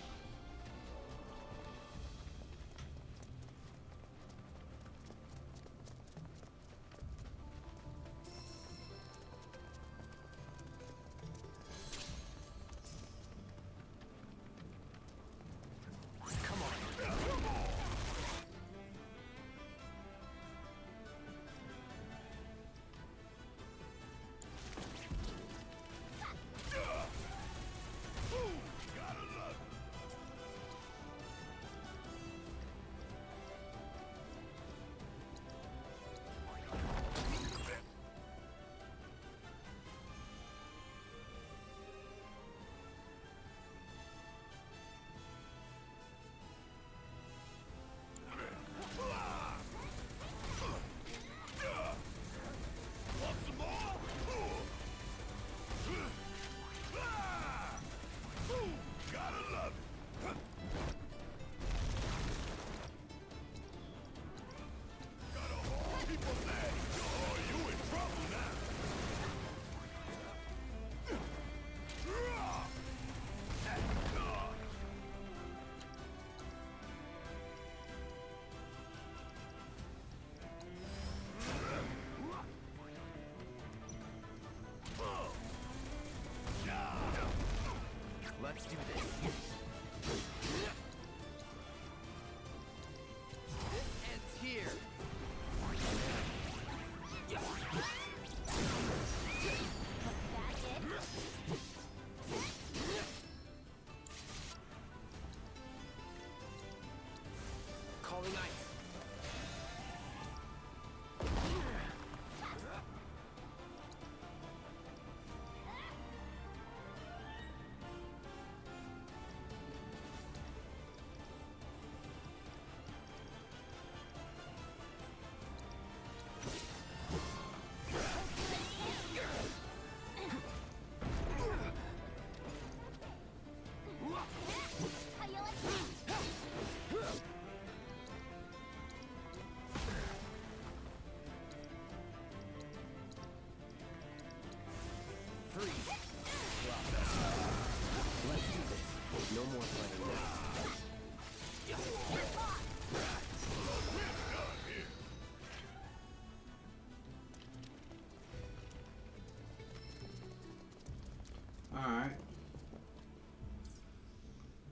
Let's do this. This ends here. Calling ice. Alright.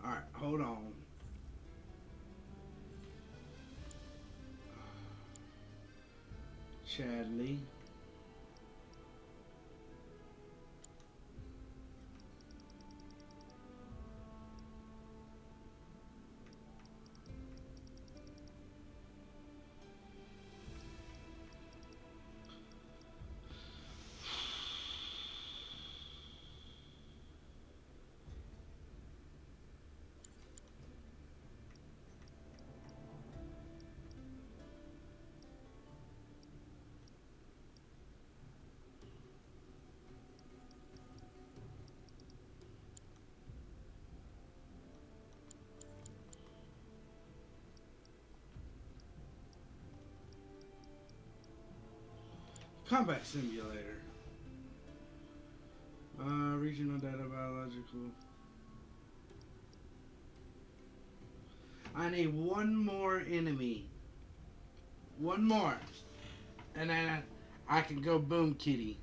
Alright, hold on. Chadley. Combat simulator. Regional data biological. I need one more enemy. One more. And then I can go boom kitty.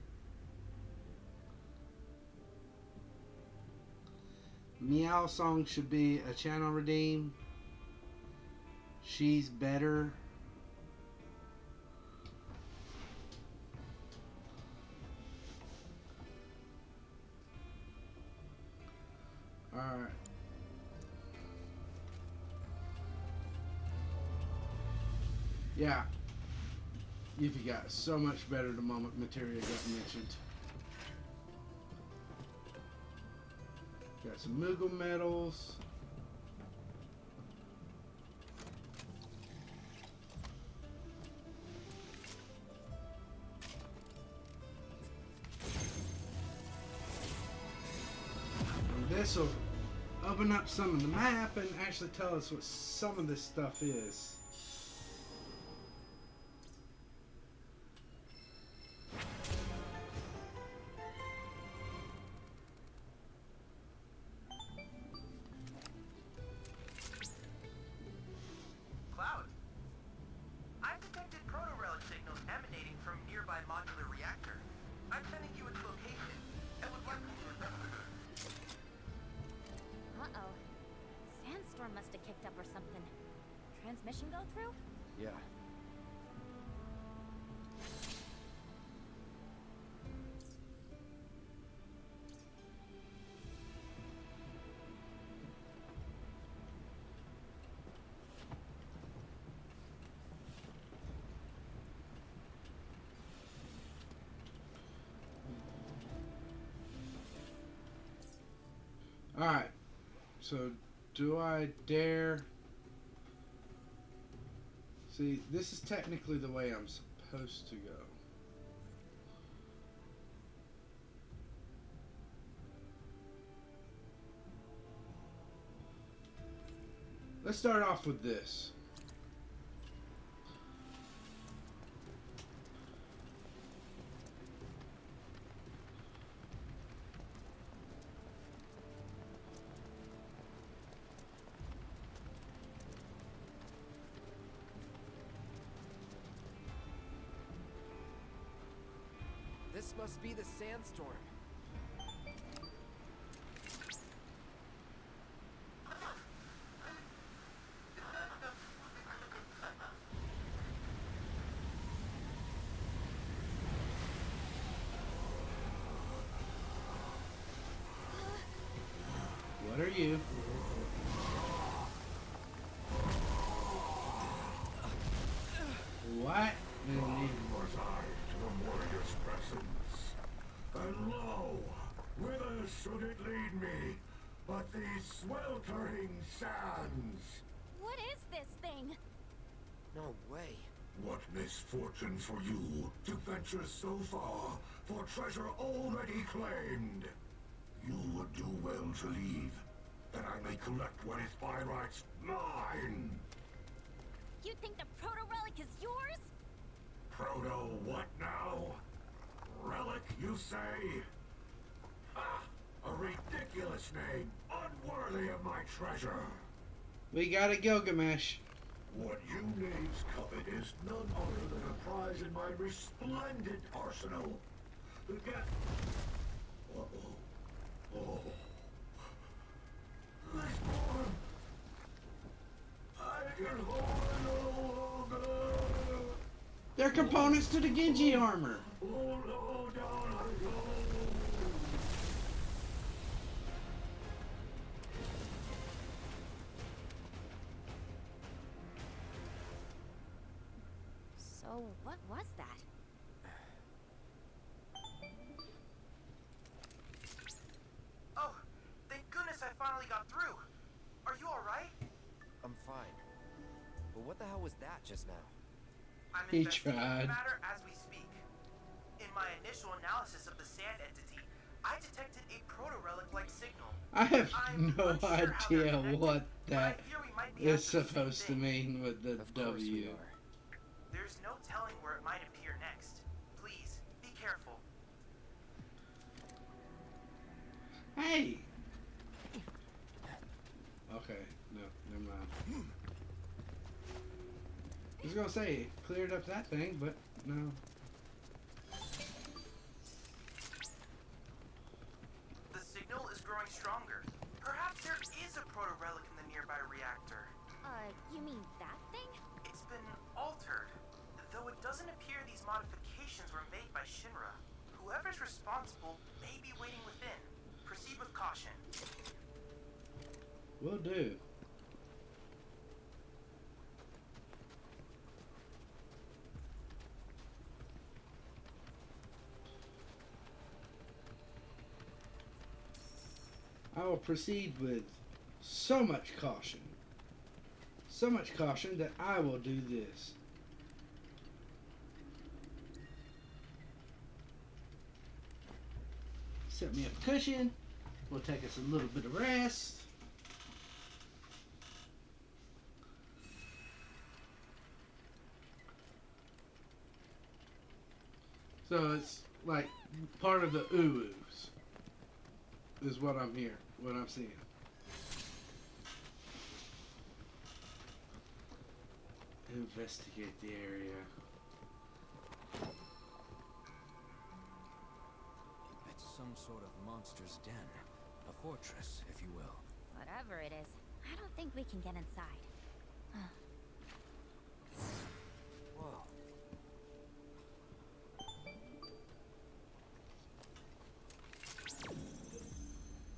Meow Song should be a channel redeem. She's better. Alright. Yeah. Yuffie got so much better the moment materia got mentioned. Got some Moogle medals. This will open up some of the map and actually tell us what some of this stuff is. Cloud, I've detected proto-relic signals emanating from nearby modular reactor. I'm sending you its location and would like you to investigate. Uh-oh. Sandstorm must have kicked up or something. Transmission go through? Yeah. Alright. So, do I dare... See, this is technically the way I'm supposed to go. Let's start off with this. This must be the sandstorm. What are you? What? Was I to the warrior's presence? And lo, whither should it lead me but these sweltering sands? What is this thing? No way. What misfortune for you to venture so far for treasure already claimed. You would do well to leave, that I may collect what is by rights mine. You think the proto-relic is yours? Proto what now? Relic, you say? Ah, a ridiculous name, unworthy of my treasure. We got a Gilgamesh. What you knaves covet is none other than a prize in my resplendent arsenal. The get... Uh-oh. components to the Genji armor. So, what was that? Oh, thank goodness I finally got through. Are you alright? I'm fine. But what the hell was that just now? I'm He investigating tried. the matter as we speak. In my initial analysis of the sand entity, I detected a proto-relic-like signal. I have I'm no unsure how they're idea connected, what but I that fear we might be is after the same supposed to thing. mean with the Of course we W. are. There's no telling where it might appear next. Please, be careful. Hey! Okay, no, never mind. I was gonna say, it cleared up that thing, but no. The signal is growing stronger. Perhaps there is a proto-relic in the nearby reactor. You mean that thing? It's been altered, though it doesn't appear these modifications were made by Shinra. Whoever's responsible may be waiting within. Proceed with caution. Will do. I will proceed with so much caution. So much caution that I will do this. Set me up a cushion. We'll take us a little bit of rest. So it's like part of the oohs is what I'm hearing, what I'm seeing. Investigate the area. It's some sort of monster's den. A fortress, if you will. Whatever it is, I don't think we can get inside. Whoa.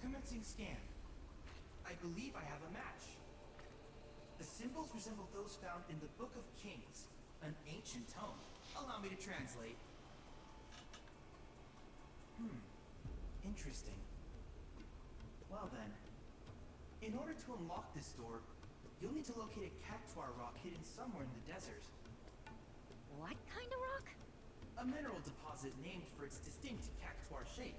Commencing scan. I believe I have a match. The symbols resemble those found in the Book of Kings, an ancient tome. Allow me to translate. Interesting. Well then, in order to unlock this door, you'll need to locate a cactuar rock hidden somewhere in the desert. What kind of rock? A mineral deposit named for its distinct cactuar shape.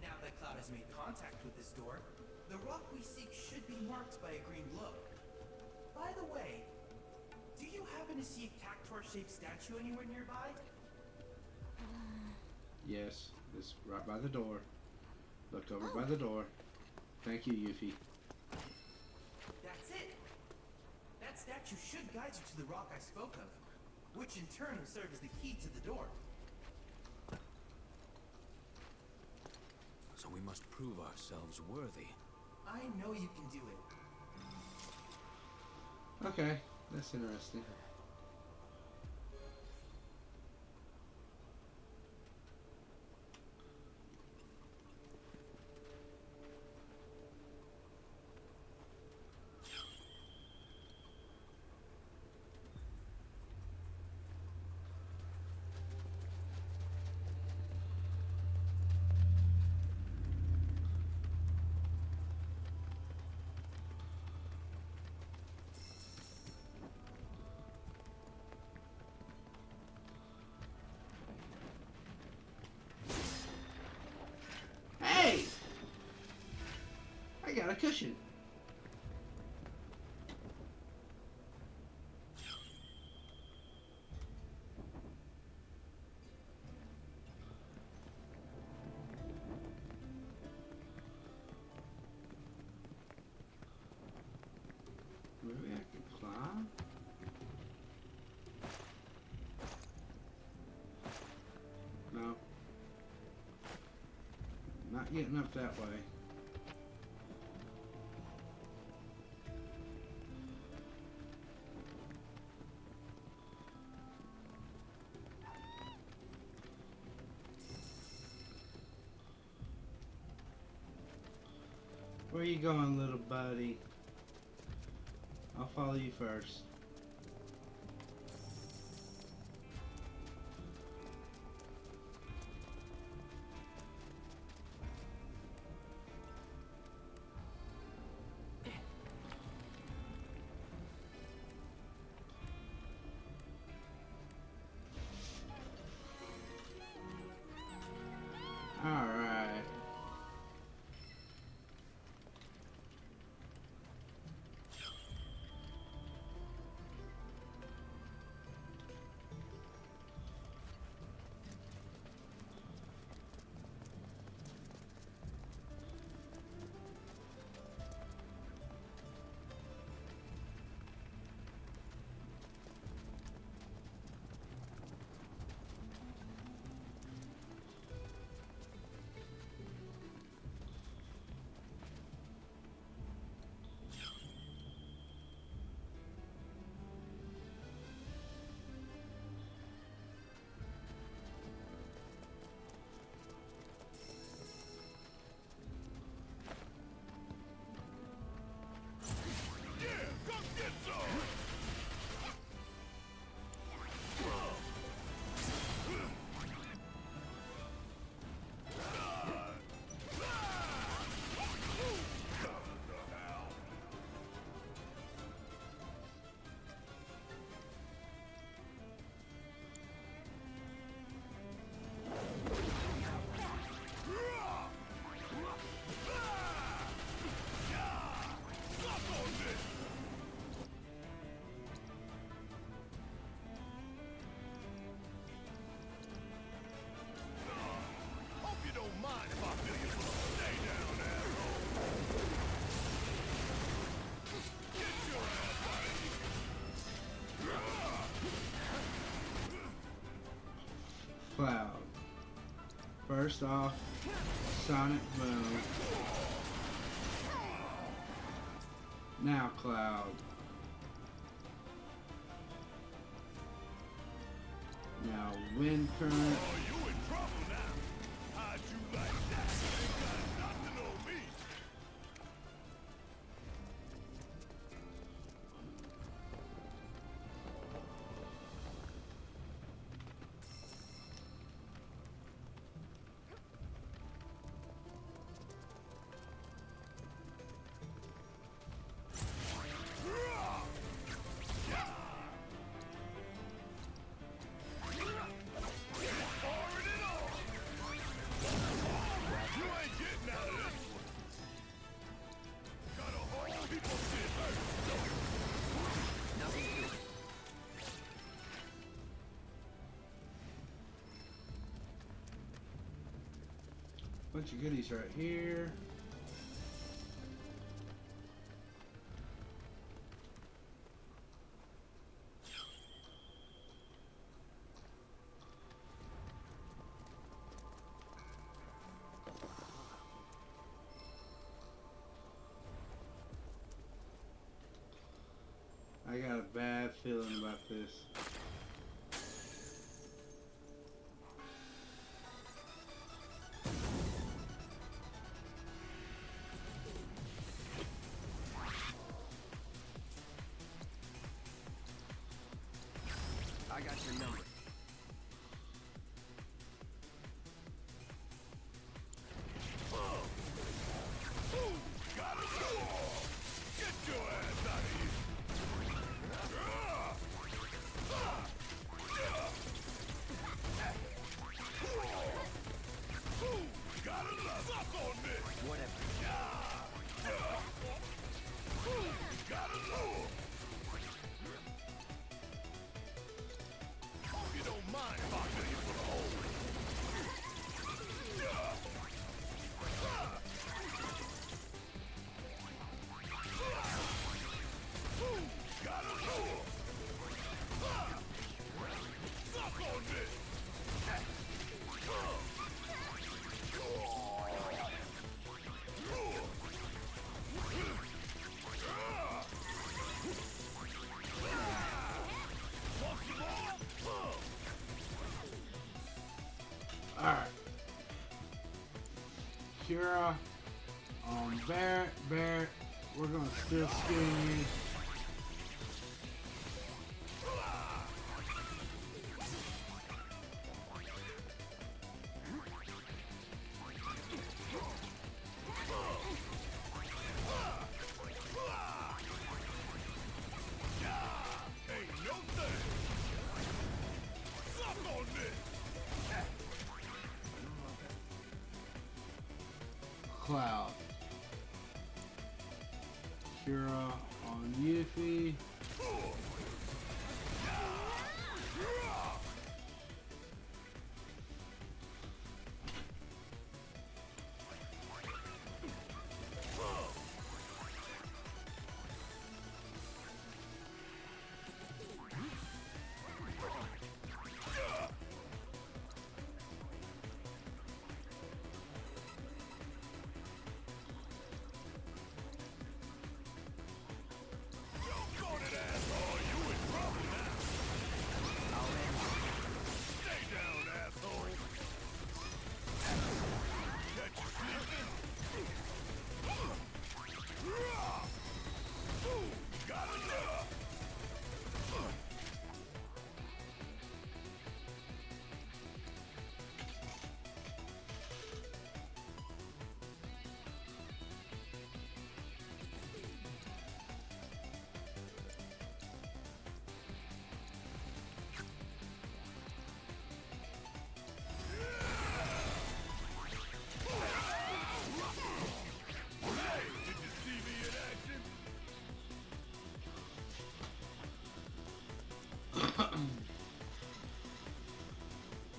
Now that Cloud has made contact with this door, the rock we seek should be marked by a green glow. By the way, do you happen to see a cactuar-shaped statue anywhere nearby? Yes, it's right by the door. Look over by the door. Thank you, Yuffie. That's it! That statue should guide you to the rock I spoke of, which in turn will serve as the key to the door. So we must prove ourselves worthy. I know you can do it. Okay, that's interesting. Hey! I got a cushion. Maybe I can climb? No. Not getting up that way. Where you going, little buddy? I'll follow you first. Alright. Cloud. First off, Sonic Boom. Now Cloud. Now Wind Current. Bunch of goodies right here. I got a bad feeling about this. I got your number. Kira Barrett, we're gonna still skin you. Cloud. Kira on Yuffie.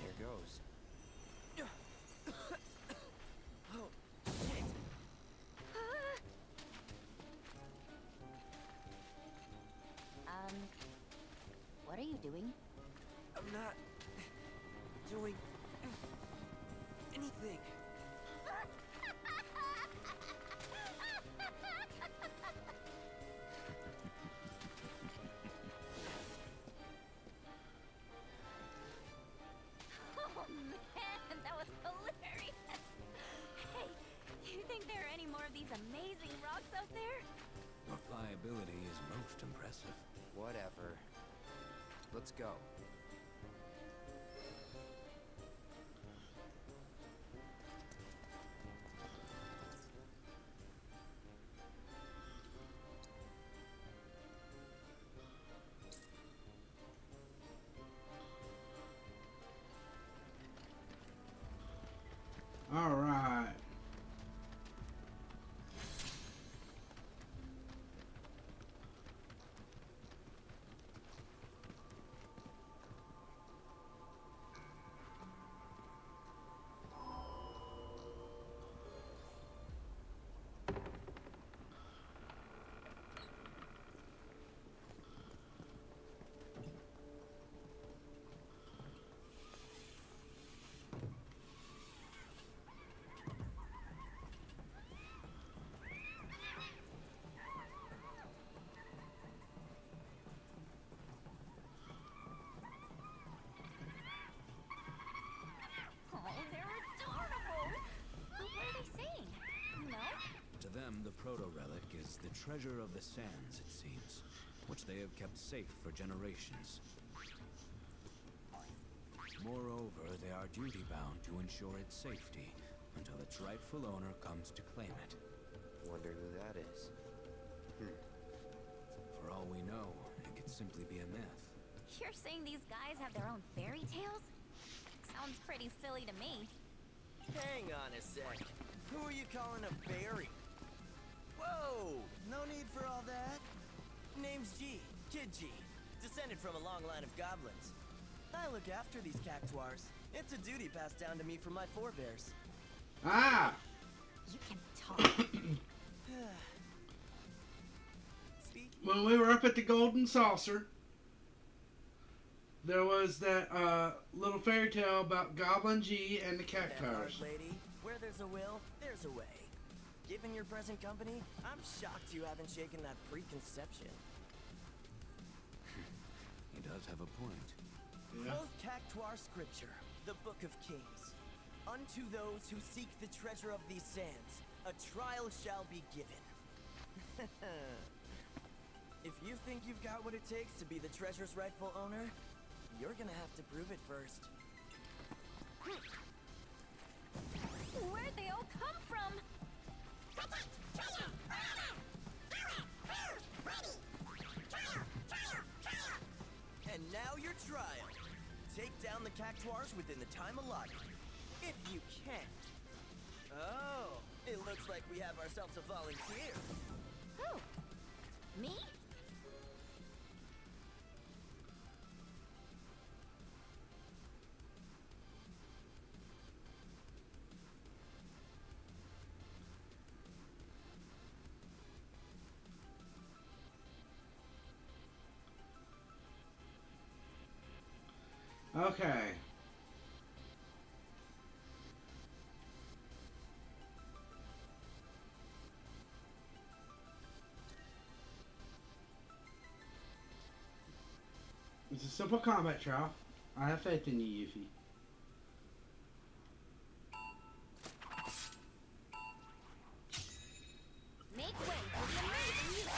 There goes. Oh, what are you doing? I'm not doing anything. Oh man, that was hilarious! Hey, you think there are any more of these amazing rocks out there? Your pliability is most impressive. Whatever. Let's go. All right. Oh, they're adorable! But what are they saying? No? To them, the proto-relic is the treasure of the sands, it seems, which they have kept safe for generations. Moreover, they are duty-bound to ensure its safety until its rightful owner comes to claim it. Wonder who that is. For all we know, it could simply be a myth. You're saying these guys have their own fairy tales? Sounds pretty silly to me. Hang on a sec. Who are you calling a fairy? Whoa! No need for all that. Name's G. Kid G. Descended from a long line of goblins. I look after these cactuars. It's a duty passed down to me from my forebears. Ah! You can talk. When we were up at the Golden Saucer, there was that little fairy tale about Goblin G and the cactuars. Lady, where there's a will, there's a way. Given your present company, I'm shocked you haven't shaken that preconception. He does have a point. Yeah. Both Cactuar scripture, the Book of Kings. Unto those who seek the treasure of these sands, a trial shall be given. If you think you've got what it takes to be the treasure's rightful owner, you're gonna have to prove it first. Where'd they all come from? And now your trial. Take down the cactuars within the time allotted. If you can. Oh, it looks like we have ourselves a volunteer. Who? Me? Okay. It's a simple combat trial. I have faith in you, Yuffie. Make way for the amazing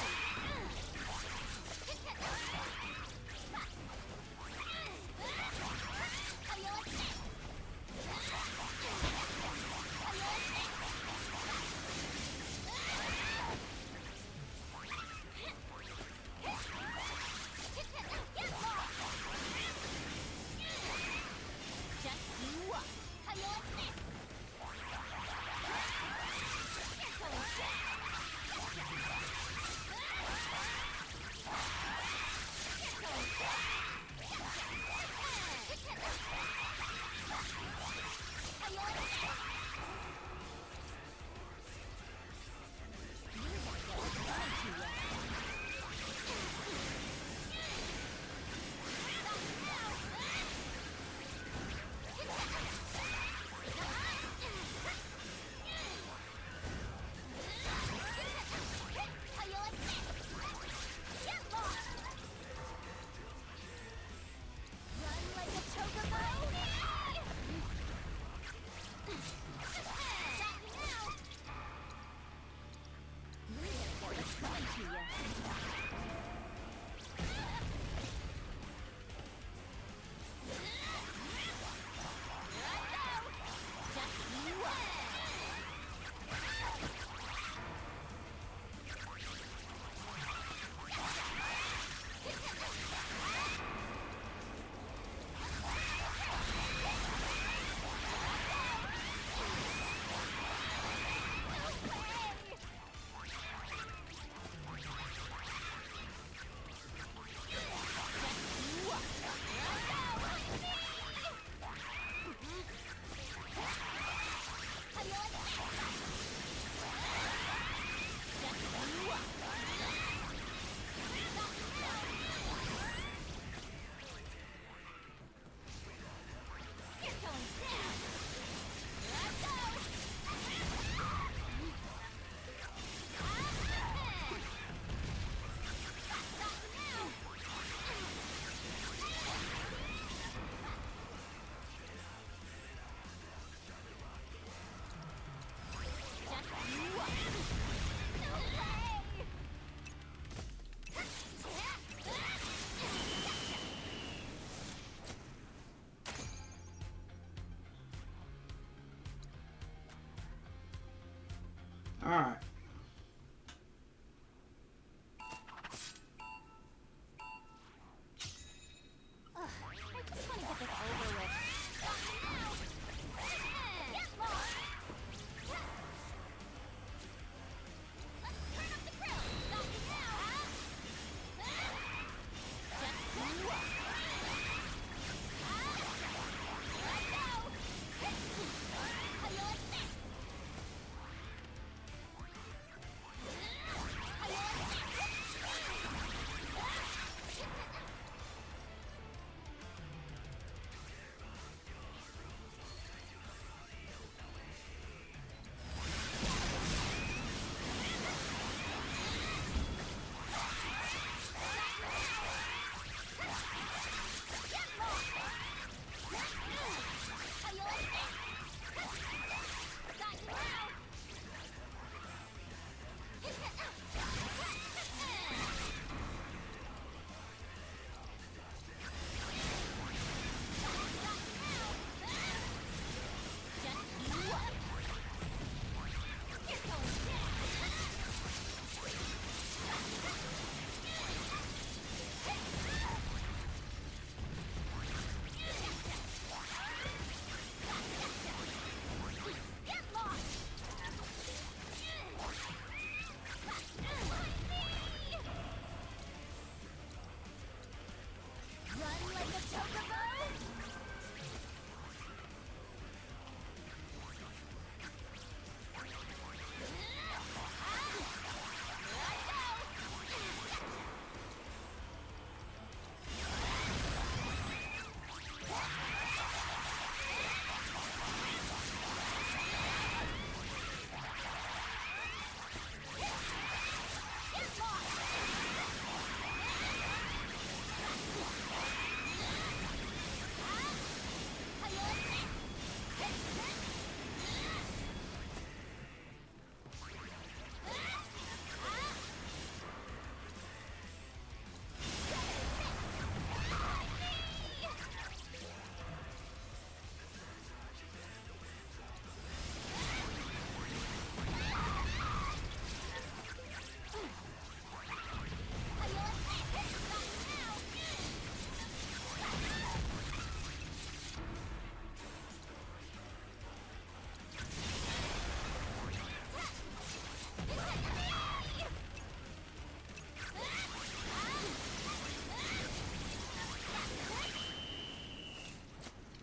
Alright. I just want to get this over with.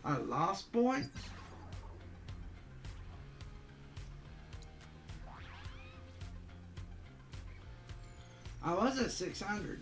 I lost points? I was at 600.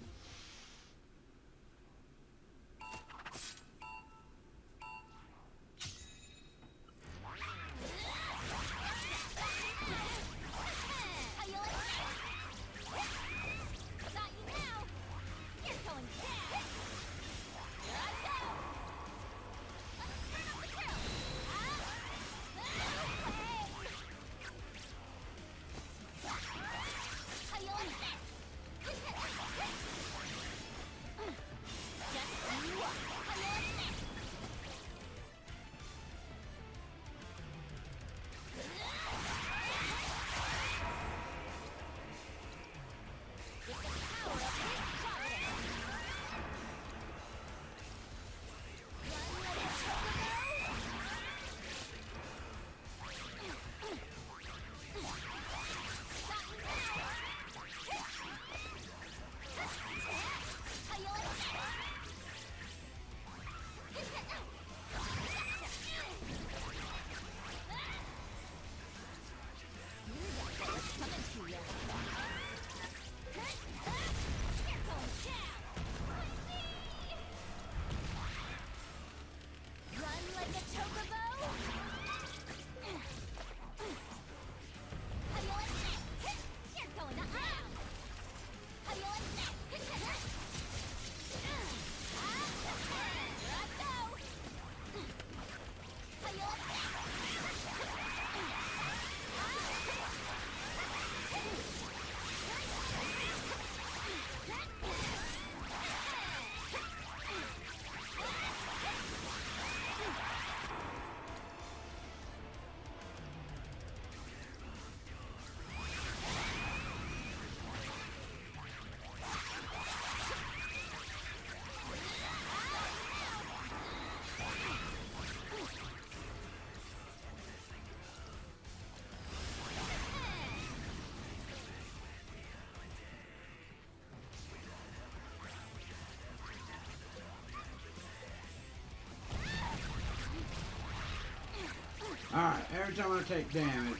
Alright, every time I take damage.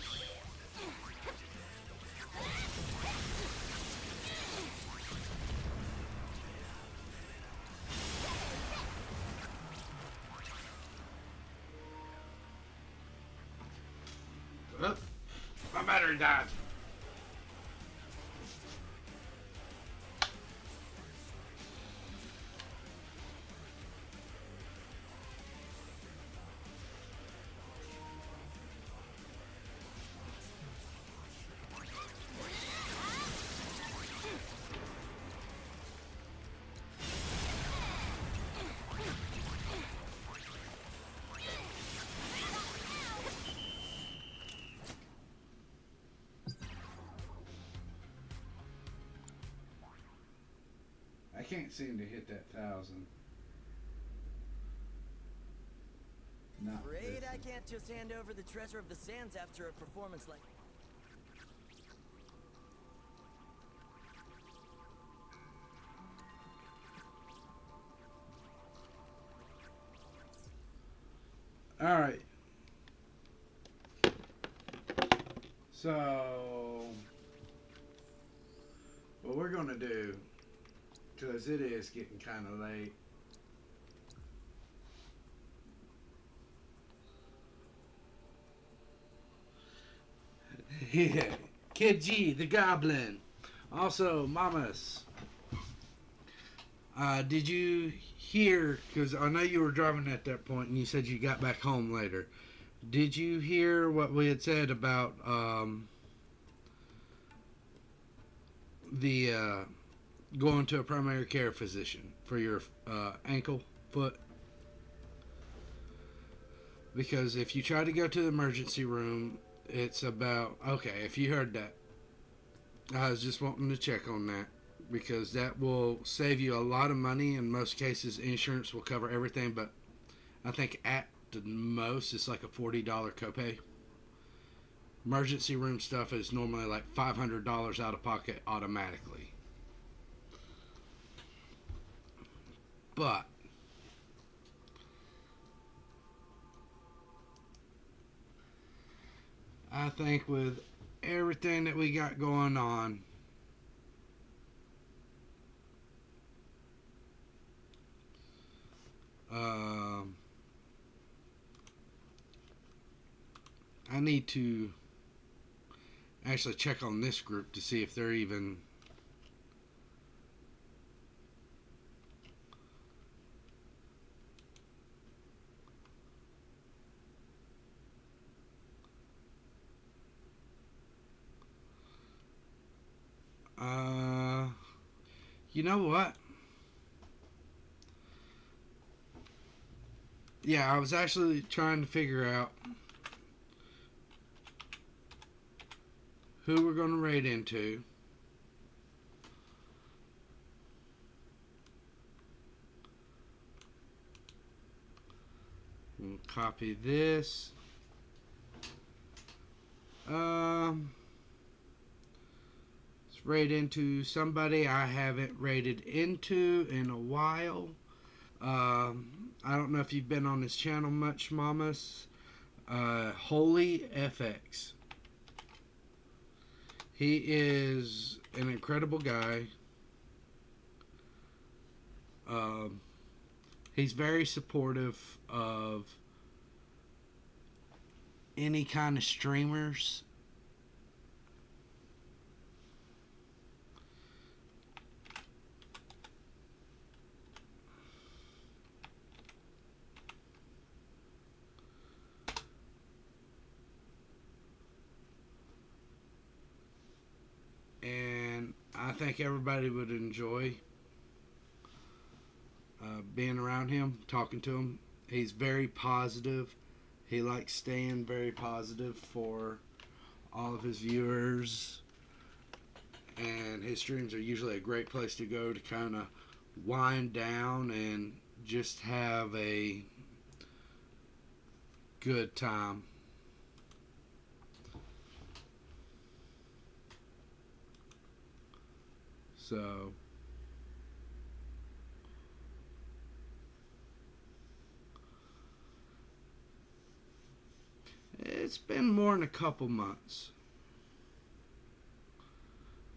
Oh, my battery died. I can't seem to hit that 1,000. Not Afraid this I one. can't just hand over the treasure of the sands after a performance like. Alright. So, what we're going to do, because it is getting kind of late. Yeah, Kid G, the Goblin. Also, Mamas. Did you hear, because I know you were driving at that point and you said you got back home later. Did you hear what we had said about the going to a primary care physician for your ankle, foot? Because if you try to go to the emergency room, it's about, okay, if you heard that, I was just wanting to check on that, because that will save you a lot of money. In most cases, insurance will cover everything, but I think at the most it's like a $40 copay. Emergency room stuff is normally like $500 out of pocket automatically. But I think with everything that we got going on, I need to actually check on this group to see if they're even you know what? Yeah, I was actually trying to figure out who we're going to raid into. We'll copy this. Let's raid into somebody I haven't raided into in a while. I don't know if you've been on his channel much, mamas. Holy FX. He is an incredible guy. He's very supportive of any kind of streamers. And I think everybody would enjoy being around him, talking to him. He's very positive. He likes staying very positive for all of his viewers. And his streams are usually a great place to go to kind of wind down and just have a good time. So it's been more than a couple months.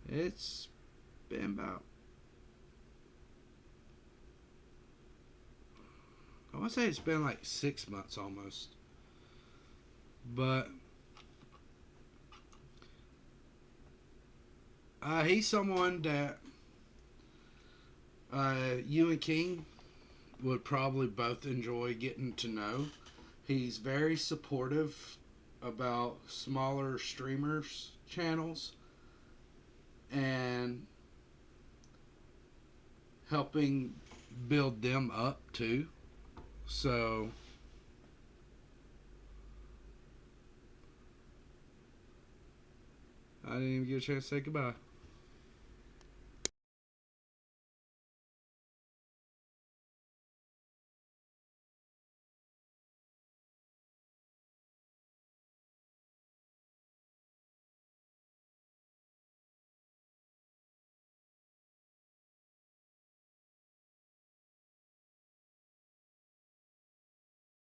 It's been about, I want to say it's been like 6 months almost. But he's someone that you and King would probably both enjoy getting to know. He's very supportive about smaller streamers channels and helping build them up too. So I didn't even get a chance to say goodbye.